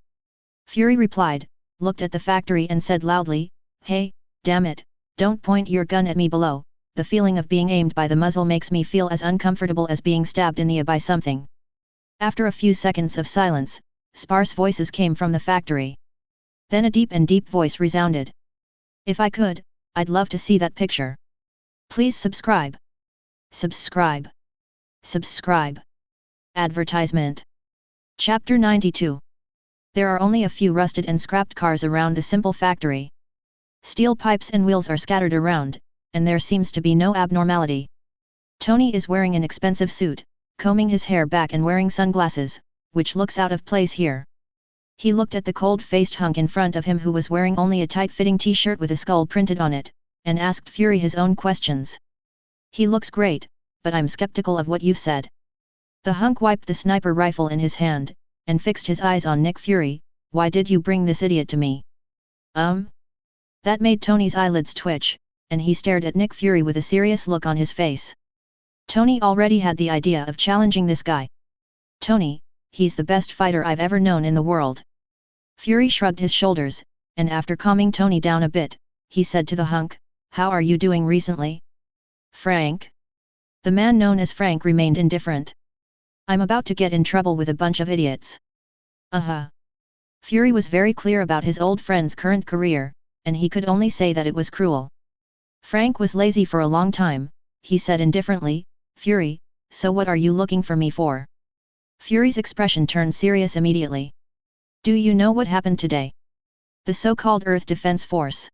Fury replied, looked at the factory and said loudly, Hey, damn it, don't point your gun at me below. The feeling of being aimed by the muzzle makes me feel as uncomfortable as being stabbed in the eye by something. After a few seconds of silence, sparse voices came from the factory. Then a deep voice resounded. If I could, I'd love to see that picture. Please subscribe. Subscribe. Subscribe. Advertisement. Chapter 92. There are only a few rusted and scrapped cars around the simple factory. Steel pipes and wheels are scattered around, and there seems to be no abnormality. Tony is wearing an expensive suit, combing his hair back and wearing sunglasses, which looks out of place here. He looked at the cold-faced hunk in front of him who was wearing only a tight-fitting t-shirt with a skull printed on it, and asked Fury his own questions. He looks great, but I'm skeptical of what you've said. The hunk wiped the sniper rifle in his hand, and fixed his eyes on Nick Fury. Why did you bring this idiot to me? That made Tony's eyelids twitch, and he stared at Nick Fury with a serious look on his face. Tony already had the idea of challenging this guy. Tony, he's the best fighter I've ever known in the world. Fury shrugged his shoulders, and after calming Tony down a bit, he said to the hunk, How are you doing recently? Frank? The man known as Frank remained indifferent. I'm about to get in trouble with a bunch of idiots. Fury was very clear about his old friend's current career, and he could only say that it was cruel. Frank was lazy for a long time, he said indifferently. Fury, so what are you looking for me for? Fury's expression turned serious immediately. Do you know what happened today? The so-called Earth Defense Force.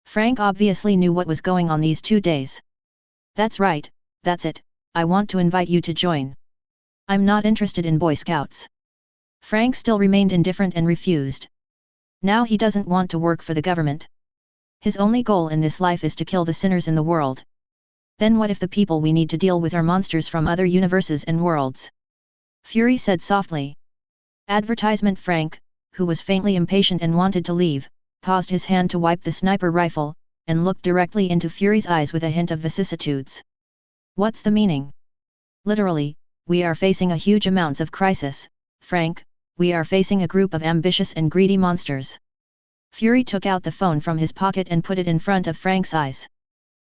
Frank obviously knew what was going on these 2 days. That's right, that's it, I want to invite you to join. I'm not interested in Boy Scouts. Frank still remained indifferent and refused. Now he doesn't want to work for the government. His only goal in this life is to kill the sinners in the world. Then what if the people we need to deal with are monsters from other universes and worlds? Fury said softly. Advertisement. Frank, who was faintly impatient and wanted to leave, paused his hand to wipe the sniper rifle, and looked directly into Fury's eyes with a hint of vicissitudes. What's the meaning? Literally, we are facing a huge amounts of crisis, Frank, we are facing a group of ambitious and greedy monsters. Fury took out the phone from his pocket and put it in front of Frank's eyes.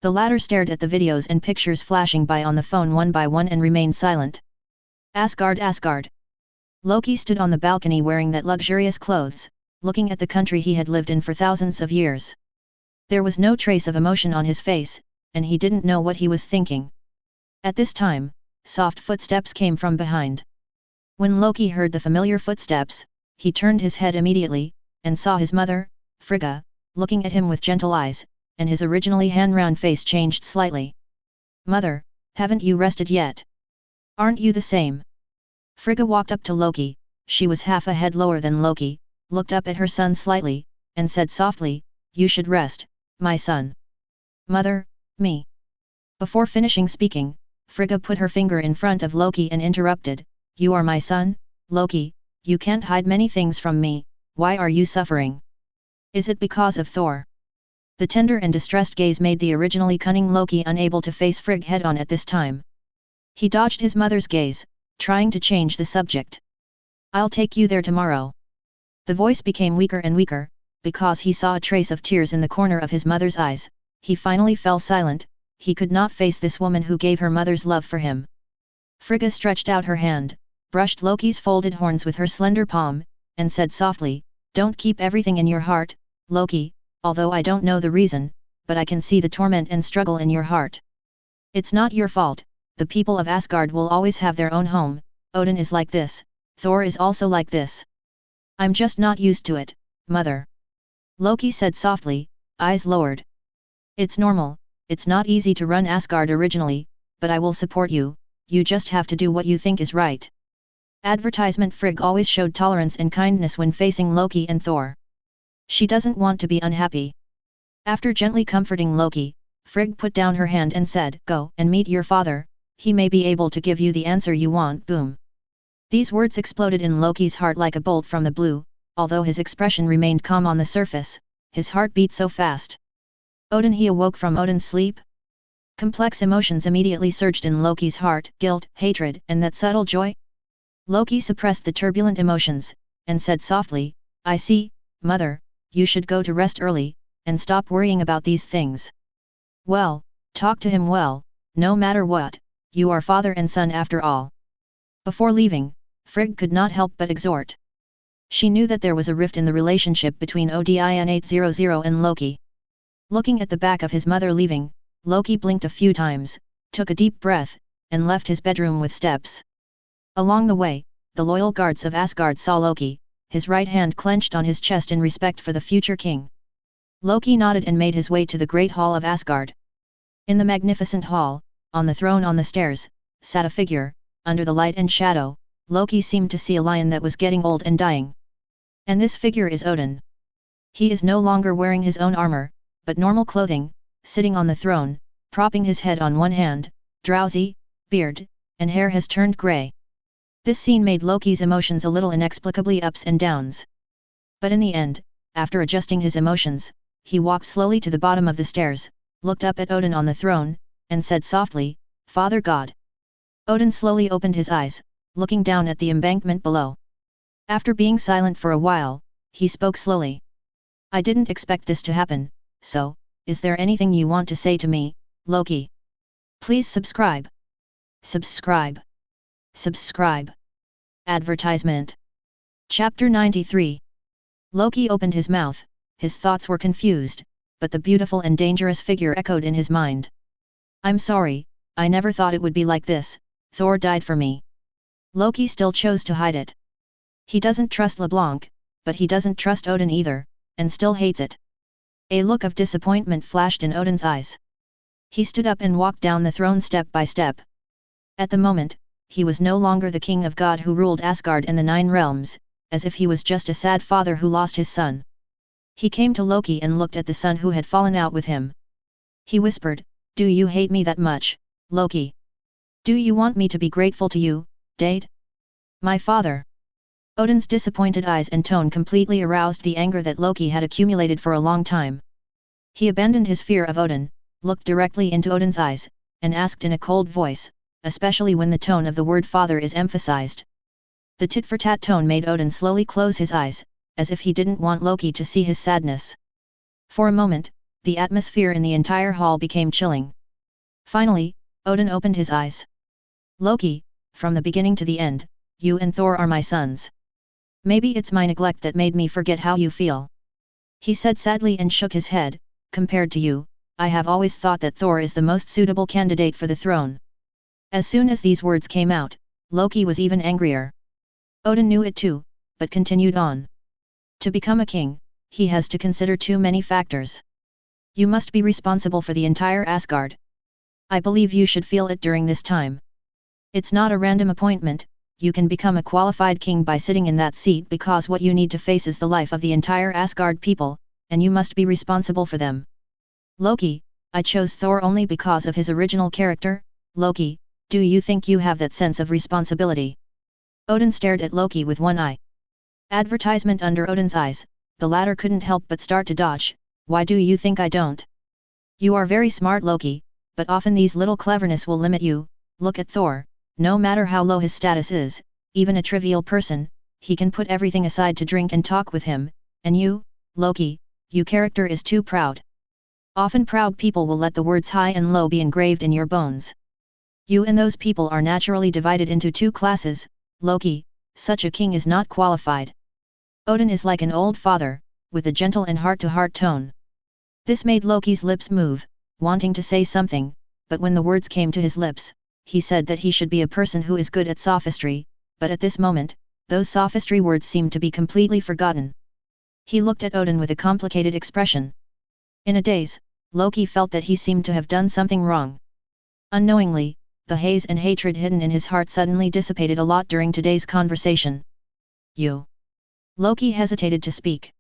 The latter stared at the videos and pictures flashing by on the phone one by one and remained silent. Asgard, Asgard. Loki stood on the balcony wearing that luxurious clothes, looking at the country he had lived in for thousands of years. There was no trace of emotion on his face, and he didn't know what he was thinking. At this time, soft footsteps came from behind. When Loki heard the familiar footsteps, he turned his head immediately, and saw his mother, Frigga, looking at him with gentle eyes, and his originally hand-round face changed slightly. "Mother, haven't you rested yet? Aren't you the same?" Frigga walked up to Loki, she was half a head lower than Loki, looked up at her son slightly, and said softly, "You should rest, my son." "Mother, me." Before finishing speaking, Frigga put her finger in front of Loki and interrupted, "You are my son, Loki, you can't hide many things from me, why are you suffering? Is it because of Thor?" The tender and distressed gaze made the originally cunning Loki unable to face Frigg head-on at this time. He dodged his mother's gaze, trying to change the subject. "I'll take you there tomorrow." The voice became weaker and weaker, because he saw a trace of tears in the corner of his mother's eyes. He finally fell silent, he could not face this woman who gave her mother's love for him. Frigga stretched out her hand, brushed Loki's folded horns with her slender palm, and said softly, "Don't keep everything in your heart, Loki, although I don't know the reason, but I can see the torment and struggle in your heart. It's not your fault, the people of Asgard will always have their own home, Odin is like this, Thor is also like this. I'm just not used to it, mother." Loki said softly, eyes lowered. "It's normal, it's not easy to run Asgard originally, but I will support you, you just have to do what you think is right." Advertisement Frigg always showed tolerance and kindness when facing Loki and Thor. She doesn't want to be unhappy. After gently comforting Loki, Frigg put down her hand and said, "Go and meet your father, he may be able to give you the answer you want." Boom! These words exploded in Loki's heart like a bolt from the blue, although his expression remained calm on the surface, his heart beat so fast. Odin. He awoke from Odin's sleep? Complex emotions immediately surged in Loki's heart, guilt, hatred, and that subtle joy. Loki suppressed the turbulent emotions, and said softly, "I see, mother, you should go to rest early, and stop worrying about these things." "Well, talk to him well, no matter what, you are father and son after all." Before leaving, Frigg could not help but exhort. She knew that there was a rift in the relationship between Odin 800 and Loki. Looking at the back of his mother leaving, Loki blinked a few times, took a deep breath, and left his bedroom with steps. Along the way, the loyal guards of Asgard saw Loki, his right hand clenched on his chest in respect for the future king. Loki nodded and made his way to the great hall of Asgard. In the magnificent hall, on the throne on the stairs, sat a figure. Under the light and shadow, Loki seemed to see a lion that was getting old and dying. And this figure is Odin. He is no longer wearing his own armor, but normal clothing, sitting on the throne, propping his head on one hand, drowsy, beard, and hair has turned grey. This scene made Loki's emotions a little inexplicably ups and downs. But in the end, after adjusting his emotions, he walked slowly to the bottom of the stairs, looked up at Odin on the throne, and said softly, "Father God." Odin slowly opened his eyes, looking down at the embankment below. After being silent for a while, he spoke slowly. "I didn't expect this to happen, so, is there anything you want to say to me, Loki? Please subscribe. Subscribe. Subscribe." Advertisement. Chapter 93. Loki opened his mouth, his thoughts were confused, but the beautiful and dangerous figure echoed in his mind. "I'm sorry, I never thought it would be like this, Thor died for me." Loki still chose to hide it. He doesn't trust LeBlanc, but he doesn't trust Odin either, and still hates it. A look of disappointment flashed in Odin's eyes. He stood up and walked down the throne step by step. At the moment, he was no longer the king of God who ruled Asgard and the 9 realms, as if he was just a sad father who lost his son. He came to Loki and looked at the son who had fallen out with him. He whispered, "Do you hate me that much, Loki? Do you want me to be grateful to you, Dade? My father?" Odin's disappointed eyes and tone completely aroused the anger that Loki had accumulated for a long time. He abandoned his fear of Odin, looked directly into Odin's eyes, and asked in a cold voice, especially when the tone of the word father is emphasized. The tit-for-tat tone made Odin slowly close his eyes, as if he didn't want Loki to see his sadness. For a moment, the atmosphere in the entire hall became chilling. Finally, Odin opened his eyes. "Loki, from the beginning to the end, you and Thor are my sons. Maybe it's my neglect that made me forget how you feel," he said sadly and shook his head. "Compared to you, I have always thought that Thor is the most suitable candidate for the throne." As soon as these words came out, Loki was even angrier. Odin knew it too, but continued on. To become a king, he has to consider too many factors. You must be responsible for the entire Asgard. I believe you should feel it during this time. It's not a random appointment, you can become a qualified king by sitting in that seat because what you need to face is the life of the entire Asgard people, and you must be responsible for them. Loki, I chose Thor only because of his original character. Loki, do you think you have that sense of responsibility? Odin stared at Loki with one eye. Advertisement under Odin's eyes, the latter couldn't help but start to dodge. Why do you think I don't? You are very smart, Loki, but often these little cleverness will limit you. Look at Thor, no matter how low his status is, even a trivial person, he can put everything aside to drink and talk with him, and you, Loki, your character is too proud. Often proud people will let the words high and low be engraved in your bones. You and those people are naturally divided into two classes. Loki, such a king is not qualified. Odin is like an old father, with a gentle and heart-to-heart tone. This made Loki's lips move, wanting to say something, but when the words came to his lips, he said that he should be a person who is good at sophistry, but at this moment, those sophistry words seemed to be completely forgotten. He looked at Odin with a complicated expression. In a daze, Loki felt that he seemed to have done something wrong. Unknowingly, the haze and hatred hidden in his heart suddenly dissipated a lot during today's conversation. You. Loki hesitated to speak.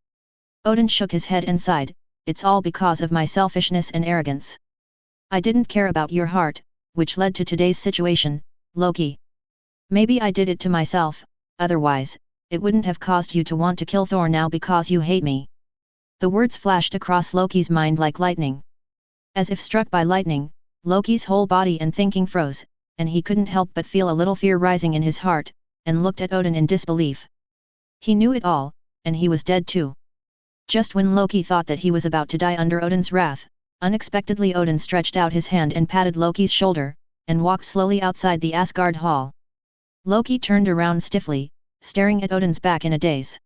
Odin shook his head and sighed, it's all because of my selfishness and arrogance. I didn't care about your heart, which led to today's situation, Loki. Maybe I did it to myself, otherwise, it wouldn't have caused you to want to kill Thor now because you hate me. The words flashed across Loki's mind like lightning. As if struck by lightning, Loki's whole body and thinking froze, and he couldn't help but feel a little fear rising in his heart, and looked at Odin in disbelief. He knew it all, and he was dead too. Just when Loki thought that he was about to die under Odin's wrath, unexpectedly Odin stretched out his hand and patted Loki's shoulder, and walked slowly outside the Asgard hall. Loki turned around stiffly, staring at Odin's back in a daze.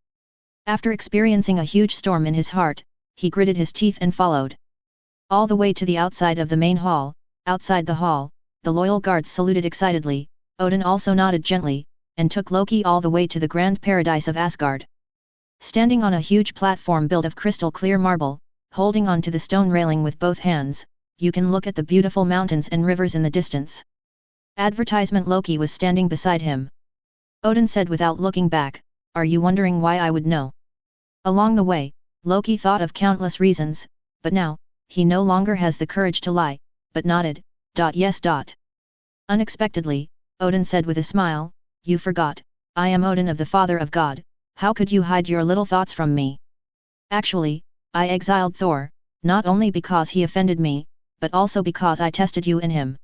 After experiencing a huge storm in his heart, he gritted his teeth and followed. All the way to the outside of the main hall. Outside the hall, the loyal guards saluted excitedly. Odin also nodded gently, and took Loki all the way to the grand paradise of Asgard. Standing on a huge platform built of crystal clear marble, holding on to the stone railing with both hands, you can look at the beautiful mountains and rivers in the distance. Advertisement Loki was standing beside him. Odin said without looking back, are you wondering why I would know? Along the way, Loki thought of countless reasons, but now, he no longer has the courage to lie, but nodded, yes. Unexpectedly, Odin said with a smile, you forgot, I am Odin of the Father of God, how could you hide your little thoughts from me? Actually, I exiled Thor, not only because he offended me, but also because I tested you in him.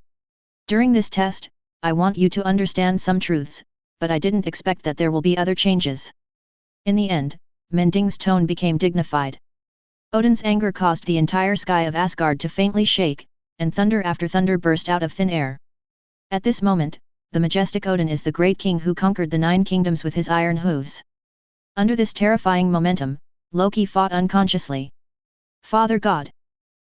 During this test, I want you to understand some truths, but I didn't expect that there will be other changes. In the end, Mending's tone became dignified. Odin's anger caused the entire sky of Asgard to faintly shake, and thunder after thunder burst out of thin air. At this moment, the majestic Odin is the great king who conquered the 9 kingdoms with his iron hooves. Under this terrifying momentum, Loki fought unconsciously. Father God!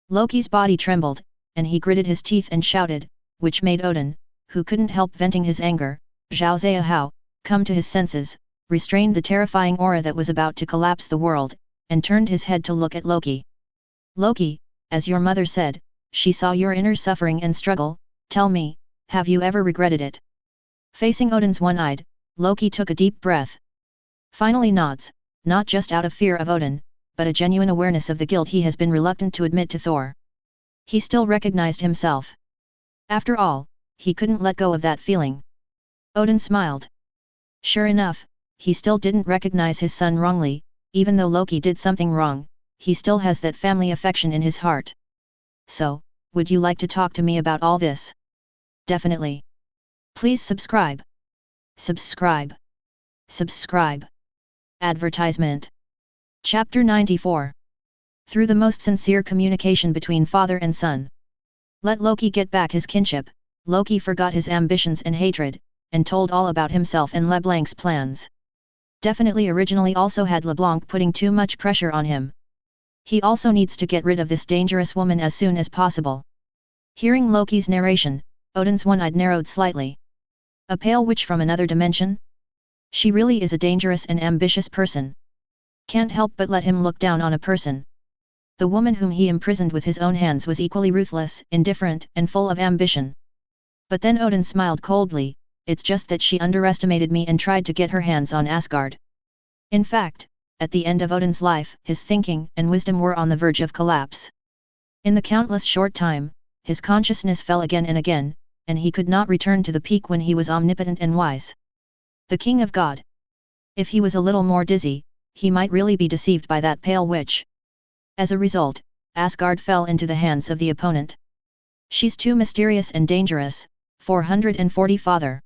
Loki's body trembled, and he gritted his teeth and shouted, which made Odin, who couldn't help venting his anger, Zhao Ziyahao, come to his senses, restrained the terrifying aura that was about to collapse the world, and turned his head to look at Loki. Loki, as your mother said, she saw your inner suffering and struggle, tell me, have you ever regretted it? Facing Odin's one-eyed, Loki took a deep breath. Finally nods, not just out of fear of Odin, but a genuine awareness of the guilt he has been reluctant to admit to Thor. He still recognized himself. After all, he couldn't let go of that feeling. Odin smiled. Sure enough, he still didn't recognize his son wrongly, even though Loki did something wrong, he still has that family affection in his heart. So, would you like to talk to me about all this? Definitely. Please subscribe. Subscribe. Subscribe. Advertisement. Chapter 94. Through the most sincere communication between father and son. Let Loki get back his kinship. Loki forgot his ambitions and hatred, and told all about himself and LeBlanc's plans. Definitely originally also had LeBlanc putting too much pressure on him. He also needs to get rid of this dangerous woman as soon as possible. Hearing Loki's narration, Odin's one-eye narrowed slightly. A pale witch from another dimension? She really is a dangerous and ambitious person. Can't help but let him look down on a person. The woman whom he imprisoned with his own hands was equally ruthless, indifferent, and full of ambition. But then Odin smiled coldly, it's just that she underestimated me and tried to get her hands on Asgard. In fact, at the end of Odin's life, his thinking and wisdom were on the verge of collapse. In the countless short time, his consciousness fell again and again, and he could not return to the peak when he was omnipotent and wise. The king of God. If he was a little more dizzy, he might really be deceived by that pale witch. As a result, Asgard fell into the hands of the opponent. She's too mysterious and dangerous, 440 Father.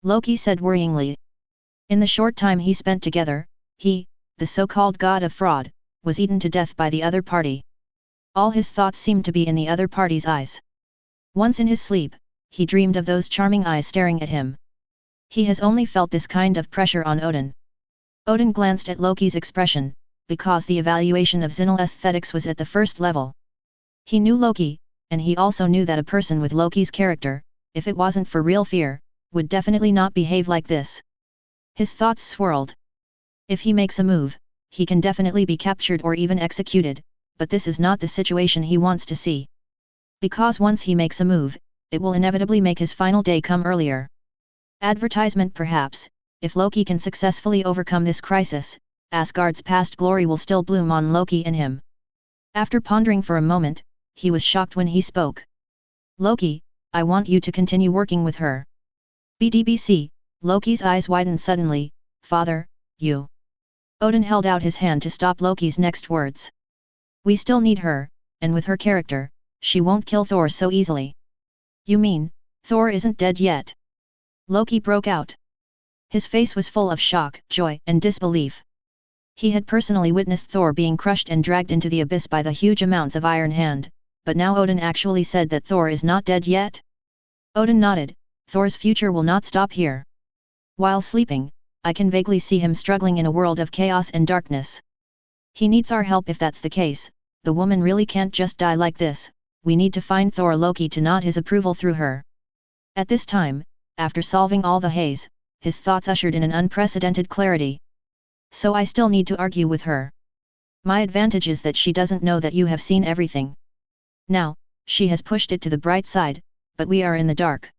Loki said worryingly. In the short time he spent together, he, the so-called god of fraud, was eaten to death by the other party. All his thoughts seemed to be in the other party's eyes. Once in his sleep, he dreamed of those charming eyes staring at him. He has only felt this kind of pressure on Odin. Odin glanced at Loki's expression, because the evaluation of Zinal aesthetics was at the first level. He knew Loki, and he also knew that a person with Loki's character, if it wasn't for real fear, would definitely not behave like this. His thoughts swirled. If he makes a move, he can definitely be captured or even executed, but this is not the situation he wants to see. Because once he makes a move, it will inevitably make his final day come earlier. Advertisement perhaps, if Loki can successfully overcome this crisis, Asgard's past glory will still bloom on Loki and him. After pondering for a moment, he was shocked when he spoke. Loki, I want you to continue working with her. BDBC, Loki's eyes widened suddenly, Father, you. Odin held out his hand to stop Loki's next words. We still need her, and with her character, she won't kill Thor so easily. You mean, Thor isn't dead yet? Loki broke out. His face was full of shock, joy, and disbelief. He had personally witnessed Thor being crushed and dragged into the abyss by the huge amounts of Iron Hand, but now Odin actually said that Thor is not dead yet? Odin nodded, Thor's future will not stop here. While sleeping, I can vaguely see him struggling in a world of chaos and darkness. He needs our help if that's the case, the woman really can't just die like this, we need to find Thor. Loki to nod his approval through her. At this time, after solving all the haze, his thoughts ushered in an unprecedented clarity. So I still need to argue with her. My advantage is that she doesn't know that you have seen everything. Now, she has pushed it to the bright side, but we are in the dark.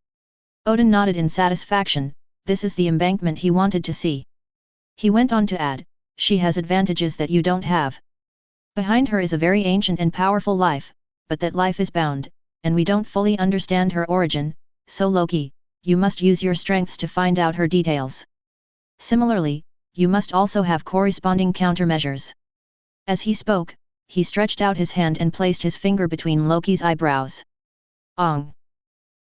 Odin nodded in satisfaction, this is the embankment he wanted to see. He went on to add, she has advantages that you don't have. Behind her is a very ancient and powerful life, but that life is bound, and we don't fully understand her origin, so Loki, you must use your strengths to find out her details. Similarly, you must also have corresponding countermeasures. As he spoke, he stretched out his hand and placed his finger between Loki's eyebrows. Ong!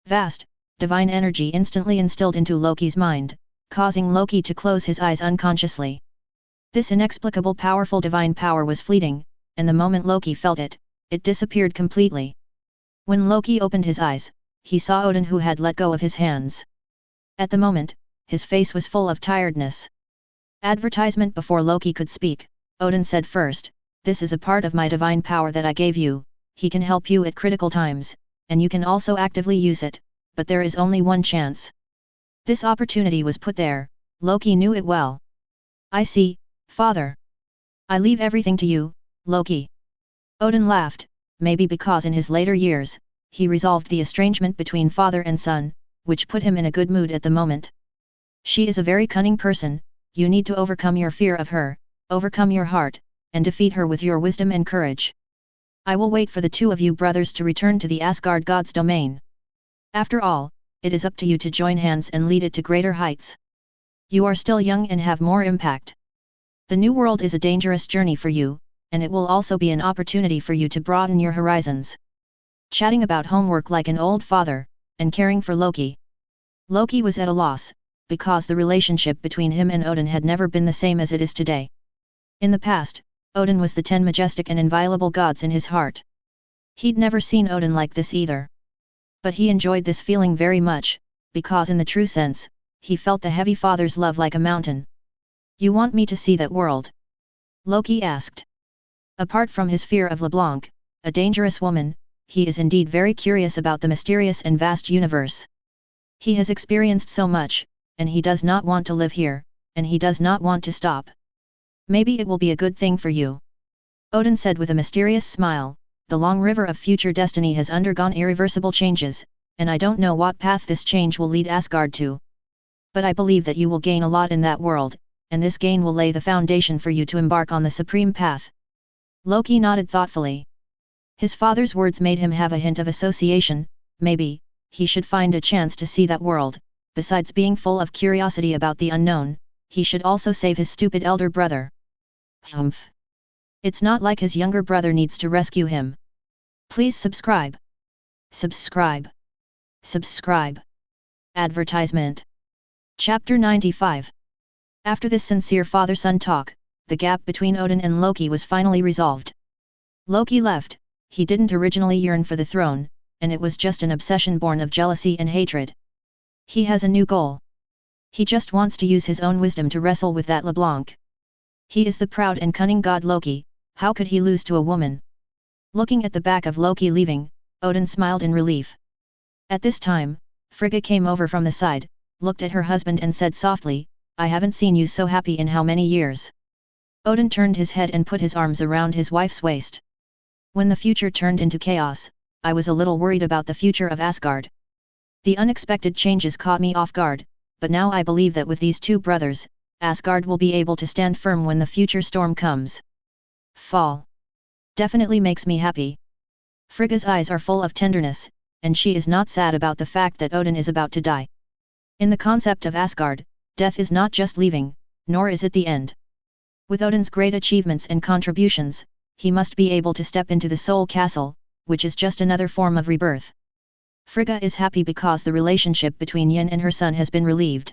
Vast, divine energy instantly instilled into Loki's mind, causing Loki to close his eyes unconsciously. This inexplicable powerful divine power was fleeting, and the moment Loki felt it, it disappeared completely. When Loki opened his eyes, he saw Odin who had let go of his hands. At the moment, his face was full of tiredness. Advertisement. Before Loki could speak, Odin said first, this is a part of my divine power that I gave you, he can help you at critical times, and you can also actively use it, but there is only one chance. This opportunity was put there, Loki knew it well. I see, Father. I leave everything to you, Loki. Odin laughed, maybe because in his later years, he resolved the estrangement between father and son, which put him in a good mood at the moment. She is a very cunning person, you need to overcome your fear of her, overcome your heart, and defeat her with your wisdom and courage. I will wait for the two of you brothers to return to the Asgard god's domain. After all, it is up to you to join hands and lead it to greater heights. You are still young and have more impact. The new world is a dangerous journey for you, and it will also be an opportunity for you to broaden your horizons. Chatting about homework like an old father, and caring for Loki. Loki was at a loss, because the relationship between him and Odin had never been the same as it is today. In the past, Odin was the 10 majestic and inviolable gods in his heart. He'd never seen Odin like this either. But he enjoyed this feeling very much, because in the true sense, he felt the heavy father's love like a mountain. You want me to see that world? Loki asked. Apart from his fear of LeBlanc, a dangerous woman, he is indeed very curious about the mysterious and vast universe. He has experienced so much, and he does not want to live here, and he does not want to stop. Maybe it will be a good thing for you. Odin said with a mysterious smile, the long river of future destiny has undergone irreversible changes, and I don't know what path this change will lead Asgard to. But I believe that you will gain a lot in that world, and this gain will lay the foundation for you to embark on the supreme path. Loki nodded thoughtfully. His father's words made him have a hint of association. Maybe he should find a chance to see that world. Besides being full of curiosity about the unknown, he should also save his stupid elder brother. Humph. It's not like his younger brother needs to rescue him. Please subscribe. Subscribe. Subscribe. Advertisement. Chapter 95. After this sincere father-son talk, the gap between Odin and Loki was finally resolved. Loki left. He didn't originally yearn for the throne, and it was just an obsession born of jealousy and hatred. He has a new goal. He just wants to use his own wisdom to wrestle with that LeBlanc. He is the proud and cunning god Loki, how could he lose to a woman? Looking at the back of Loki leaving, Odin smiled in relief. At this time, Frigga came over from the side, looked at her husband and said softly, I haven't seen you so happy in how many years? Odin turned his head and put his arms around his wife's waist. When the future turned into chaos, I was a little worried about the future of Asgard. The unexpected changes caught me off guard, but now I believe that with these two brothers, Asgard will be able to stand firm when the future storm comes. Fall. Definitely makes me happy. Frigga's eyes are full of tenderness, and she is not sad about the fact that Odin is about to die. In the concept of Asgard, death is not just leaving, nor is it the end. With Odin's great achievements and contributions, he must be able to step into the Soul Castle, which is just another form of rebirth. Frigga is happy because the relationship between Yin and her son has been relieved.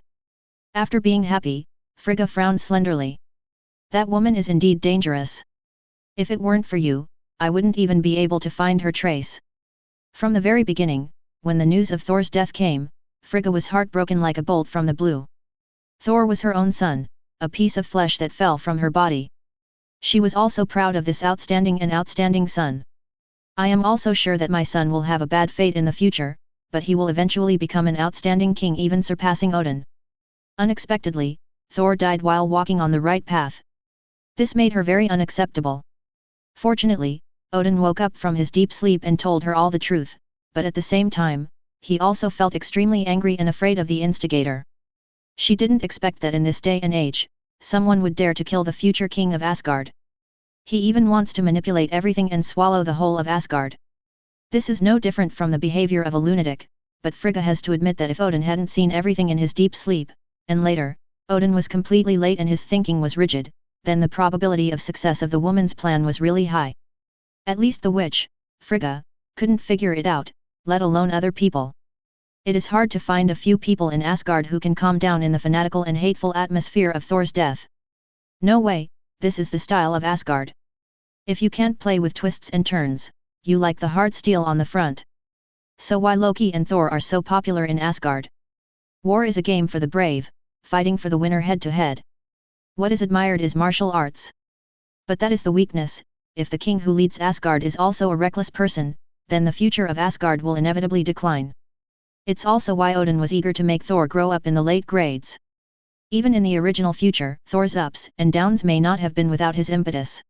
After being happy, Frigga frowned slenderly. That woman is indeed dangerous. If it weren't for you, I wouldn't even be able to find her trace. From the very beginning, when the news of Thor's death came, Frigga was heartbroken like a bolt from the blue. Thor was her own son, a piece of flesh that fell from her body. She was also proud of this outstanding son. I am also sure that my son will have a bad fate in the future, but he will eventually become an outstanding king, even surpassing Odin. Unexpectedly, Thor died while walking on the right path. This made her very unacceptable. Fortunately, Odin woke up from his deep sleep and told her all the truth, but at the same time, he also felt extremely angry and afraid of the instigator. She didn't expect that in this day and age, someone would dare to kill the future king of Asgard. He even wants to manipulate everything and swallow the whole of Asgard. This is no different from the behavior of a lunatic, but Frigga has to admit that if Odin hadn't seen everything in his deep sleep, and later, Odin was completely late and his thinking was rigid, then the probability of success of the woman's plan was really high. At least the witch, Frigga, couldn't figure it out, let alone other people. It is hard to find a few people in Asgard who can calm down in the fanatical and hateful atmosphere of Thor's death. No way, this is the style of Asgard. If you can't play with twists and turns, you like the hard steel on the front. So why Loki and Thor are so popular in Asgard? War is a game for the brave, fighting for the winner head to head. What is admired is martial arts. But that is the weakness. If the king who leads Asgard is also a reckless person, then the future of Asgard will inevitably decline. It's also why Odin was eager to make Thor grow up in the late grades. Even in the original future, Thor's ups and downs may not have been without his impetus.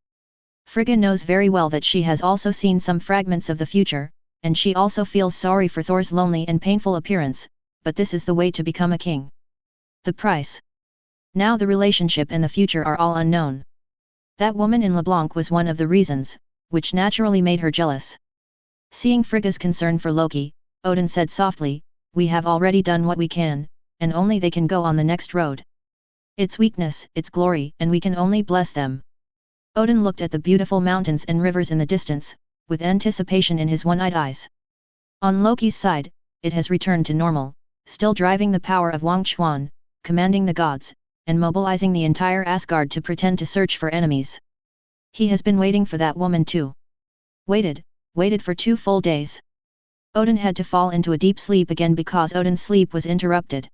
Frigga knows very well that she has also seen some fragments of the future, and she also feels sorry for Thor's lonely and painful appearance, but this is the way to become a king. The price. Now the relationship and the future are all unknown. That woman in LeBlanc was one of the reasons, which naturally made her jealous. Seeing Frigga's concern for Loki, Odin said softly, we have already done what we can, and only they can go on the next road. Its weakness, its glory, and we can only bless them. Odin looked at the beautiful mountains and rivers in the distance, with anticipation in his one-eyed eyes. On Loki's side, it has returned to normal, still driving the power of Wang Chuan, commanding the gods, and mobilizing the entire Asgard to pretend to search for enemies. He has been waiting for that woman too. Waited for 2 full days. Odin had to fall into a deep sleep again because Odin's sleep was interrupted.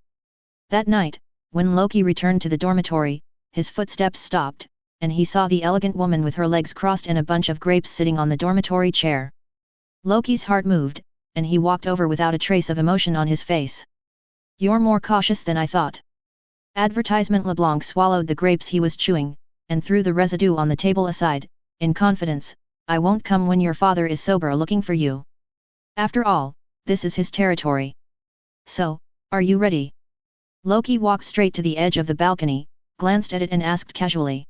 That night, when Loki returned to the dormitory, his footsteps stopped, and he saw the elegant woman with her legs crossed and a bunch of grapes sitting on the dormitory chair. Loki's heart moved, and he walked over without a trace of emotion on his face. You're more cautious than I thought. Advertisement. LeBlanc swallowed the grapes he was chewing, and threw the residue on the table aside, in confidence, I won't come when your father is sober looking for you. After all, this is his territory. So, are you ready? Loki walked straight to the edge of the balcony, glanced at it and asked casually.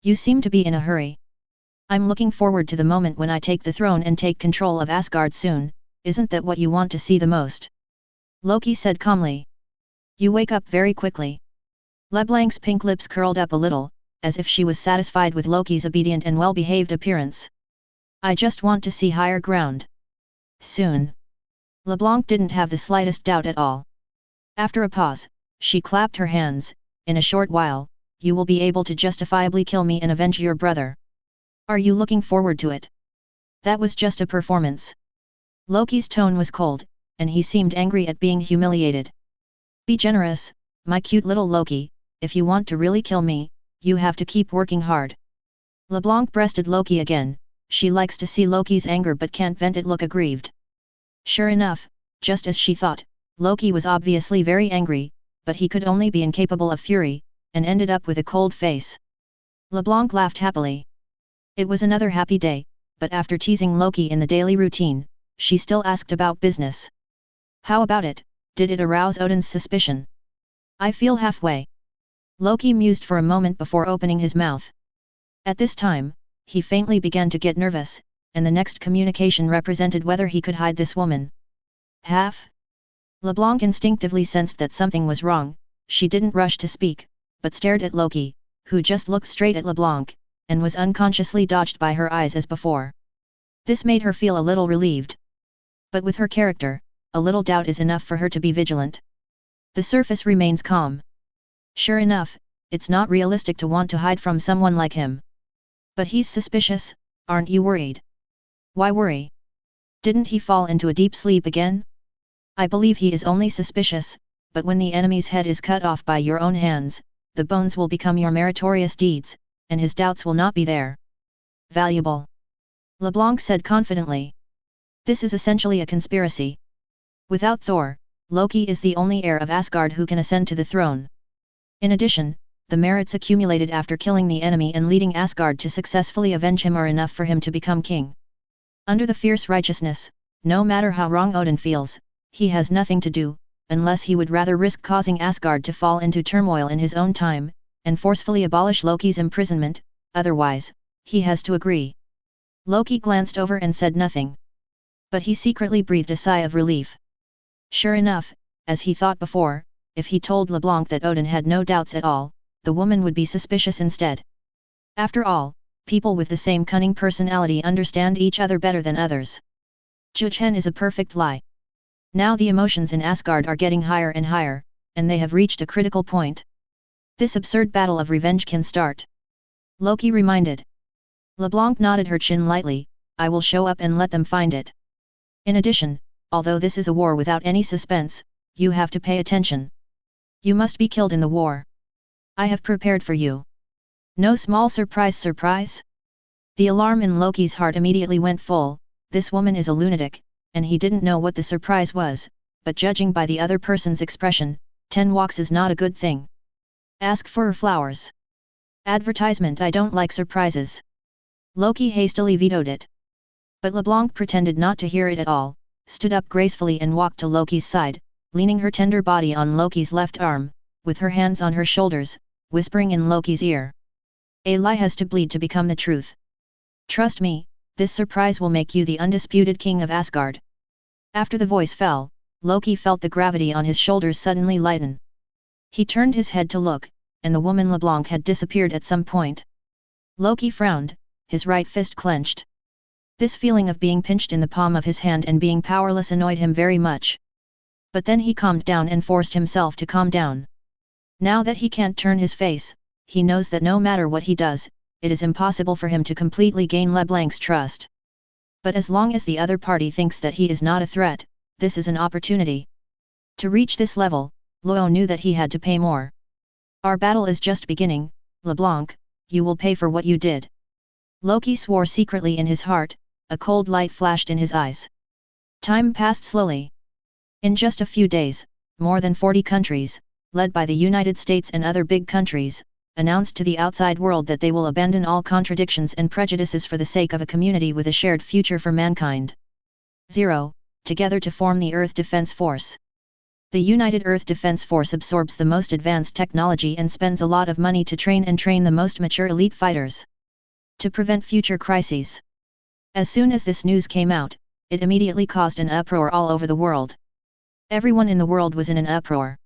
You seem to be in a hurry. I'm looking forward to the moment when I take the throne and take control of Asgard soon, isn't that what you want to see the most? Loki said calmly. You wake up very quickly. LeBlanc's pink lips curled up a little, as if she was satisfied with Loki's obedient and well-behaved appearance. I just want to see higher ground. Soon. LeBlanc didn't have the slightest doubt at all. After a pause, she clapped her hands, in a short while, you will be able to justifiably kill me and avenge your brother. Are you looking forward to it? That was just a performance. Loki's tone was cold, and he seemed angry at being humiliated. Be generous, my cute little Loki, if you want to really kill me, you have to keep working hard. LeBlanc breasted Loki again, she likes to see Loki's anger but can't vent it. Look aggrieved. Sure enough, just as she thought, Loki was obviously very angry, but he could only be incapable of fury, and ended up with a cold face. LeBlanc laughed happily. It was another happy day, but after teasing Loki in the daily routine, she still asked about business. How about it, did it arouse Odin's suspicion? I feel halfway. Loki mused for a moment before opening his mouth. At this time, he faintly began to get nervous, and the next communication represented whether he could hide this woman. Half? LeBlanc instinctively sensed that something was wrong, she didn't rush to speak, but stared at Loki, who just looked straight at LeBlanc, and was unconsciously dodged by her eyes as before. This made her feel a little relieved. But with her character, a little doubt is enough for her to be vigilant. The surface remains calm. Sure enough, it's not realistic to want to hide from someone like him. But he's suspicious, aren't you worried? Why worry? Didn't he fall into a deep sleep again? I believe he is only suspicious, but when the enemy's head is cut off by your own hands, the bones will become your meritorious deeds, and his doubts will not be there. Valuable. LeBlanc said confidently. This is essentially a conspiracy. Without Thor, Loki is the only heir of Asgard who can ascend to the throne. In addition, the merits accumulated after killing the enemy and leading Asgard to successfully avenge him are enough for him to become king. Under the fierce righteousness, no matter how wrong Odin feels, he has nothing to do, unless he would rather risk causing Asgard to fall into turmoil in his own time, and forcefully abolish Loki's imprisonment, otherwise, he has to agree. Loki glanced over and said nothing. But he secretly breathed a sigh of relief. Sure enough, as he thought before, if he told LeBlanc that Odin had no doubts at all, the woman would be suspicious instead. After all, people with the same cunning personality understand each other better than others. Juchen is a perfect lie. Now the emotions in Asgard are getting higher and higher, and they have reached a critical point. This absurd battle of revenge can start. Loki reminded. LeBlanc nodded her chin lightly, I will show up and let them find it. In addition, although this is a war without any suspense, you have to pay attention. You must be killed in the war. I have prepared for you. No small surprise. The alarm in Loki's heart immediately went full, this woman is a lunatic, and he didn't know what the surprise was, but judging by the other person's expression, 10 walks is not a good thing. Ask for flowers. Advertisement. I don't like surprises. Loki hastily vetoed it. But LeBlanc pretended not to hear it at all, stood up gracefully and walked to Loki's side, leaning her tender body on Loki's left arm, with her hands on her shoulders, whispering in Loki's ear. A lie has to bleed to become the truth. Trust me, this surprise will make you the undisputed king of Asgard. After the voice fell, Loki felt the gravity on his shoulders suddenly lighten. He turned his head to look, and the woman LeBlanc had disappeared at some point. Loki frowned, his right fist clenched. This feeling of being pinched in the palm of his hand and being powerless annoyed him very much. But then he calmed down and forced himself to calm down. Now that he can't turn his face, he knows that no matter what he does, it is impossible for him to completely gain LeBlanc's trust. But as long as the other party thinks that he is not a threat, this is an opportunity. To reach this level, Lyon knew that he had to pay more. Our battle is just beginning, LeBlanc, you will pay for what you did. Loki swore secretly in his heart, a cold light flashed in his eyes. Time passed slowly. In just a few days, more than 40 countries, led by the United States and other big countries, announced to the outside world that they will abandon all contradictions and prejudices for the sake of a community with a shared future for mankind. 0. Together to form the Earth Defense Force. The United Earth Defense Force absorbs the most advanced technology and spends a lot of money to train the most mature elite fighters to prevent future crises. As soon as this news came out, it immediately caused an uproar all over the world. Everyone in the world was in an uproar.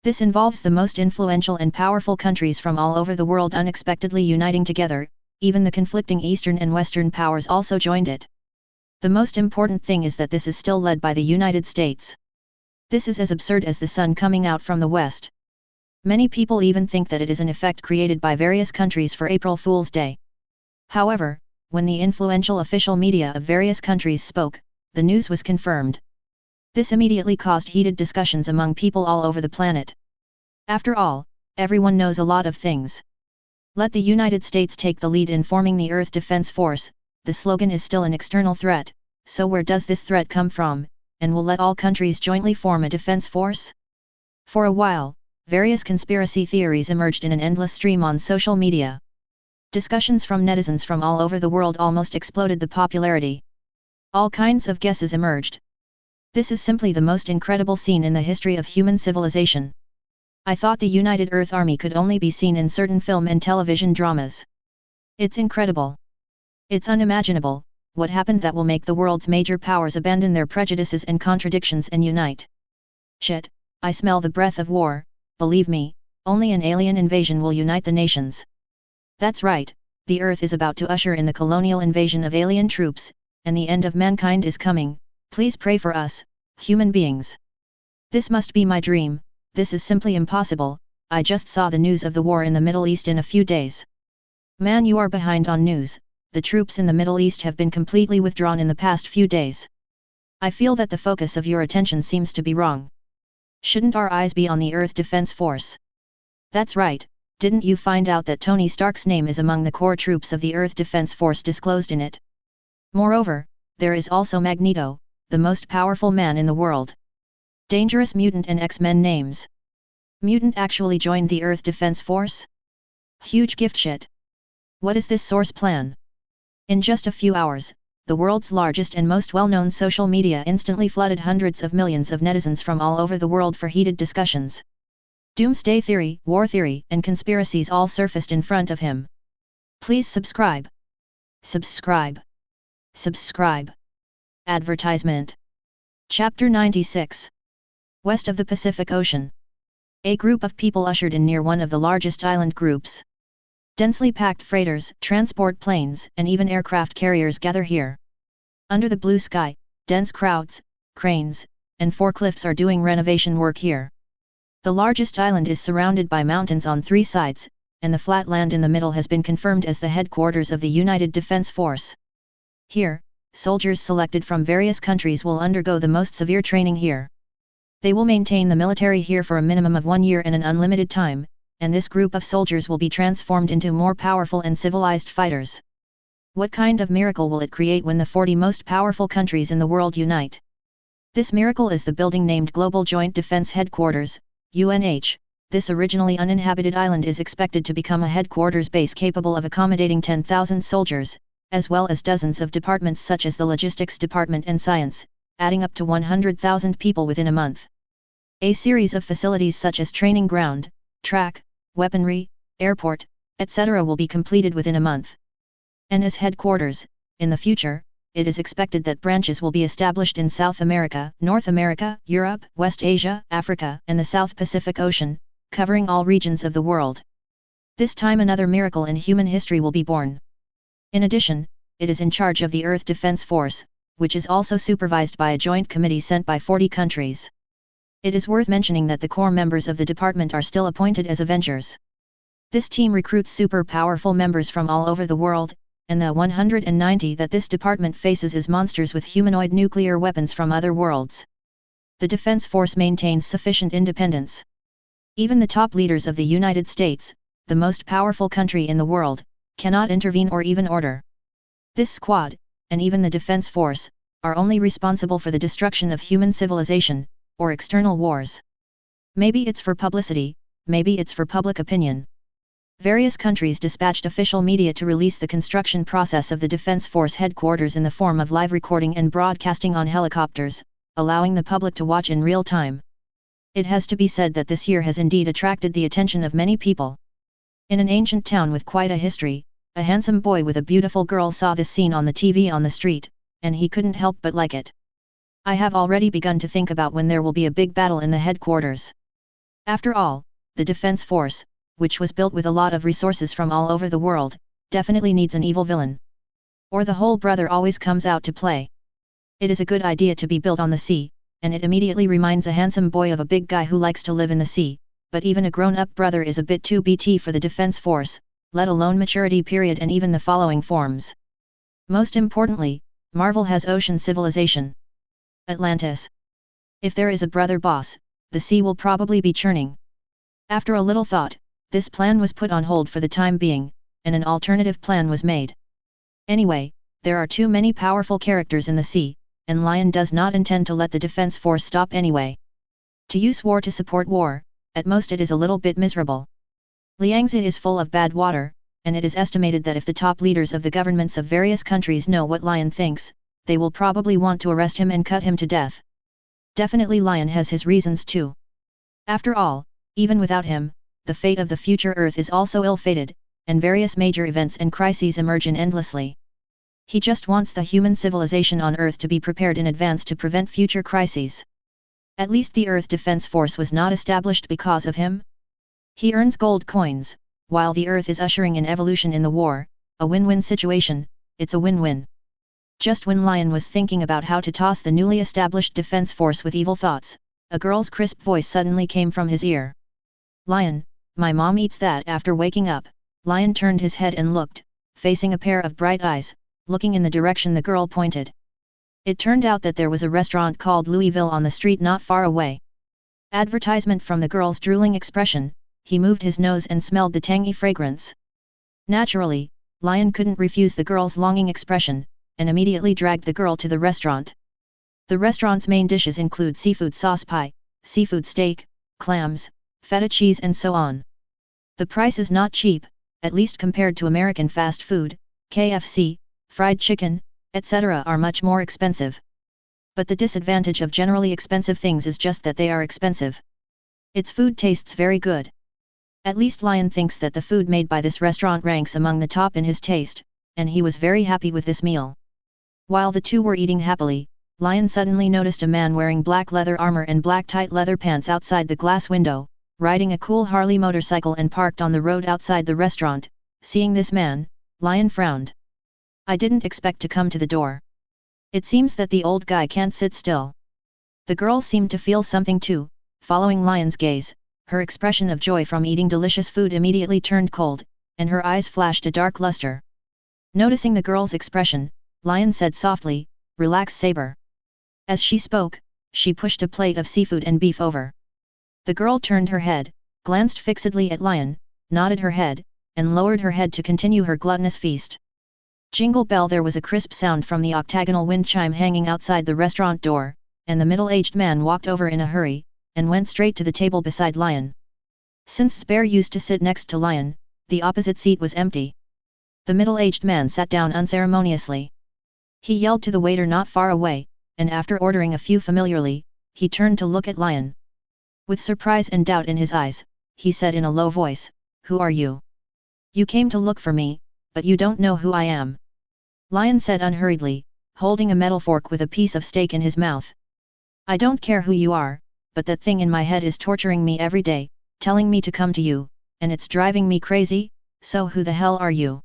This involves the most influential and powerful countries from all over the world unexpectedly uniting together. Even the conflicting Eastern and Western powers also joined it. The most important thing is that this is still led by the United States. This is as absurd as the sun coming out from the west. Many people even think that it is an effect created by various countries for April Fool's Day. However, when the influential official media of various countries spoke, the news was confirmed. This immediately caused heated discussions among people all over the planet. After all, everyone knows a lot of things. Let the United States take the lead in forming the Earth Defense Force. The slogan is still an external threat, so where does this threat come from, and will let all countries jointly form a defense force? For a while, various conspiracy theories emerged in an endless stream on social media. Discussions from netizens from all over the world almost exploded the popularity. All kinds of guesses emerged. This is simply the most incredible scene in the history of human civilization. I thought the United Earth Army could only be seen in certain film and television dramas. It's incredible. It's unimaginable, what happened that will make the world's major powers abandon their prejudices and contradictions and unite. Shit, I smell the breath of war, believe me, only an alien invasion will unite the nations. That's right, the Earth is about to usher in the colonial invasion of alien troops, and the end of mankind is coming. Please pray for us, human beings. This must be my dream, this is simply impossible. I just saw the news of the war in the Middle East in a few days. Man, you are behind on news. The troops in the Middle East have been completely withdrawn in the past few days. I feel that the focus of your attention seems to be wrong. Shouldn't our eyes be on the Earth Defense Force? That's right, didn't you find out that Tony Stark's name is among the core troops of the Earth Defense Force disclosed in it? Moreover, there is also Magneto, the most powerful man in the world. Dangerous mutant and X-Men names. Mutant actually joined the Earth Defense Force? Huge gift shit. What is this source plan? In just a few hours, the world's largest and most well-known social media instantly flooded hundreds of millions of netizens from all over the world for heated discussions. Doomsday theory, war theory, and conspiracies all surfaced in front of him. Please subscribe. Subscribe. Subscribe. Advertisement. Chapter 96. West of the Pacific Ocean. A group of people ushered in near one of the largest island groups. Densely packed freighters, transport planes, and even aircraft carriers gather here. Under the blue sky, dense crowds, cranes, and forklifts are doing renovation work here. The largest island is surrounded by mountains on three sides, and the flat land in the middle has been confirmed as the headquarters of the United Defense Force. Here, soldiers selected from various countries will undergo the most severe training here. They will maintain the military here for a minimum of 1 year and an unlimited time, and this group of soldiers will be transformed into more powerful and civilized fighters. What kind of miracle will it create when the 40 most powerful countries in the world unite? This miracle is the building named Global Joint Defense Headquarters, UNH. This originally uninhabited island is expected to become a headquarters base capable of accommodating 10,000 soldiers, as well as dozens of departments such as the logistics department and science, adding up to 100,000 people within a month. A series of facilities such as training ground, track, weaponry, airport, etc. will be completed within a month. And as headquarters, in the future, it is expected that branches will be established in South America, North America, Europe, West Asia, Africa, and the South Pacific Ocean, covering all regions of the world. This time another miracle in human history will be born. In addition, it is in charge of the Earth Defense Force, which is also supervised by a joint committee sent by 40 countries. It is worth mentioning that the core members of the department are still appointed as Avengers. This team recruits super powerful members from all over the world, and the 190 that this department faces is monsters with humanoid nuclear weapons from other worlds. The Defense Force maintains sufficient independence. Even the top leaders of the United States, the most powerful country in the world, cannot intervene or even order. This squad, and even the Defense Force, are only responsible for the destruction of human civilization, or external wars. Maybe it's for publicity, maybe it's for public opinion. Various countries dispatched official media to release the construction process of the Defense Force headquarters in the form of live recording and broadcasting on helicopters, allowing the public to watch in real time. It has to be said that this year has indeed attracted the attention of many people. In an ancient town with quite a history, a handsome boy with a beautiful girl saw this scene on the TV on the street, and he couldn't help but like it. I have already begun to think about when there will be a big battle in the headquarters. After all, the Defense Force, which was built with a lot of resources from all over the world, definitely needs an evil villain. Or the whole brother always comes out to play. It is a good idea to be built on the sea, and it immediately reminds a handsome boy of a big guy who likes to live in the sea, but even a grown-up brother is a bit too BT for the Defense Force, let alone maturity period and even the following forms. Most importantly, Marvel has ocean civilization. Atlantis. If there is a brother boss, the sea will probably be churning. After a little thought, this plan was put on hold for the time being, and an alternative plan was made. Anyway, there are too many powerful characters in the sea, and Lyon does not intend to let the Defense Force stop anyway. To use war to support war, at most it is a little bit miserable. Liangzi is full of bad water, and it is estimated that if the top leaders of the governments of various countries know what Lyon thinks, they will probably want to arrest him and cut him to death. Definitely Lyon has his reasons too. After all, even without him, the fate of the future Earth is also ill-fated, and various major events and crises emerge endlessly. He just wants the human civilization on Earth to be prepared in advance to prevent future crises. At least the Earth Defense Force was not established because of him. He earns gold coins, while the Earth is ushering in evolution in the war, a win-win situation, it's a win-win. Just when Lyon was thinking about how to toss the newly established Defense Force with evil thoughts, a girl's crisp voice suddenly came from his ear. Lyon, my mom eats that after waking up. Lyon turned his head and looked, facing a pair of bright eyes, looking in the direction the girl pointed. It turned out that there was a restaurant called Louisville on the street not far away. Advertisement from the girl's drooling expression, he moved his nose and smelled the tangy fragrance. Naturally, Lyon couldn't refuse the girl's longing expression, and immediately dragged the girl to the restaurant. The restaurant's main dishes include seafood sauce pie, seafood steak, clams, feta cheese and so on. The price is not cheap, at least compared to American fast food, KFC, fried chicken, etc. are much more expensive. But the disadvantage of generally expensive things is just that they are expensive. Its food tastes very good. At least Lyon thinks that the food made by this restaurant ranks among the top in his taste, and he was very happy with this meal. While the two were eating happily, Lyon suddenly noticed a man wearing black leather armor and black tight leather pants outside the glass window, riding a cool Harley motorcycle and parked on the road outside the restaurant. Seeing this man, Lyon frowned. I didn't expect to come to the door. It seems that the old guy can't sit still. The girl seemed to feel something too, following Lyon's gaze, her expression of joy from eating delicious food immediately turned cold, and her eyes flashed a dark luster. Noticing the girl's expression, Lyon said softly, "Relax, Saber." As she spoke, she pushed a plate of seafood and beef over. The girl turned her head, glanced fixedly at Lyon, nodded her head, and lowered her head to continue her gluttonous feast. Jingle bell! There was a crisp sound from the octagonal wind chime hanging outside the restaurant door, and the middle-aged man walked over in a hurry, and went straight to the table beside Lyon. Since Saber used to sit next to Lyon, the opposite seat was empty. The middle-aged man sat down unceremoniously. He yelled to the waiter not far away, and after ordering a few familiarly, he turned to look at Lyon. With surprise and doubt in his eyes, he said in a low voice, "Who are you? You came to look for me, but you don't know who I am." Lyon said unhurriedly, holding a metal fork with a piece of steak in his mouth. "I don't care who you are, but that thing in my head is torturing me every day, telling me to come to you, and it's driving me crazy, so who the hell are you?"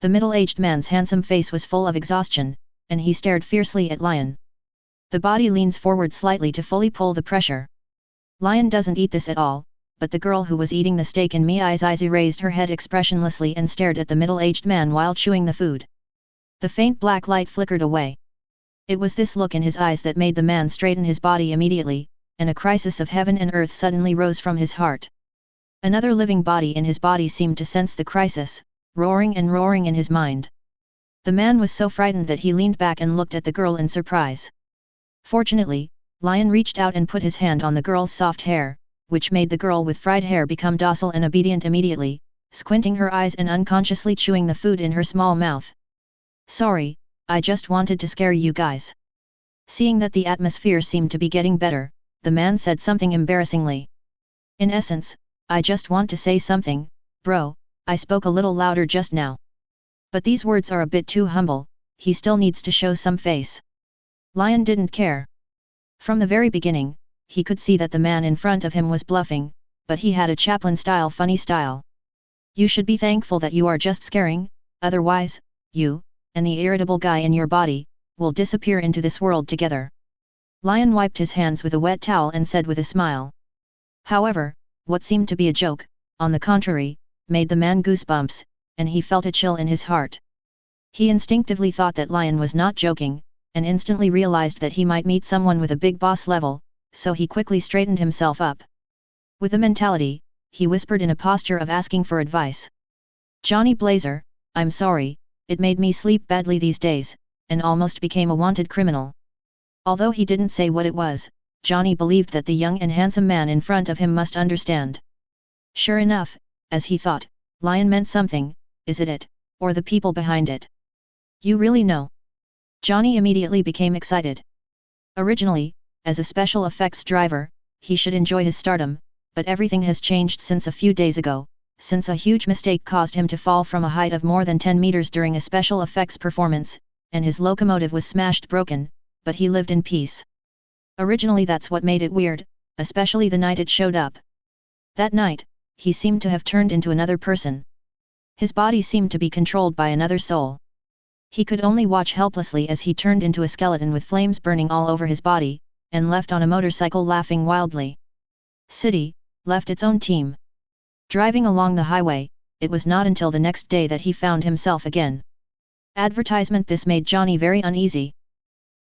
The middle-aged man's handsome face was full of exhaustion, and he stared fiercely at Lyon. The body leans forward slightly to fully pull the pressure. Lyon doesn't eat this at all, but the girl who was eating the steak in Miai's eyes raised her head expressionlessly and stared at the middle-aged man while chewing the food. The faint black light flickered away. It was this look in his eyes that made the man straighten his body immediately, and a crisis of heaven and earth suddenly rose from his heart. Another living body in his body seemed to sense the crisis, roaring and roaring in his mind. The man was so frightened that he leaned back and looked at the girl in surprise. Fortunately, Lyon reached out and put his hand on the girl's soft hair, which made the girl with fried hair become docile and obedient immediately, squinting her eyes and unconsciously chewing the food in her small mouth. "Sorry, I just wanted to scare you guys." Seeing that the atmosphere seemed to be getting better, the man said something embarrassingly. "In essence, I just want to say something, bro, I spoke a little louder just now. But these words are a bit too humble, he still needs to show some face." Lyon didn't care. From the very beginning, he could see that the man in front of him was bluffing, but he had a Chaplin-style funny style. "You should be thankful that you are just scaring, otherwise, you, and the irritable guy in your body, will disappear into this world together." Lyon wiped his hands with a wet towel and said with a smile. However, what seemed to be a joke, on the contrary, made the man goosebumps, and he felt a chill in his heart. He instinctively thought that Lyon was not joking, and instantly realized that he might meet someone with a big boss level, so he quickly straightened himself up. With a mentality, he whispered in a posture of asking for advice. "Johnny Blazer, I'm sorry, it made me sleep badly these days, and almost became a wanted criminal." Although he didn't say what it was, Johnny believed that the young and handsome man in front of him must understand. Sure enough, as he thought, Lyon meant something, is it, or the people behind it? "You really know?" Johnny immediately became excited. Originally, as a special effects driver, he should enjoy his stardom, but everything has changed since a few days ago, since a huge mistake caused him to fall from a height of more than 10 meters during a special effects performance, and his locomotive was smashed broken, but he lived in peace. Originally that's what made it weird, especially the night it showed up. That night, he seemed to have turned into another person. His body seemed to be controlled by another soul. He could only watch helplessly as he turned into a skeleton with flames burning all over his body, and left on a motorcycle laughing wildly. City, left its own team. Driving along the highway, it was not until the next day that he found himself again. Advertisement. This made Johnny very uneasy.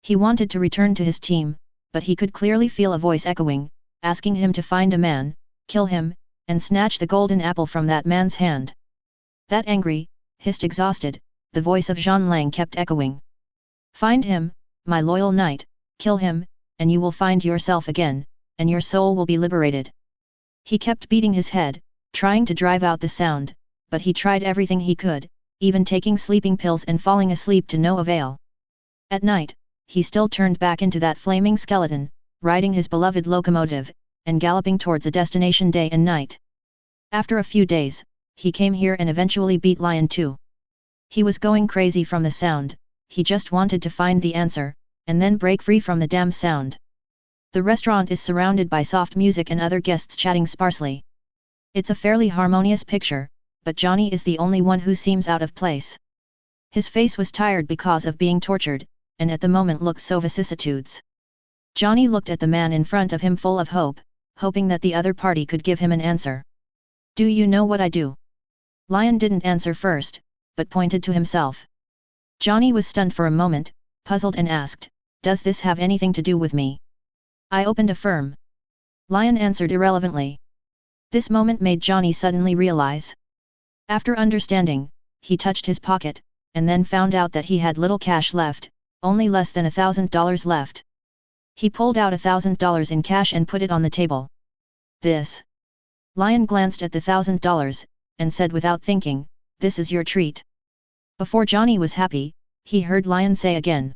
He wanted to return to his team, but he could clearly feel a voice echoing, asking him to find a man, kill him, and snatch the golden apple from that man's hand. That angry, hissed exhausted, the voice of Jean Lang kept echoing. "Find him, my loyal knight, kill him, and you will find yourself again, and your soul will be liberated." He kept beating his head, trying to drive out the sound, but he tried everything he could, even taking sleeping pills and falling asleep to no avail. At night, he still turned back into that flaming skeleton, riding his beloved locomotive, and galloping towards a destination day and night. After a few days, he came here and eventually beat Lyon too. He was going crazy from the sound, he just wanted to find the answer, and then break free from the damn sound. The restaurant is surrounded by soft music and other guests chatting sparsely. It's a fairly harmonious picture, but Johnny is the only one who seems out of place. His face was tired because of being tortured, and at the moment looked so vicissitudes. Johnny looked at the man in front of him full of hope, hoping that the other party could give him an answer. "Do you know what I do?" Lyon didn't answer first, but pointed to himself. Johnny was stunned for a moment, puzzled and asked, "Does this have anything to do with me?" "I opened a firm." Lyon answered irrelevantly. This moment made Johnny suddenly realize. After understanding, he touched his pocket, and then found out that he had little cash left, only less than $1,000 left. He pulled out $1,000 in cash and put it on the table. "This." Lyon glanced at the $1,000, and said without thinking, "This is your treat." Before Johnny was happy, he heard Lyon say again.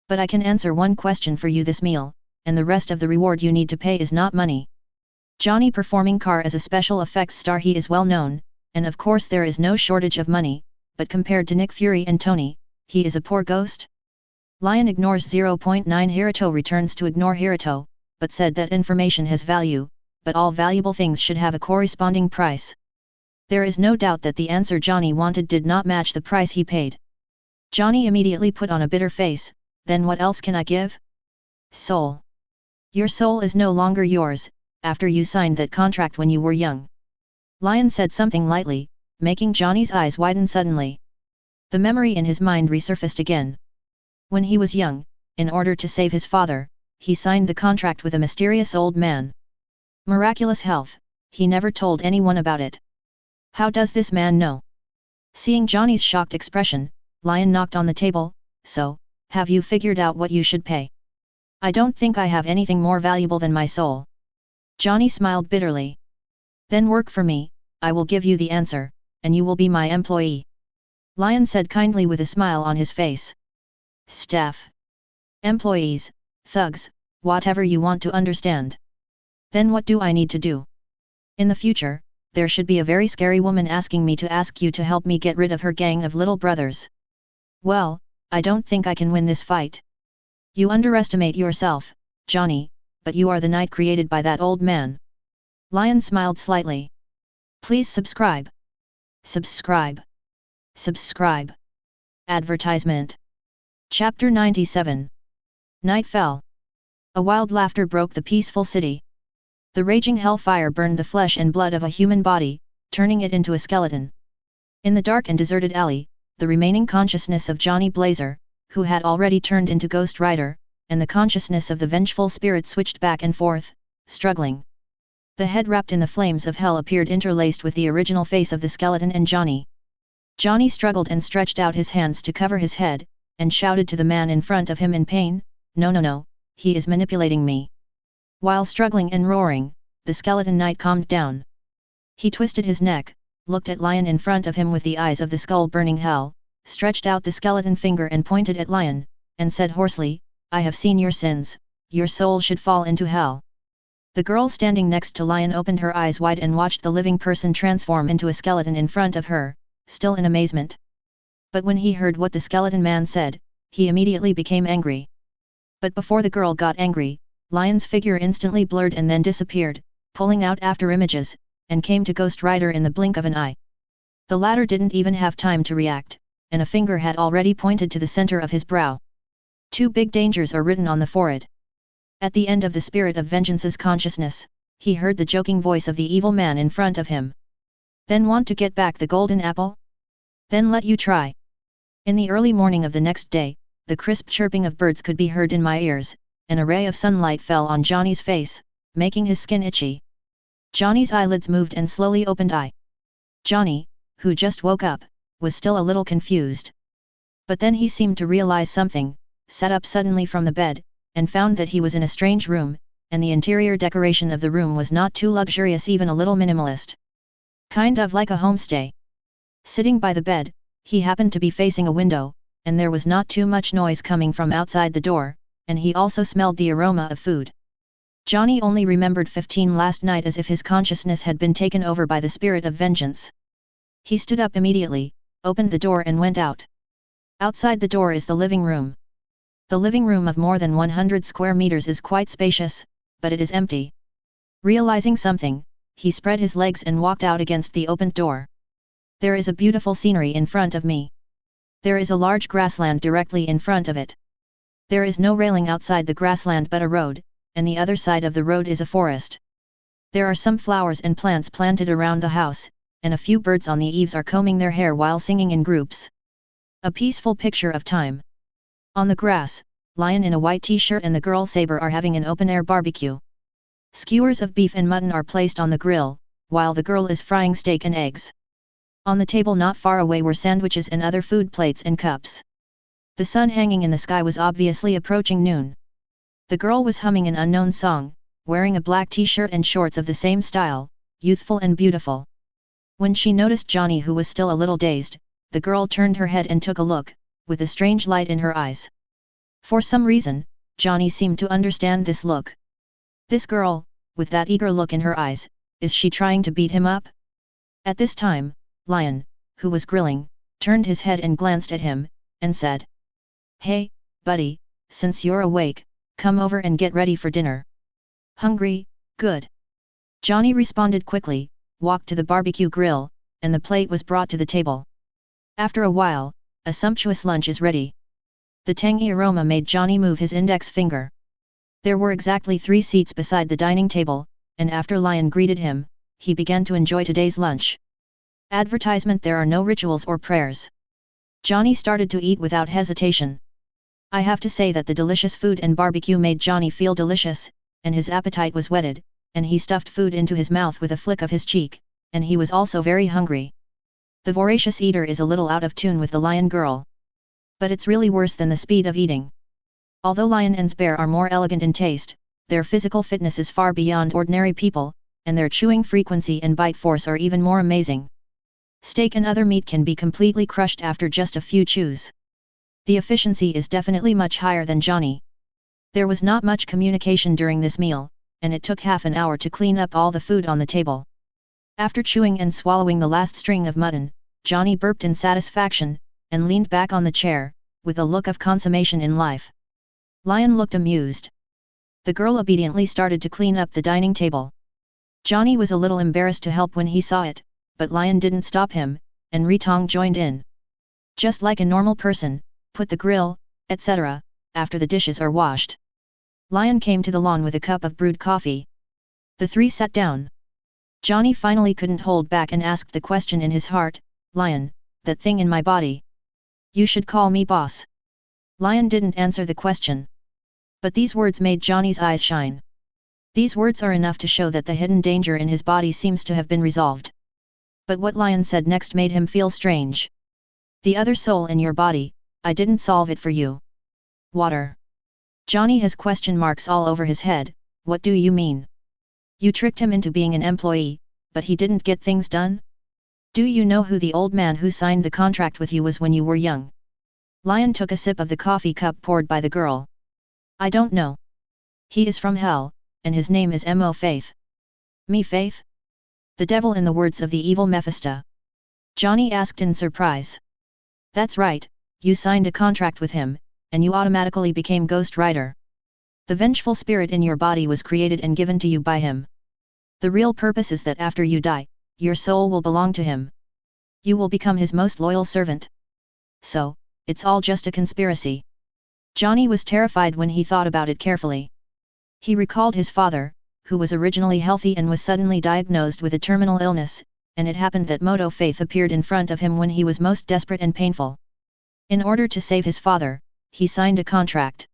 "But I can answer one question for you this meal, and the rest of the reward you need to pay is not money." Johnny performing Car as a special effects star, he is well known, and of course there is no shortage of money, but compared to Nick Fury and Tony, he is a poor ghost. Lyon ignores 0.9 Hiruto returns to ignore Hiruto, but said that information has value, but all valuable things should have a corresponding price. There is no doubt that the answer Johnny wanted did not match the price he paid. Johnny immediately put on a bitter face, "Then what else can I give?" "Soul. Your soul is no longer yours, after you signed that contract when you were young." Lyon said something lightly, making Johnny's eyes widen suddenly. The memory in his mind resurfaced again. When he was young, in order to save his father, he signed the contract with a mysterious old man. Miraculous health, he never told anyone about it. How does this man know? Seeing Johnny's shocked expression, Lyon knocked on the table. "So, have you figured out what you should pay?" "I don't think I have anything more valuable than my soul." Johnny smiled bitterly. Then work for me, I will give you the answer, and you will be my employee. Lyon said kindly with a smile on his face. Staff. Employees, thugs, whatever you want to understand. Then what do I need to do? In the future, there should be a very scary woman asking me to ask you to help me get rid of her gang of little brothers. Well, I don't think I can win this fight. You underestimate yourself, Johnny, but you are the knight created by that old man. Lyon smiled slightly. Please subscribe. Subscribe. Subscribe. Advertisement. Chapter 97. Night fell. A wild laughter broke the peaceful city. The raging hellfire burned the flesh and blood of a human body, turning it into a skeleton. In the dark and deserted alley, the remaining consciousness of Johnny Blazer, who had already turned into Ghost Rider, and the consciousness of the vengeful spirit switched back and forth, struggling. The head wrapped in the flames of hell appeared interlaced with the original face of the skeleton and Johnny. Johnny struggled and stretched out his hands to cover his head, and shouted to the man in front of him in pain, "No, no, no, he is manipulating me." While struggling and roaring, the skeleton knight calmed down. He twisted his neck, looked at Lyon in front of him with the eyes of the skull-burning hell, stretched out the skeleton finger and pointed at Lyon, and said hoarsely, "I have seen your sins, your soul should fall into hell." The girl standing next to Lyon opened her eyes wide and watched the living person transform into a skeleton in front of her, still in amazement. But when he heard what the skeleton man said, he immediately became angry. But before the girl got angry, Lyon's figure instantly blurred and then disappeared, pulling out after images, and came to Ghost Rider in the blink of an eye. The latter didn't even have time to react, and a finger had already pointed to the center of his brow. Two big dangers are written on the forehead. At the end of the spirit of vengeance's consciousness, he heard the joking voice of the evil man in front of him. Then want to get back the golden apple? Then let you try. In the early morning of the next day, the crisp chirping of birds could be heard in my ears, and a ray of sunlight fell on Johnny's face, making his skin itchy. Johnny's eyelids moved and slowly opened. Johnny, who just woke up, was still a little confused. But then he seemed to realize something, sat up suddenly from the bed, and found that he was in a strange room, and the interior decoration of the room was not too luxurious, even a little minimalist. Kind of like a homestay. Sitting by the bed, he happened to be facing a window, and there was not too much noise coming from outside the door, and he also smelled the aroma of food. Johnny only remembered 15 last night as if his consciousness had been taken over by the spirit of vengeance. He stood up immediately, opened the door and went out. Outside the door is the living room. The living room of more than 100 square meters is quite spacious, but it is empty. Realizing something, he spread his legs and walked out against the opened door. There is a beautiful scenery in front of me. There is a large grassland directly in front of it. There is no railing outside the grassland but a road, and the other side of the road is a forest. There are some flowers and plants planted around the house, and a few birds on the eaves are combing their hair while singing in groups. A peaceful picture of time. On the grass, Lyon in a white t-shirt and the girl Saber are having an open-air barbecue. Skewers of beef and mutton are placed on the grill, while the girl is frying steak and eggs. On the table not far away were sandwiches and other food plates and cups. The sun hanging in the sky was obviously approaching noon. The girl was humming an unknown song, wearing a black t-shirt and shorts of the same style, youthful and beautiful. When she noticed Johnny, who was still a little dazed, the girl turned her head and took a look, with a strange light in her eyes. For some reason, Johnny seemed to understand this look. This girl, with that eager look in her eyes, is she trying to beat him up? At this time, Lyon, who was grilling, turned his head and glanced at him, and said, "Hey, buddy, since you're awake, come over and get ready for dinner." "Hungry? Good." Johnny responded quickly, walked to the barbecue grill, and the plate was brought to the table. After a while, a sumptuous lunch is ready. The tangy aroma made Johnny move his index finger. There were exactly 3 seats beside the dining table, and after Lyon greeted him, he began to enjoy today's lunch. Advertisement: there are no rituals or prayers. Johnny started to eat without hesitation. I have to say that the delicious food and barbecue made Johnny feel delicious, and his appetite was whetted, and he stuffed food into his mouth with a flick of his cheek, and he was also very hungry. The voracious eater is a little out of tune with the lion girl. But it's really worse than the speed of eating. Although Lyon and Saber are more elegant in taste, their physical fitness is far beyond ordinary people, and their chewing frequency and bite force are even more amazing. Steak and other meat can be completely crushed after just a few chews. The efficiency is definitely much higher than Johnny. There was not much communication during this meal, and it took half an hour to clean up all the food on the table. After chewing and swallowing the last string of mutton, Johnny burped in satisfaction, and leaned back on the chair, with a look of consummation in life. Lyon looked amused. The girl obediently started to clean up the dining table. Johnny was a little embarrassed to help when he saw it, but Lyon didn't stop him, and Ritong joined in. Just like a normal person, put the grill, etc., after the dishes are washed. Lyon came to the lawn with a cup of brewed coffee. The three sat down. Johnny finally couldn't hold back and asked the question in his heart, "Lyon, that thing in my body. You should call me boss." Lyon didn't answer the question. But these words made Johnny's eyes shine. These words are enough to show that the hidden danger in his body seems to have been resolved. But what Lyon said next made him feel strange. "The other soul in your body, I didn't solve it for you." Water. Johnny has question marks all over his head. "What do you mean? You tricked him into being an employee, but he didn't get things done? Do you know who the old man who signed the contract with you was when you were young?" Lyon took a sip of the coffee cup poured by the girl. "I don't know. He is from hell, and his name is Mo Faith." "Me Faith? The devil in the words of the evil Mephisto?" Johnny asked in surprise. "That's right, you signed a contract with him, and you automatically became Ghost Rider. The vengeful spirit in your body was created and given to you by him. The real purpose is that after you die, your soul will belong to him. You will become his most loyal servant. So, it's all just a conspiracy." Johnny was terrified when he thought about it carefully. He recalled his father, who was originally healthy and was suddenly diagnosed with a terminal illness, and it happened that Moto Faith appeared in front of him when he was most desperate and painful. In order to save his father, he signed a contract.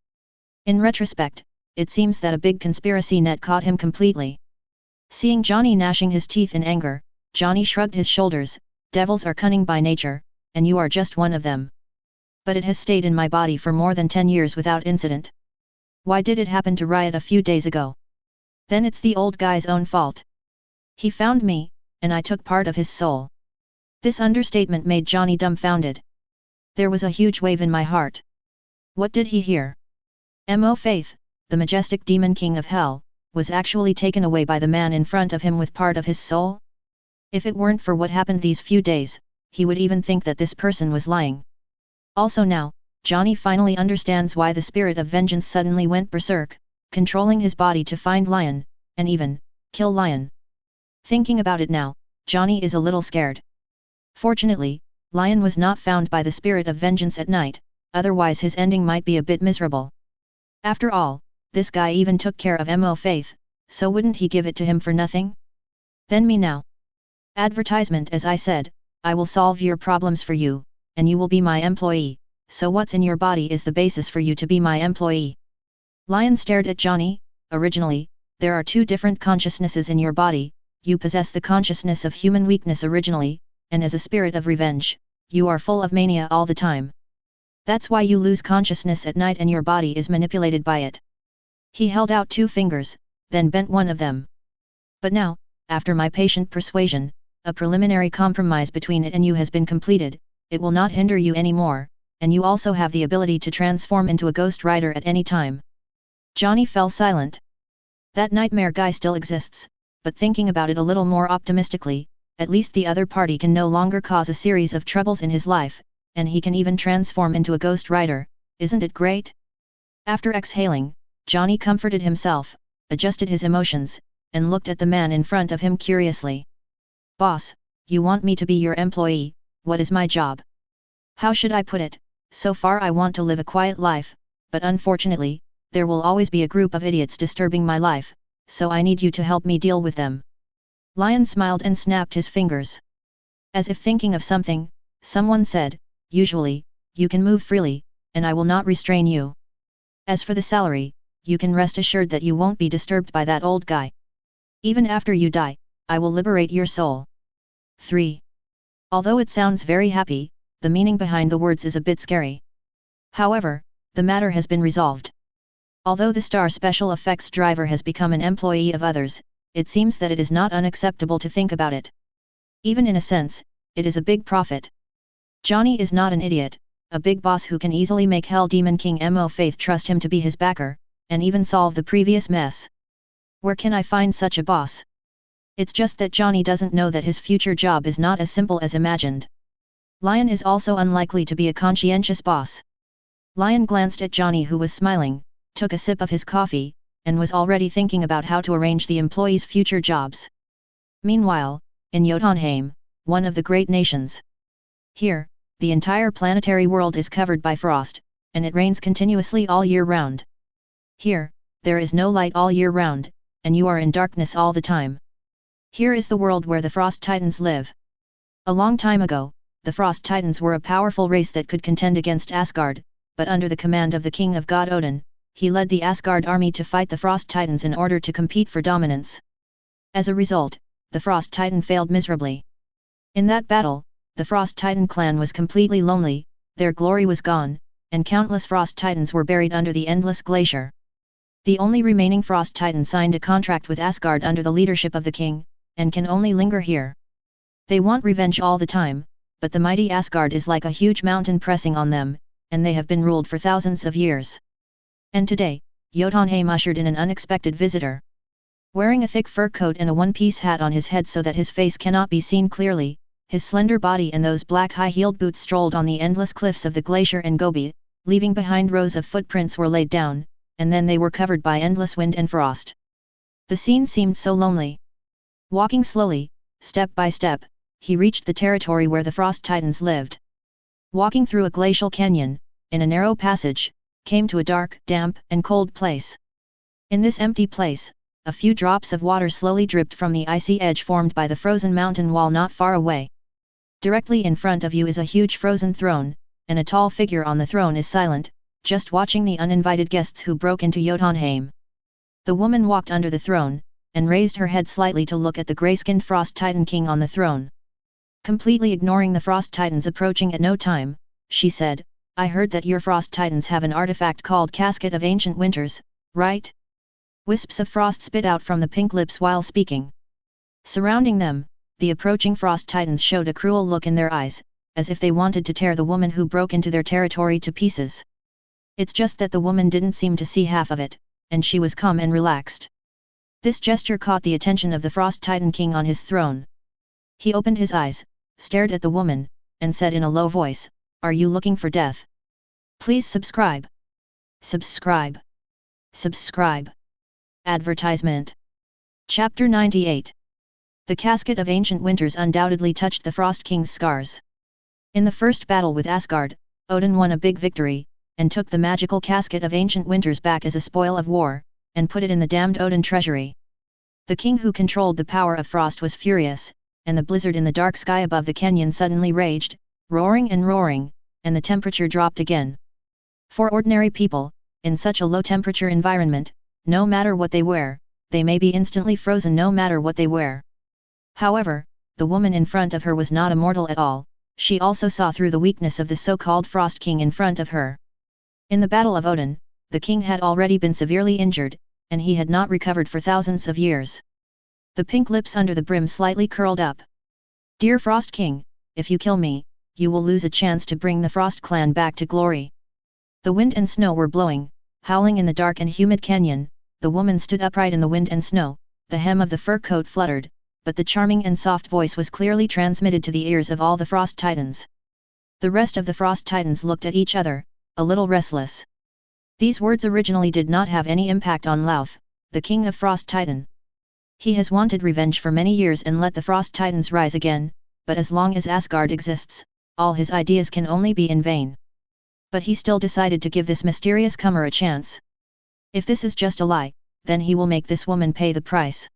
In retrospect, it seems that a big conspiracy net caught him completely. Seeing Johnny gnashing his teeth in anger, Johnny shrugged his shoulders. "Devils are cunning by nature, and you are just one of them. But it has stayed in my body for more than 10 years without incident. Why did it happen to riot a few days ago? Then it's the old guy's own fault. He found me, and I took part of his soul." This understatement made Johnny dumbfounded. There was a huge wave in my heart. What did he hear? Mo Faith, the majestic demon king of hell, was actually taken away by the man in front of him with part of his soul? If it weren't for what happened these few days, he would even think that this person was lying. Also now, Johnny finally understands why the spirit of vengeance suddenly went berserk, controlling his body to find Lyon, and even kill Lyon. Thinking about it now, Johnny is a little scared. Fortunately, Lyon was not found by the spirit of vengeance at night, otherwise his ending might be a bit miserable. After all, this guy even took care of Mo Faith, so wouldn't he give it to him for nothing? Then me now. Advertisement. As I said, I will solve your problems for you, and you will be my employee, so what's in your body is the basis for you to be my employee. Lyon stared at Johnny. Originally, there are two different consciousnesses in your body. You possess the consciousness of human weakness originally, and as a spirit of revenge, you are full of mania all the time. That's why you lose consciousness at night and your body is manipulated by it. He held out 2 fingers, then bent one of them. But now, after my patient persuasion, a preliminary compromise between it and you has been completed. It will not hinder you anymore, and you also have the ability to transform into a Ghost Rider at any time. Johnny fell silent. That nightmare guy still exists, but thinking about it a little more optimistically, at least the other party can no longer cause a series of troubles in his life, and he can even transform into a Ghost Rider. Isn't it great? After exhaling, Johnny comforted himself, adjusted his emotions, and looked at the man in front of him curiously. "Boss, you want me to be your employee? What is my job?" "How should I put it? So far I want to live a quiet life, but unfortunately, there will always be a group of idiots disturbing my life, so I need you to help me deal with them." Lyon smiled and snapped his fingers. As if thinking of something, someone said, "Usually, you can move freely, and I will not restrain you. As for the salary, you can rest assured that you won't be disturbed by that old guy. Even after you die, I will liberate your soul." 3. Although it sounds very happy, the meaning behind the words is a bit scary. However, the matter has been resolved. Although the star special effects driver has become an employee of others, it seems that it is not unacceptable to think about it. Even in a sense, it is a big profit. Johnny is not an idiot, a big boss who can easily make Hell Demon King Mo Faith trust him to be his backer, and even solve the previous mess. Where can I find such a boss? It's just that Johnny doesn't know that his future job is not as simple as imagined. Lyon is also unlikely to be a conscientious boss. Lyon glanced at Johnny, who was smiling, took a sip of his coffee, and was already thinking about how to arrange the employees' future jobs. Meanwhile, in Jotunheim, one of the great nations. Here, the entire planetary world is covered by frost, and it rains continuously all year round. Here, there is no light all year round, and you are in darkness all the time. Here is the world where the Frost Titans live. A long time ago, the Frost Titans were a powerful race that could contend against Asgard, but under the command of the king of God Odin, he led the Asgard army to fight the Frost Titans in order to compete for dominance. As a result, the Frost Titan failed miserably. In that battle, the Frost Titan clan was completely lonely, their glory was gone, and countless Frost Titans were buried under the endless glacier. The only remaining Frost Titan signed a contract with Asgard under the leadership of the king, and can only linger here. They want revenge all the time, but the mighty Asgard is like a huge mountain pressing on them, and they have been ruled for thousands of years. And today, Jotunheim ushered in an unexpected visitor. Wearing a thick fur coat and a one-piece hat on his head so that his face cannot be seen clearly, his slender body and those black high-heeled boots strolled on the endless cliffs of the glacier and Gobi, leaving behind rows of footprints were laid down, and then they were covered by endless wind and frost. The scene seemed so lonely. Walking slowly, step by step, he reached the territory where the Frost Titans lived. Walking through a glacial canyon, in a narrow passage, came to a dark, damp, and cold place. In this empty place, a few drops of water slowly dripped from the icy edge formed by the frozen mountain wall not far away. Directly in front of you is a huge frozen throne, and a tall figure on the throne is silent, just watching the uninvited guests who broke into Jotunheim. The woman walked under the throne, and raised her head slightly to look at the grey-skinned Frost Titan king on the throne. Completely ignoring the Frost Titans approaching at no time, she said, "I heard that your Frost Titans have an artifact called Casket of Ancient Winters, right?" Wisps of frost spit out from the pink lips while speaking. Surrounding them, the approaching Frost Titans showed a cruel look in their eyes, as if they wanted to tear the woman who broke into their territory to pieces. It's just that the woman didn't seem to see half of it, and she was calm and relaxed. This gesture caught the attention of the Frost Titan king on his throne. He opened his eyes, stared at the woman, and said in a low voice, "Are you looking for death? Please subscribe. Subscribe. Subscribe." Advertisement. Chapter 98. The Casket of Ancient Winters undoubtedly touched the Frost King's scars. In the first battle with Asgard, Odin won a big victory, and took the magical Casket of Ancient Winters back as a spoil of war, and put it in the damned Odin treasury. The king who controlled the power of frost was furious, and the blizzard in the dark sky above the canyon suddenly raged, roaring and roaring, and the temperature dropped again. For ordinary people, in such a low-temperature environment, no matter what they wear, they may be instantly frozen no matter what they wear. However, the woman in front of her was not a mortal at all, she also saw through the weakness of the so-called Frost King in front of her. In the Battle of Odin, the king had already been severely injured, and he had not recovered for thousands of years. The pink lips under the brim slightly curled up. "Dear Frost King, if you kill me, you will lose a chance to bring the Frost clan back to glory." The wind and snow were blowing, howling in the dark and humid canyon. The woman stood upright in the wind and snow, the hem of the fur coat fluttered, but the charming and soft voice was clearly transmitted to the ears of all the Frost Titans. The rest of the Frost Titans looked at each other, a little restless. These words originally did not have any impact on Lauf, the king of Frost Titan. He has wanted revenge for many years and let the Frost Titans rise again, but as long as Asgard exists, all his ideas can only be in vain. But he still decided to give this mysterious comer a chance. If this is just a lie, then he will make this woman pay the price.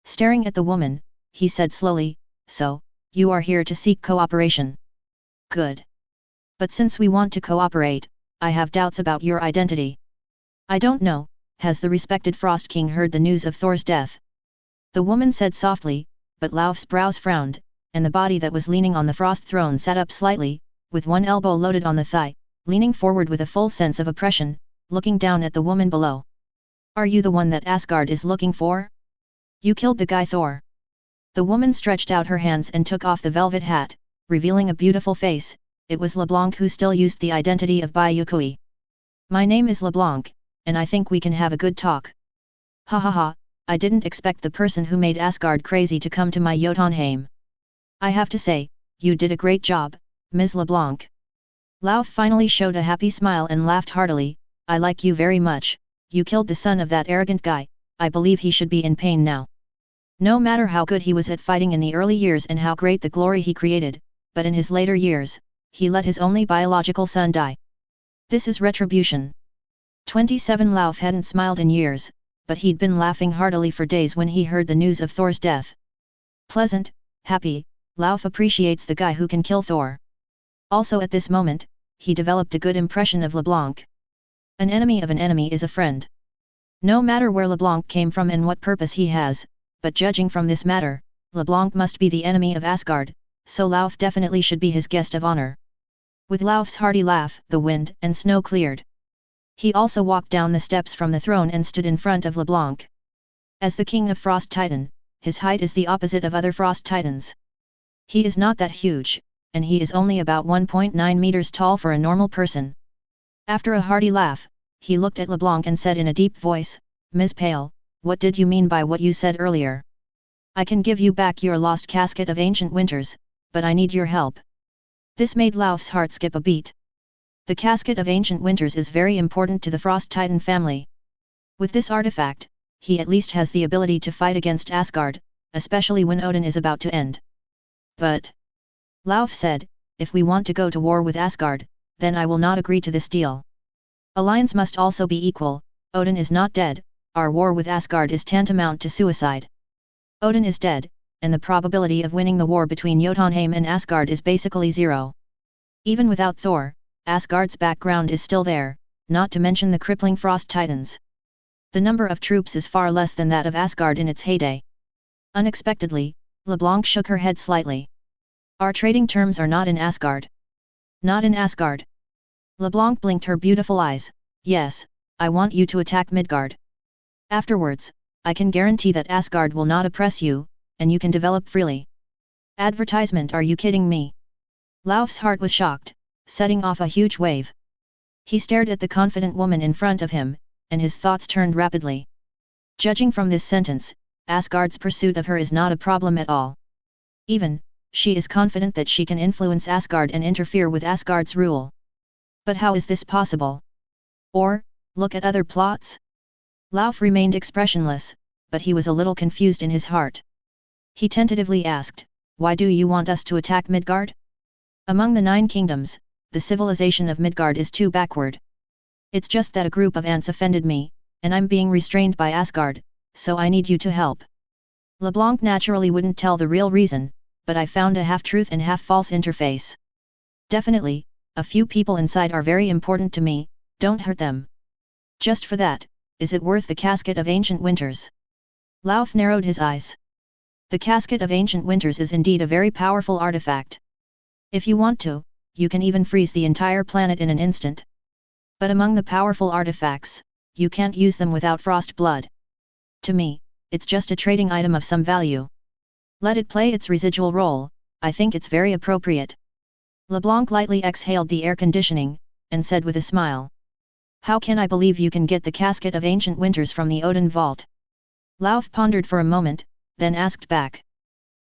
Staring at the woman, he said slowly, "So, you are here to seek cooperation. Good. But since we want to cooperate, I have doubts about your identity. I don't know, has the respected Frost King heard the news of Thor's death?" The woman said softly, but Lauf's brows frowned, and the body that was leaning on the frost throne sat up slightly, with one elbow loaded on the thigh, leaning forward with a full sense of oppression, looking down at the woman below. Are you the one that Asgard is looking for? You killed the guy Thor. The woman stretched out her hands and took off the velvet hat, revealing a beautiful face. It was LeBlanc who still used the identity of Bayokui. My name is LeBlanc, and I think we can have a good talk. Ha ha ha, I didn't expect the person who made Asgard crazy to come to my Jotunheim. I have to say, you did a great job, Ms. LeBlanc. Lauf finally showed a happy smile and laughed heartily. I like you very much. You killed the son of that arrogant guy. I believe he should be in pain now. No matter how good he was at fighting in the early years and how great the glory he created, but in his later years, he let his only biological son die. This is retribution. 27 Lauf hadn't smiled in years, but he'd been laughing heartily for days when he heard the news of Thor's death. Pleasant, happy, Lauf appreciates the guy who can kill Thor. Also at this moment, he developed a good impression of LeBlanc. An enemy of an enemy is a friend. No matter where LeBlanc came from and what purpose he has, but judging from this matter, LeBlanc must be the enemy of Asgard, so Lauf definitely should be his guest of honor. With Lauf's hearty laugh, the wind and snow cleared. He also walked down the steps from the throne and stood in front of LeBlanc. As the king of Frost Titan, his height is the opposite of other Frost Titans. He is not that huge, and he is only about 1.9 meters tall for a normal person. After a hearty laugh, he looked at LeBlanc and said in a deep voice, Ms. Pale, what did you mean by what you said earlier? I can give you back your lost casket of ancient winters, but I need your help. This made Lauf's heart skip a beat. The casket of ancient winters is very important to the Frost Titan family. With this artifact, he at least has the ability to fight against Asgard, especially when Odin is about to end. But, Lauf said, if we want to go to war with Asgard, then I will not agree to this deal. Alliance must also be equal. Odin is not dead, our war with Asgard is tantamount to suicide. Odin is dead, and the probability of winning the war between Jotunheim and Asgard is basically zero. Even without Thor, Asgard's background is still there, not to mention the crippling Frost Titans. The number of troops is far less than that of Asgard in its heyday. Unexpectedly, LeBlanc shook her head slightly. Our trading terms are not in Asgard. Not in Asgard. LeBlanc blinked her beautiful eyes. Yes, I want you to attack Midgard. Afterwards, I can guarantee that Asgard will not oppress you, and you can develop freely. Advertisement, are you kidding me? Lauf's heart was shocked, setting off a huge wave. He stared at the confident woman in front of him, and his thoughts turned rapidly. Judging from this sentence, Asgard's pursuit of her is not a problem at all. Even, she is confident that she can influence Asgard and interfere with Asgard's rule. But how is this possible? Or, look at other plots? Lauf remained expressionless, but he was a little confused in his heart. He tentatively asked, why do you want us to attack Midgard? Among the 9 kingdoms, the civilization of Midgard is too backward. It's just that a group of ants offended me, and I'm being restrained by Asgard, so I need you to help. LeBlanc naturally wouldn't tell the real reason, but I found a half-truth and half-false interface. Definitely, a few people inside are very important to me, don't hurt them. Just for that, is it worth the casket of ancient winters? Lauf narrowed his eyes. The casket of ancient winters is indeed a very powerful artifact. If you want to, you can even freeze the entire planet in an instant. But among the powerful artifacts, you can't use them without frost blood. To me, it's just a trading item of some value. Let it play its residual role, I think it's very appropriate. LeBlanc lightly exhaled the air conditioning, and said with a smile. How can I believe you can get the casket of ancient winters from the Odin vault? Lauf pondered for a moment, then asked back.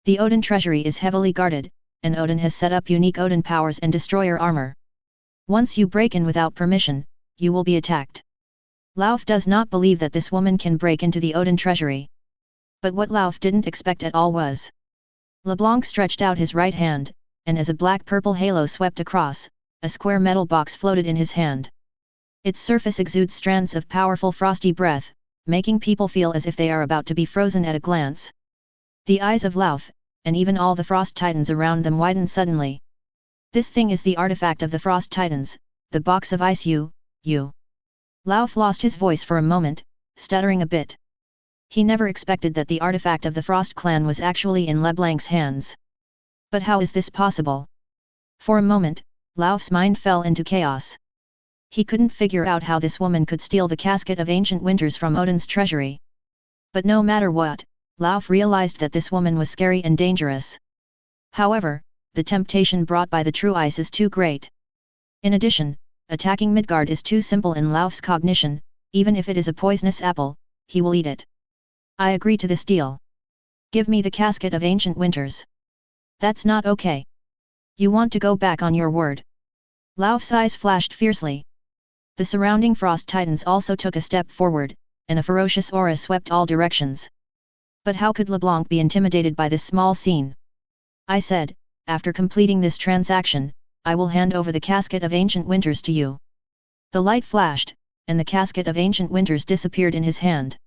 The Odin treasury is heavily guarded, and Odin has set up unique Odin powers and destroyer armor. Once you break in without permission, you will be attacked. Lauf does not believe that this woman can break into the Odin treasury. But what Lauf didn't expect at all was. LeBlanc stretched out his right hand, and as a black-purple halo swept across, a square metal box floated in his hand. Its surface exudes strands of powerful frosty breath, making people feel as if they are about to be frozen at a glance. The eyes of Lauf, and even all the Frost Titans around them widened suddenly. This thing is the artifact of the Frost Titans, the box of ice you. Lauf lost his voice for a moment, stuttering a bit. He never expected that the artifact of the Frost clan was actually in LeBlanc's hands. But how is this possible? For a moment, Lauf's mind fell into chaos. He couldn't figure out how this woman could steal the casket of ancient winters from Odin's treasury. But no matter what, Lauf realized that this woman was scary and dangerous. However, the temptation brought by the true ice is too great. In addition, attacking Midgard is too simple in Lauf's cognition. Even if it is a poisonous apple, he will eat it. I agree to this deal. Give me the casket of ancient winters. That's not okay. You want to go back on your word. Lauf's eyes flashed fiercely. The surrounding frost titans also took a step forward, and a ferocious aura swept all directions. But how could LeBlanc be intimidated by this small scene? I said, after completing this transaction, I will hand over the casket of ancient winters to you. The light flashed, and the casket of ancient winters disappeared in his hand.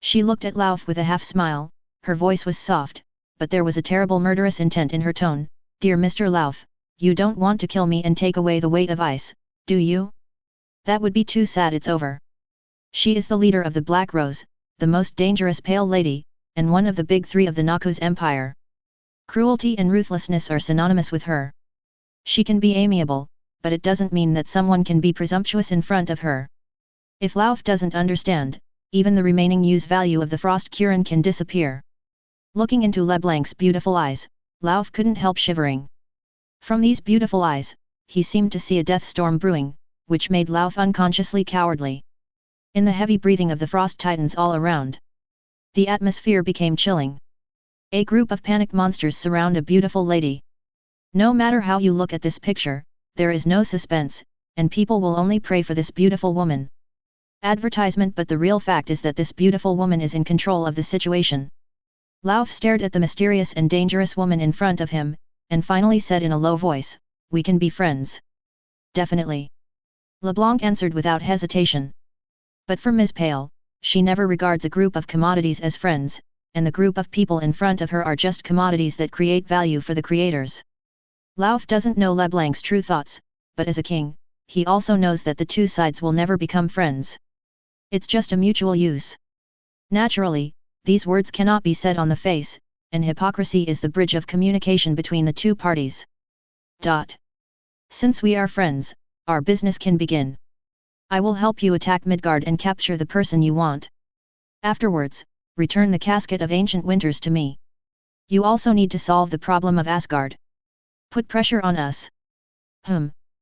She looked at Lauf with a half-smile, her voice was soft, but there was a terrible murderous intent in her tone. Dear Mr. Lauf, you don't want to kill me and take away the weight of ice, do you? That would be too sad. It's over. She is the leader of the Black Rose, the most dangerous pale lady, and one of the big three of the Naku's empire. Cruelty and ruthlessness are synonymous with her. She can be amiable, but it doesn't mean that someone can be presumptuous in front of her. If Lauf doesn't understand, even the remaining use value of the Frost Curin can disappear. Looking into LeBlanc's beautiful eyes, Lauf couldn't help shivering. From these beautiful eyes, he seemed to see a death storm brewing, which made Lauf unconsciously cowardly. In the heavy breathing of the frost titans all around, the atmosphere became chilling. A group of panic monsters surround a beautiful lady. No matter how you look at this picture, there is no suspense, and people will only pray for this beautiful woman. Advertisement, but the real fact is that this beautiful woman is in control of the situation. Lauf stared at the mysterious and dangerous woman in front of him, and finally said in a low voice, "We can be friends." "Definitely." LeBlanc answered without hesitation. But for Ms. Pale, she never regards a group of commodities as friends, and the group of people in front of her are just commodities that create value for the creators. Lauf doesn't know LeBlanc's true thoughts, but as a king, he also knows that the two sides will never become friends. It's just a mutual use. Naturally, these words cannot be said on the face, and hypocrisy is the bridge of communication between the two parties. Since we are friends, our business can begin. I will help you attack Midgard and capture the person you want. Afterwards, return the casket of ancient winters to me. You also need to solve the problem of Asgard. Put pressure on us.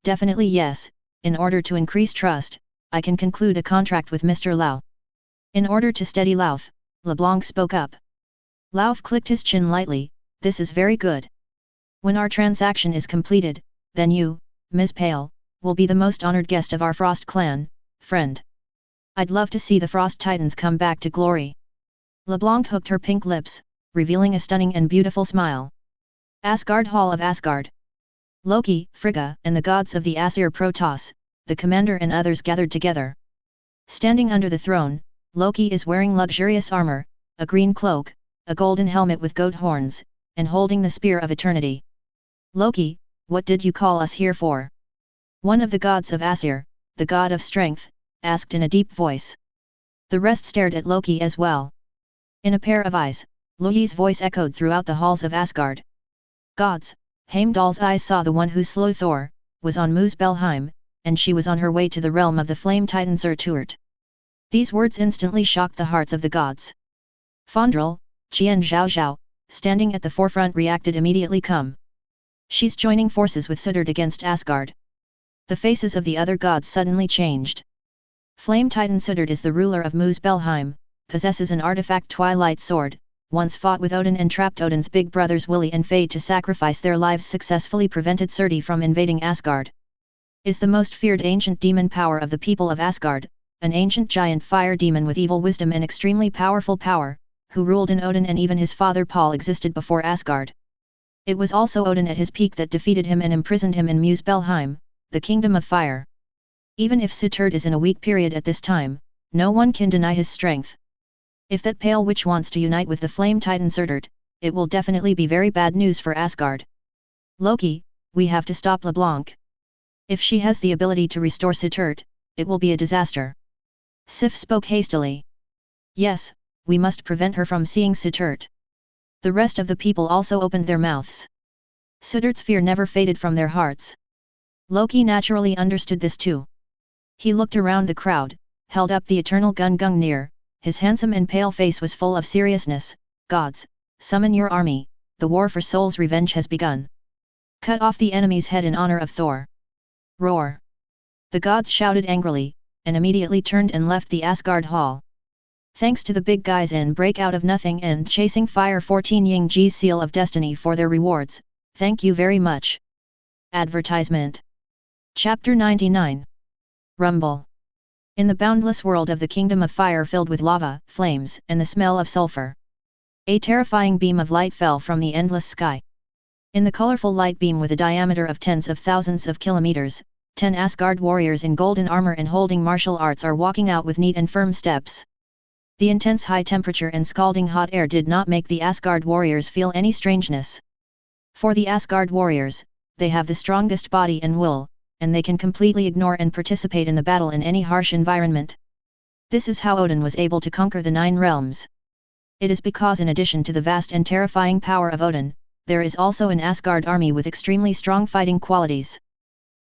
Definitely yes. In order to increase trust, I can conclude a contract with Mr. Lau. In order to steady Lauf, LeBlanc spoke up. Lauf clicked his chin lightly. This is very good. When our transaction is completed, then you, Ms. Pale, will be the most honored guest of our Frost clan, friend. I'd love to see the Frost Titans come back to glory. LeBlanc hooked her pink lips, revealing a stunning and beautiful smile. Asgard Hall of Asgard. Loki, Frigga, and the gods of the Aesir Protoss, the commander and others gathered together. Standing under the throne, Loki is wearing luxurious armor, a green cloak, a golden helmet with goat horns, and holding the Spear of Eternity. Loki, what did you call us here for? One of the gods of Aesir, the god of strength, asked in a deep voice. The rest stared at Loki as well. In a pair of eyes, Loki's voice echoed throughout the halls of Asgard. Gods, Heimdall's eyes saw the one who slew Thor, was on Muspelheim, and she was on her way to the realm of the flame titan Surturt. These words instantly shocked the hearts of the gods. Fandral, Qian Zhao, standing at the forefront, reacted immediately. Come. She's joining forces with Surturt against Asgard. The faces of the other gods suddenly changed. Flame Titan Surturt is the ruler of Muspelheim, possesses an artifact Twilight Sword, once fought with Odin and trapped Odin's big brothers Willy and Fate to sacrifice their lives, successfully prevented Surti from invading Asgard. Is the most feared ancient demon power of the people of Asgard, an ancient giant fire demon with evil wisdom and extremely powerful power, who ruled in Odin, and even his father Paul existed before Asgard. It was also Odin at his peak that defeated him and imprisoned him in Muspelheim, the kingdom of fire. Even if Surturt is in a weak period at this time, no one can deny his strength. If that pale witch wants to unite with the flame titan Surturt, it will definitely be very bad news for Asgard. Loki, we have to stop LeBlanc. If she has the ability to restore Surturt, it will be a disaster. Sif spoke hastily. Yes, we must prevent her from seeing Surturt. The rest of the people also opened their mouths. Surturt's fear never faded from their hearts. Loki naturally understood this too. He looked around the crowd, held up the eternal Gungnir, his handsome and pale face was full of seriousness. Gods, summon your army, the war for Soul's revenge has begun. Cut off the enemy's head in honor of Thor. Roar! The gods shouted angrily, and immediately turned and left the Asgard hall. Thanks to the big guys in Break Out of Nothing and Chasing Fire 14 Yingji's Seal of Destiny for their rewards, thank you very much. Advertisement. Chapter 99. Rumble. In the boundless world of the Kingdom of Fire filled with lava, flames, and the smell of sulfur, a terrifying beam of light fell from the endless sky. In the colorful light beam with a diameter of tens of thousands of kilometers, 10 Asgard warriors in golden armor and holding martial arts are walking out with neat and firm steps. The intense high temperature and scalding hot air did not make the Asgard warriors feel any strangeness. For the Asgard warriors, they have the strongest body and will, and they can completely ignore and participate in the battle in any harsh environment. This is how Odin was able to conquer the 9 realms. It is because in addition to the vast and terrifying power of Odin, there is also an Asgard army with extremely strong fighting qualities.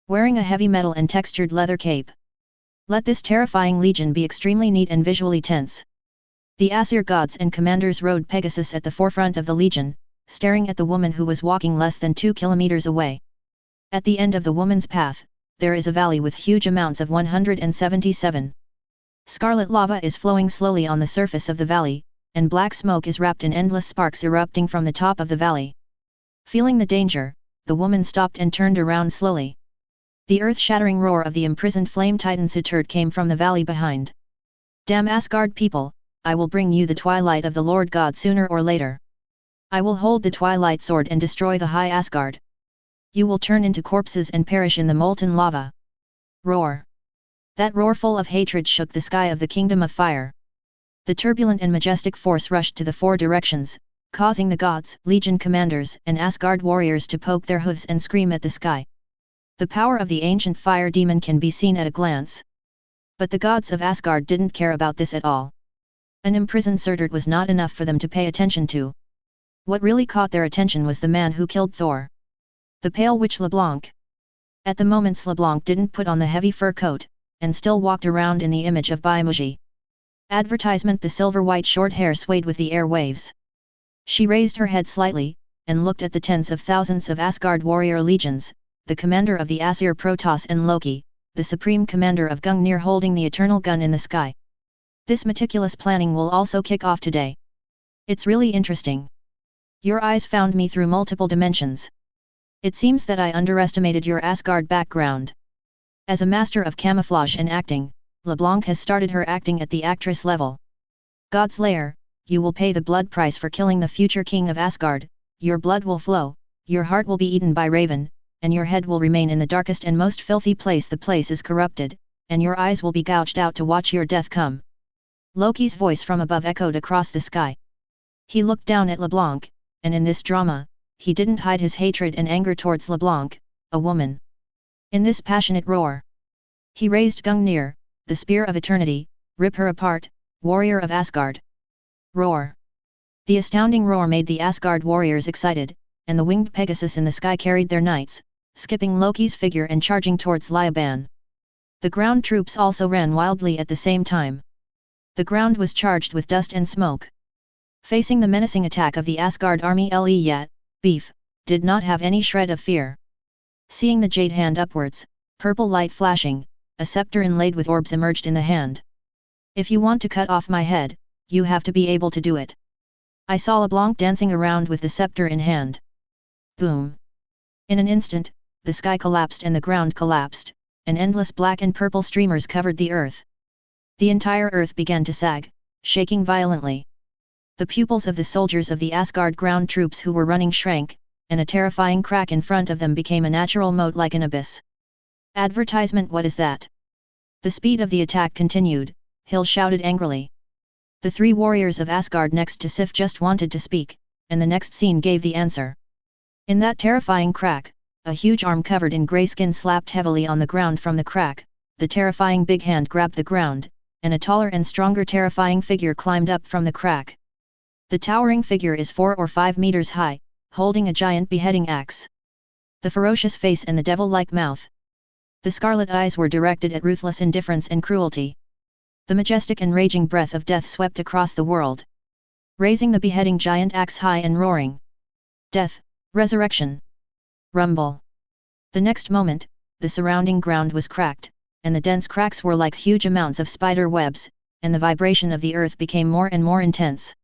Wearing a heavy metal and textured leather cape. Let this terrifying legion be extremely neat and visually tense. The Aesir gods and commanders rode Pegasus at the forefront of the legion, staring at the woman who was walking less than 2 kilometers away. At the end of the woman's path, there is a valley with huge amounts of 177. Scarlet lava is flowing slowly on the surface of the valley, and black smoke is wrapped in endless sparks erupting from the top of the valley. Feeling the danger, the woman stopped and turned around slowly. The earth-shattering roar of the imprisoned flame titan Sutard came from the valley behind. Damn Asgard people, I will bring you the twilight of the Lord God sooner or later. I will hold the twilight sword and destroy the high Asgard. You will turn into corpses and perish in the molten lava. Roar! That roar full of hatred shook the sky of the Kingdom of Fire. The turbulent and majestic force rushed to the 4 directions, causing the gods, legion commanders, and Asgard warriors to poke their hooves and scream at the sky. The power of the ancient fire demon can be seen at a glance. But the gods of Asgard didn't care about this at all. An imprisoned Surtur was not enough for them to pay attention to. What really caught their attention was the man who killed Thor. The pale witch LeBlanc. At the moment LeBlanc didn't put on the heavy fur coat, and still walked around in the image of Baimuji. Advertisement. The silver-white short hair swayed with the air waves. She raised her head slightly, and looked at the tens of thousands of Asgard warrior legions, the commander of the Aesir Protoss and Loki, the supreme commander of Gungnir holding the eternal gun in the sky. This meticulous planning will also kick off today. It's really interesting. Your eyes found me through multiple dimensions. It seems that I underestimated your Asgard background. As a master of camouflage and acting, LeBlanc has started her acting at the actress level. God's Lair, you will pay the blood price for killing the future king of Asgard, your blood will flow, your heart will be eaten by Raven, and your head will remain in the darkest and most filthy place. The place is corrupted, and your eyes will be gouged out to watch your death come. Loki's voice from above echoed across the sky. He looked down at LeBlanc, and in this drama, he didn't hide his hatred and anger towards LeBlanc, a woman. In this passionate roar, he raised Gungnir, the spear of eternity, rip her apart, warrior of Asgard. Roar! The astounding roar made the Asgard warriors excited, and the winged Pegasus in the sky carried their knights, skipping Loki's figure and charging towards Lyon. The ground troops also ran wildly at the same time. The ground was charged with dust and smoke. Facing the menacing attack of the Asgard army, yet, Beef, did not have any shred of fear. Seeing the jade hand upwards, purple light flashing, a scepter inlaid with orbs emerged in the hand. If you want to cut off my head, you have to be able to do it. I saw LeBlanc dancing around with the scepter in hand. Boom! In an instant, the sky collapsed and the ground collapsed, and endless black and purple streamers covered the earth. The entire earth began to sag, shaking violently. The pupils of the soldiers of the Asgard ground troops who were running shrank, and a terrifying crack in front of them became a natural moat like an abyss. Advertisement. What is that? The speed of the attack continued, Hill shouted angrily. The 3 warriors of Asgard next to Sif just wanted to speak, and the next scene gave the answer. In that terrifying crack, a huge arm covered in grey skin slapped heavily on the ground from the crack, the terrifying big hand grabbed the ground, and a taller and stronger terrifying figure climbed up from the crack. The towering figure is 4 or 5 meters high, holding a giant beheading axe. The ferocious face and the devil-like mouth. The scarlet eyes were directed at ruthless indifference and cruelty. The majestic and raging breath of death swept across the world, raising the beheading giant axe high and roaring. Death, resurrection, rumble. The next moment, the surrounding ground was cracked, and the dense cracks were like huge amounts of spider webs, and the vibration of the earth became more and more intense.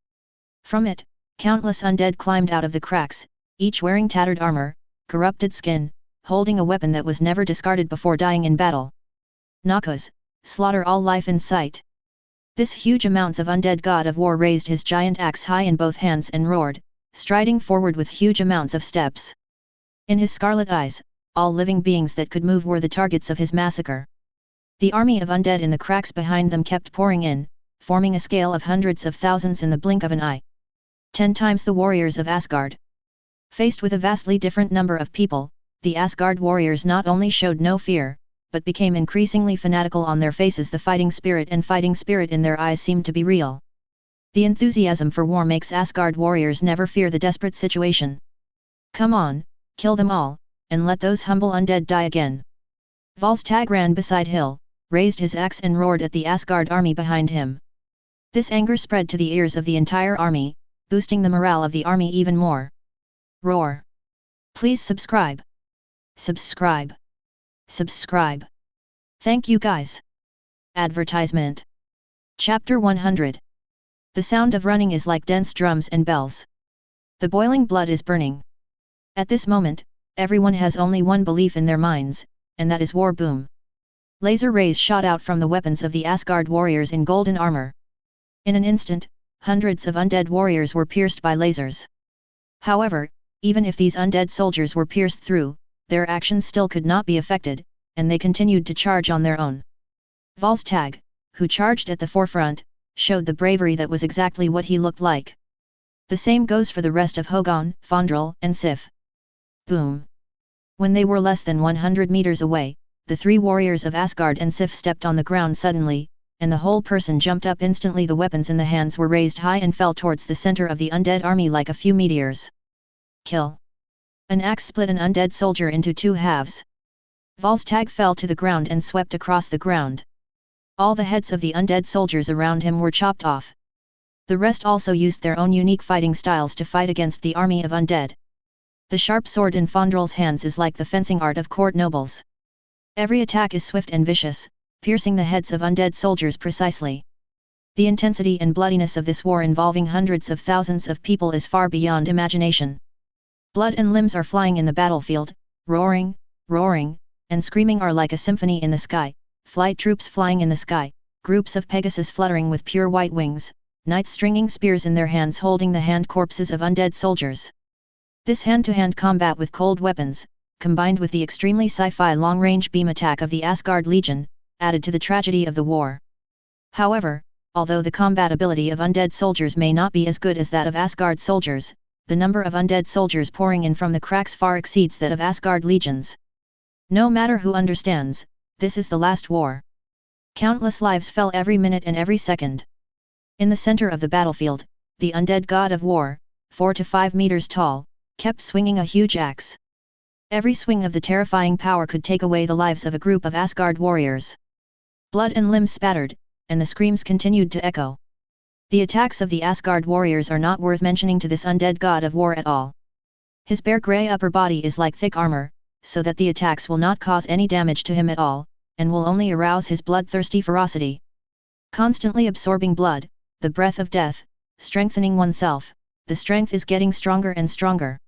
From it, countless undead climbed out of the cracks, each wearing tattered armor, corrupted skin, holding a weapon that was never discarded before dying in battle. Nakas, slaughter all life in sight. This huge amounts of undead god of war raised his giant axe high in both hands and roared, striding forward with huge amounts of steps. In his scarlet eyes, all living beings that could move were the targets of his massacre. The army of undead in the cracks behind them kept pouring in, forming a scale of hundreds of thousands in the blink of an eye. 10 times the warriors of Asgard. Faced with a vastly different number of people, the Asgard warriors not only showed no fear, but became increasingly fanatical on their faces. The fighting spirit in their eyes seemed to be real. The enthusiasm for war makes Asgard warriors never fear the desperate situation. Come on, kill them all, and let those humble undead die again. Volstagg ran beside Hill, raised his axe and roared at the Asgard army behind him. This anger spread to the ears of the entire army, boosting the morale of the army even more. Roar! Please subscribe. Subscribe. Subscribe. Thank you guys. Advertisement. Chapter 100. The sound of running is like dense drums and bells. The boiling blood is burning. At this moment, everyone has only one belief in their minds, and that is war. Boom. Laser rays shot out from the weapons of the Asgard warriors in golden armor. In an instant, hundreds of undead warriors were pierced by lasers. However, even if these undead soldiers were pierced through, their actions still could not be affected, and they continued to charge on their own. Volstagg, who charged at the forefront, showed the bravery that was exactly what he looked like. The same goes for the rest of Hogyoku, Fandral, and Sif. Boom! When they were less than 100 meters away, the 3 warriors of Asgard and Sif stepped on the ground suddenly, and the whole person jumped up instantly. The weapons in the hands were raised high and fell towards the center of the undead army like a few meteors. Kill! An axe split an undead soldier into 2 halves. Volstagg fell to the ground and swept across the ground. All the heads of the undead soldiers around him were chopped off. The rest also used their own unique fighting styles to fight against the army of undead. The sharp sword in Fandral's hands is like the fencing art of court nobles. Every attack is swift and vicious, piercing the heads of undead soldiers precisely. The intensity and bloodiness of this war involving hundreds of thousands of people is far beyond imagination. Blood and limbs are flying in the battlefield, roaring, roaring, and screaming are like a symphony in the sky, flight troops flying in the sky, groups of Pegasus fluttering with pure white wings, knights stringing spears in their hands holding the hand corpses of undead soldiers. This hand-to-hand combat with cold weapons, combined with the extremely sci-fi long-range beam attack of the Asgard Legion, added to the tragedy of the war. However, although the combat ability of undead soldiers may not be as good as that of Asgard soldiers, the number of undead soldiers pouring in from the cracks far exceeds that of Asgard legions. No matter who understands, this is the last war. Countless lives fell every minute and every second. In the center of the battlefield, the undead god of war, 4 to 5 meters tall, kept swinging a huge axe. Every swing of the terrifying power could take away the lives of a group of Asgard warriors. Blood and limbs spattered, and the screams continued to echo. The attacks of the Asgard warriors are not worth mentioning to this undead god of war at all. His bare grey upper body is like thick armor, so that the attacks will not cause any damage to him at all, and will only arouse his bloodthirsty ferocity. Constantly absorbing blood, the breath of death, strengthening oneself, the strength is getting stronger and stronger.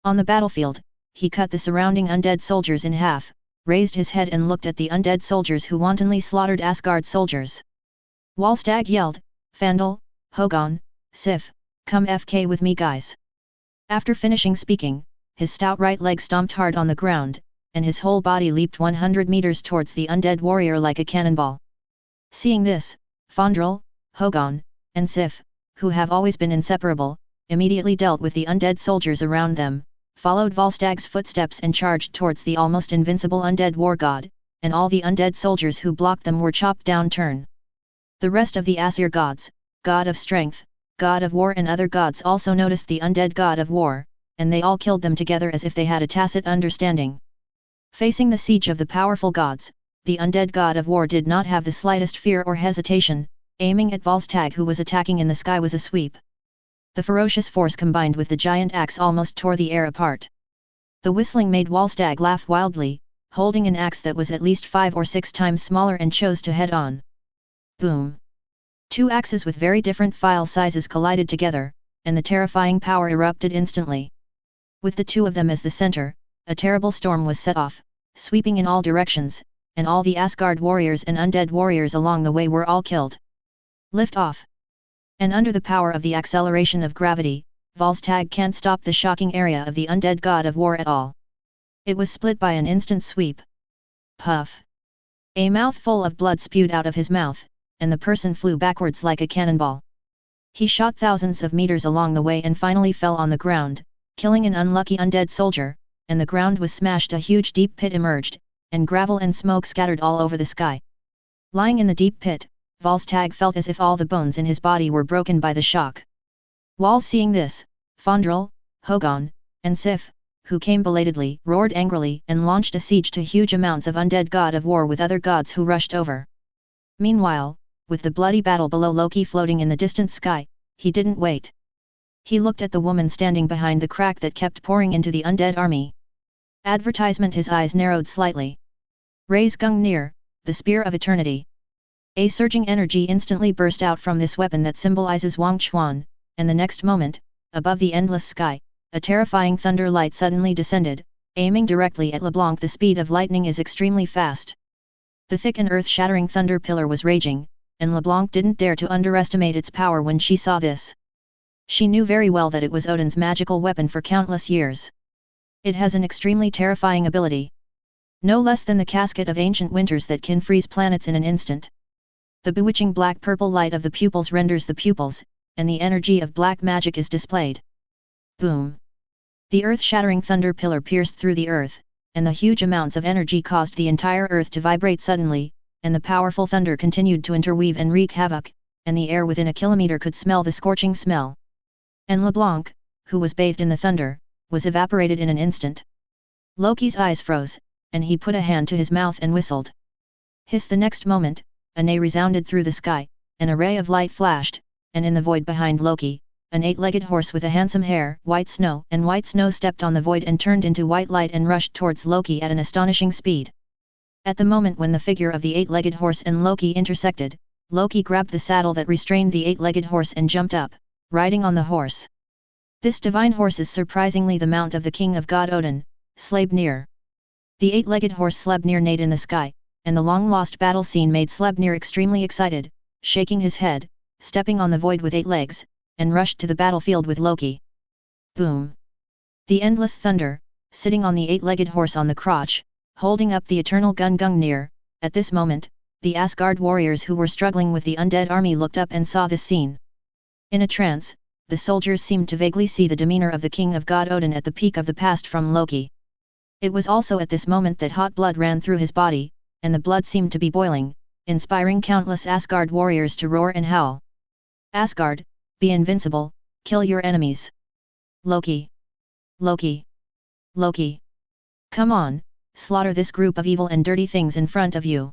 On the battlefield, he cut the surrounding undead soldiers in half, raised his head and looked at the undead soldiers who wantonly slaughtered Asgard soldiers. Volstagg yelled, "Fandral, Hogyoku, Sif, come FK with me guys." After finishing speaking, his stout right leg stomped hard on the ground, and his whole body leaped 100 meters towards the undead warrior like a cannonball. Seeing this, Fandral, Hogyoku, and Sif, who have always been inseparable, immediately dealt with the undead soldiers around them, followed Volstagg's footsteps and charged towards the almost invincible undead war god, and all the undead soldiers who blocked them were chopped down. The rest of the Aesir gods, god of strength, god of war and other gods also noticed the undead god of war, and they all killed them together as if they had a tacit understanding. Facing the siege of the powerful gods, the undead god of war did not have the slightest fear or hesitation, aiming at Volstagg who was attacking in the sky was a sweep. The ferocious force combined with the giant axe almost tore the air apart. The whistling made Volstagg laugh wildly, holding an axe that was at least 5 or 6 times smaller and chose to head on. Boom! 2 axes with very different file sizes collided together, and the terrifying power erupted instantly. With the 2 of them as the center, a terrible storm was set off, sweeping in all directions, and all the Asgard warriors and undead warriors along the way were all killed. Lift off! And under the power of the acceleration of gravity, Volstagg can't stop the shocking area of the undead god of war at all. It was split by an instant sweep. Puff! A mouthful of blood spewed out of his mouth, and the person flew backwards like a cannonball. He shot thousands of meters along the way and finally fell on the ground, killing an unlucky undead soldier, and the ground was smashed. A huge deep pit emerged, and gravel and smoke scattered all over the sky. Lying in the deep pit, Volstagg felt as if all the bones in his body were broken by the shock. While seeing this, Fandral, Hogon, and Sif, who came belatedly, roared angrily and launched a siege to huge amounts of undead god of war with other gods who rushed over. Meanwhile, with the bloody battle below Loki floating in the distant sky, he didn't wait. He looked at the woman standing behind the crack that kept pouring into the undead army. Advertisement. His eyes narrowed slightly. Raise Gungnir, the Spear of Eternity. A surging energy instantly burst out from this weapon that symbolizes Wang Chuan, and the next moment, above the endless sky, a terrifying thunder light suddenly descended, aiming directly at LeBlanc. The speed of lightning is extremely fast. The thick and earth-shattering thunder pillar was raging, and LeBlanc didn't dare to underestimate its power when she saw this. She knew very well that it was Odin's magical weapon for countless years. It has an extremely terrifying ability. No less than the casket of ancient winters that can freeze planets in an instant. The bewitching black-purple light of the pupils renders the pupils, and the energy of black magic is displayed. Boom! The earth-shattering thunder pillar pierced through the earth, and the huge amounts of energy caused the entire earth to vibrate suddenly, and the powerful thunder continued to interweave and wreak havoc, and the air within a kilometer could smell the scorching smell. And LeBlanc, who was bathed in the thunder, was evaporated in an instant. Loki's eyes froze, and he put a hand to his mouth and whistled. Hiss! The next moment, a neigh resounded through the sky, an array of light flashed, and in the void behind Loki, an 8-legged horse with a handsome hair, White Snow stepped on the void and turned into white light and rushed towards Loki at an astonishing speed. At the moment when the figure of the 8-legged horse and Loki intersected, Loki grabbed the saddle that restrained the 8-legged horse and jumped up, riding on the horse. This divine horse is surprisingly the mount of the king of god Odin, Sleipnir. The 8-legged horse Sleipnir neighed in the sky, and the long-lost battle scene made Sleipnir extremely excited, shaking his head, stepping on the void with 8 legs, and rushed to the battlefield with Loki. Boom! The endless thunder, sitting on the 8-legged horse on the crotch, holding up the eternal gun Gungnir. At this moment, the Asgard warriors who were struggling with the undead army looked up and saw this scene. In a trance, the soldiers seemed to vaguely see the demeanor of the king of god Odin at the peak of the past from Loki. It was also at this moment that hot blood ran through his body, and the blood seemed to be boiling, inspiring countless Asgard warriors to roar and howl. Asgard, be invincible, kill your enemies. Loki! Loki! Loki! Come on, slaughter this group of evil and dirty things in front of you.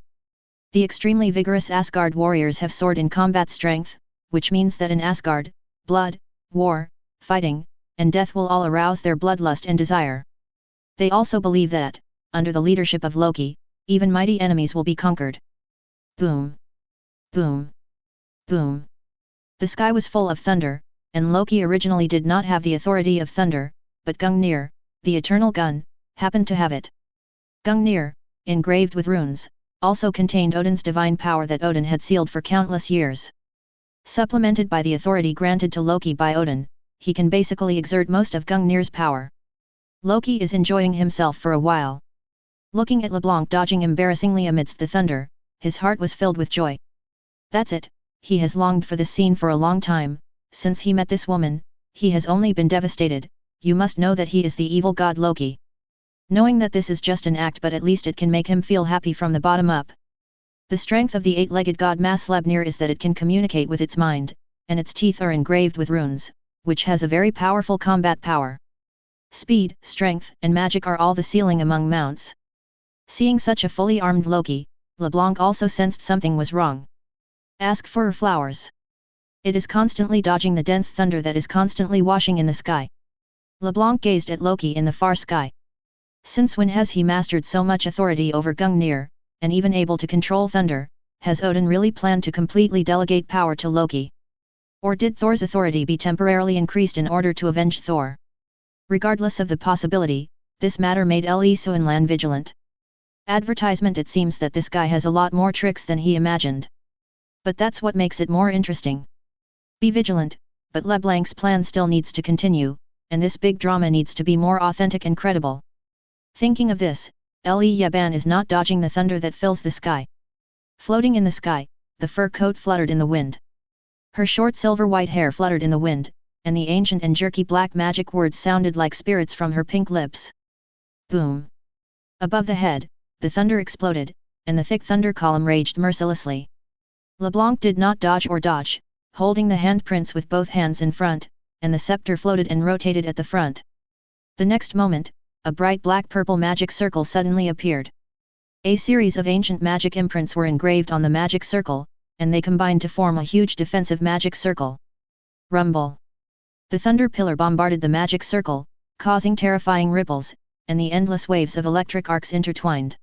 The extremely vigorous Asgard warriors have soared in combat strength, which means that in Asgard, blood, war, fighting, and death will all arouse their bloodlust and desire. They also believe that, under the leadership of Loki, even mighty enemies will be conquered. Boom! Boom! Boom! The sky was full of thunder, and Loki originally did not have the authority of thunder, but Gungnir, the eternal gun, happened to have it. Gungnir, engraved with runes, also contained Odin's divine power that Odin had sealed for countless years. Supplemented by the authority granted to Loki by Odin, he can basically exert most of Gungnir's power. Loki is enjoying himself for a while. Looking at LeBlanc dodging embarrassingly amidst the thunder, his heart was filled with joy. That's it, he has longed for this scene for a long time. Since he met this woman, he has only been devastated. You must know that he is the evil god Loki. Knowing that this is just an act, but at least it can make him feel happy from the bottom up. The strength of the 8-legged god Sleipnir is that it can communicate with its mind, and its teeth are engraved with runes, which has a very powerful combat power. Speed, strength, and magic are all the ceiling among mounts. Seeing such a fully armed Loki, LeBlanc also sensed something was wrong. Ask for flowers. It is constantly dodging the dense thunder that is constantly washing in the sky. LeBlanc gazed at Loki in the far sky. Since when has he mastered so much authority over Gungnir, and even able to control thunder? Has Odin really planned to completely delegate power to Loki? Or did Thor's authority be temporarily increased in order to avenge Thor? Regardless of the possibility, this matter made Le Suinlan vigilant. Advertisement. It seems that this guy has a lot more tricks than he imagined. But that's what makes it more interesting. Be vigilant, but LeBlanc's plan still needs to continue, and this big drama needs to be more authentic and credible. Thinking of this, Le Yaban is not dodging the thunder that fills the sky. Floating in the sky, the fur coat fluttered in the wind. Her short silver-white hair fluttered in the wind, and the ancient and jerky black magic words sounded like spirits from her pink lips. Boom! Above the head, the thunder exploded, and the thick thunder column raged mercilessly. LeBlanc did not dodge or dodge, holding the handprints with both hands in front, and the scepter floated and rotated at the front. The next moment, a bright black-purple magic circle suddenly appeared. A series of ancient magic imprints were engraved on the magic circle, and they combined to form a huge defensive magic circle. Rumble! The thunder pillar bombarded the magic circle, causing terrifying ripples, and the endless waves of electric arcs intertwined.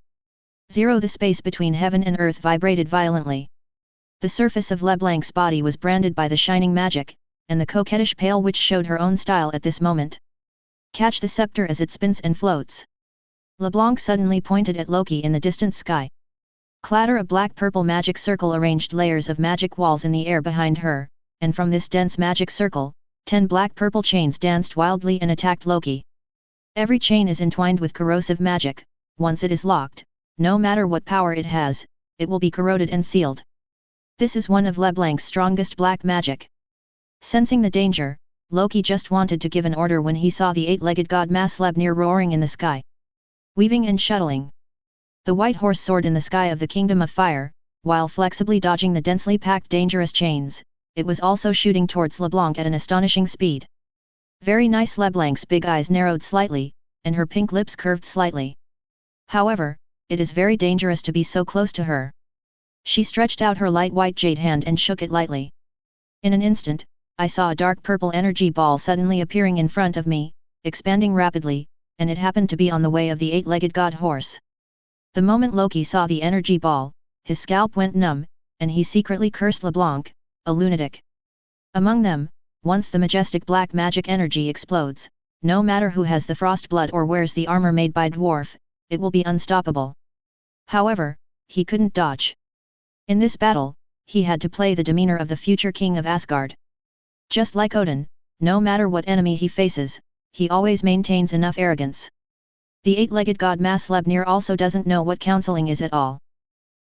The space between heaven and earth vibrated violently. The surface of LeBlanc's body was branded by the shining magic, and the coquettish pale witch showed her own style at this moment. Catch the scepter as it spins and floats. LeBlanc suddenly pointed at Loki in the distant sky. Clatter! A black-purple magic circle arranged layers of magic walls in the air behind her, and from this dense magic circle, 10 black-purple chains danced wildly and attacked Loki. Every chain is entwined with corrosive magic. Once it is locked, no matter what power it has, it will be corroded and sealed. This is one of LeBlanc's strongest black magic. Sensing the danger, Loki just wanted to give an order when he saw the 8-legged god Sleipnir roaring in the sky. Weaving and shuttling. The white horse soared in the sky of the Kingdom of Fire, while flexibly dodging the densely packed dangerous chains. It was also shooting towards LeBlanc at an astonishing speed. Very nice. LeBlanc's big eyes narrowed slightly, and her pink lips curved slightly. However, it is very dangerous to be so close to her. She stretched out her light white jade hand and shook it lightly. In an instant, I saw a dark purple energy ball suddenly appearing in front of me, expanding rapidly, and it happened to be on the way of the 8-legged god horse. The moment Loki saw the energy ball, his scalp went numb, and he secretly cursed LeBlanc, a lunatic. Among them, once the majestic black magic energy explodes, no matter who has the frost blood or wears the armor made by dwarf, it will be unstoppable. However, he couldn't dodge. In this battle, he had to play the demeanor of the future king of Asgard. Just like Odin, no matter what enemy he faces, he always maintains enough arrogance. The 8-legged god Sleipnir also doesn't know what counseling is at all.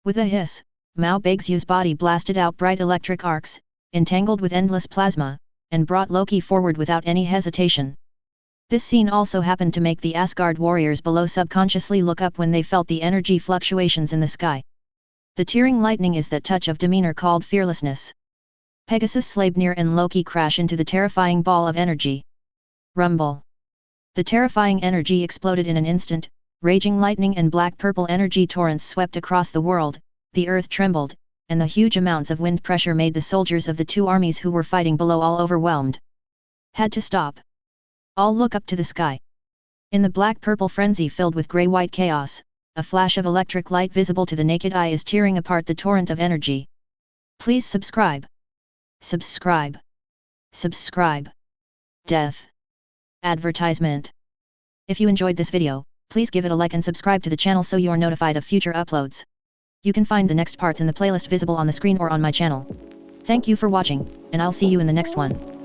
With a hiss, Mao Baigzu's body blasted out bright electric arcs, entangled with endless plasma, and brought Loki forward without any hesitation. This scene also happened to make the Asgard warriors below subconsciously look up when they felt the energy fluctuations in the sky. The tearing lightning is that touch of demeanor called fearlessness. Pegasus, Sleipnir and Loki crash into the terrifying ball of energy. Rumble! The terrifying energy exploded in an instant, raging lightning and black-purple energy torrents swept across the world, the earth trembled, and the huge amounts of wind pressure made the soldiers of the two armies who were fighting below all overwhelmed. Had to stop. All look up to the sky. In the black-purple frenzy filled with grey-white chaos, a flash of electric light visible to the naked eye is tearing apart the torrent of energy. Please subscribe. Subscribe. Subscribe. Death. Advertisement. If you enjoyed this video, please give it a like and subscribe to the channel so you are notified of future uploads. You can find the next parts in the playlist visible on the screen or on my channel. Thank you for watching, and I'll see you in the next one.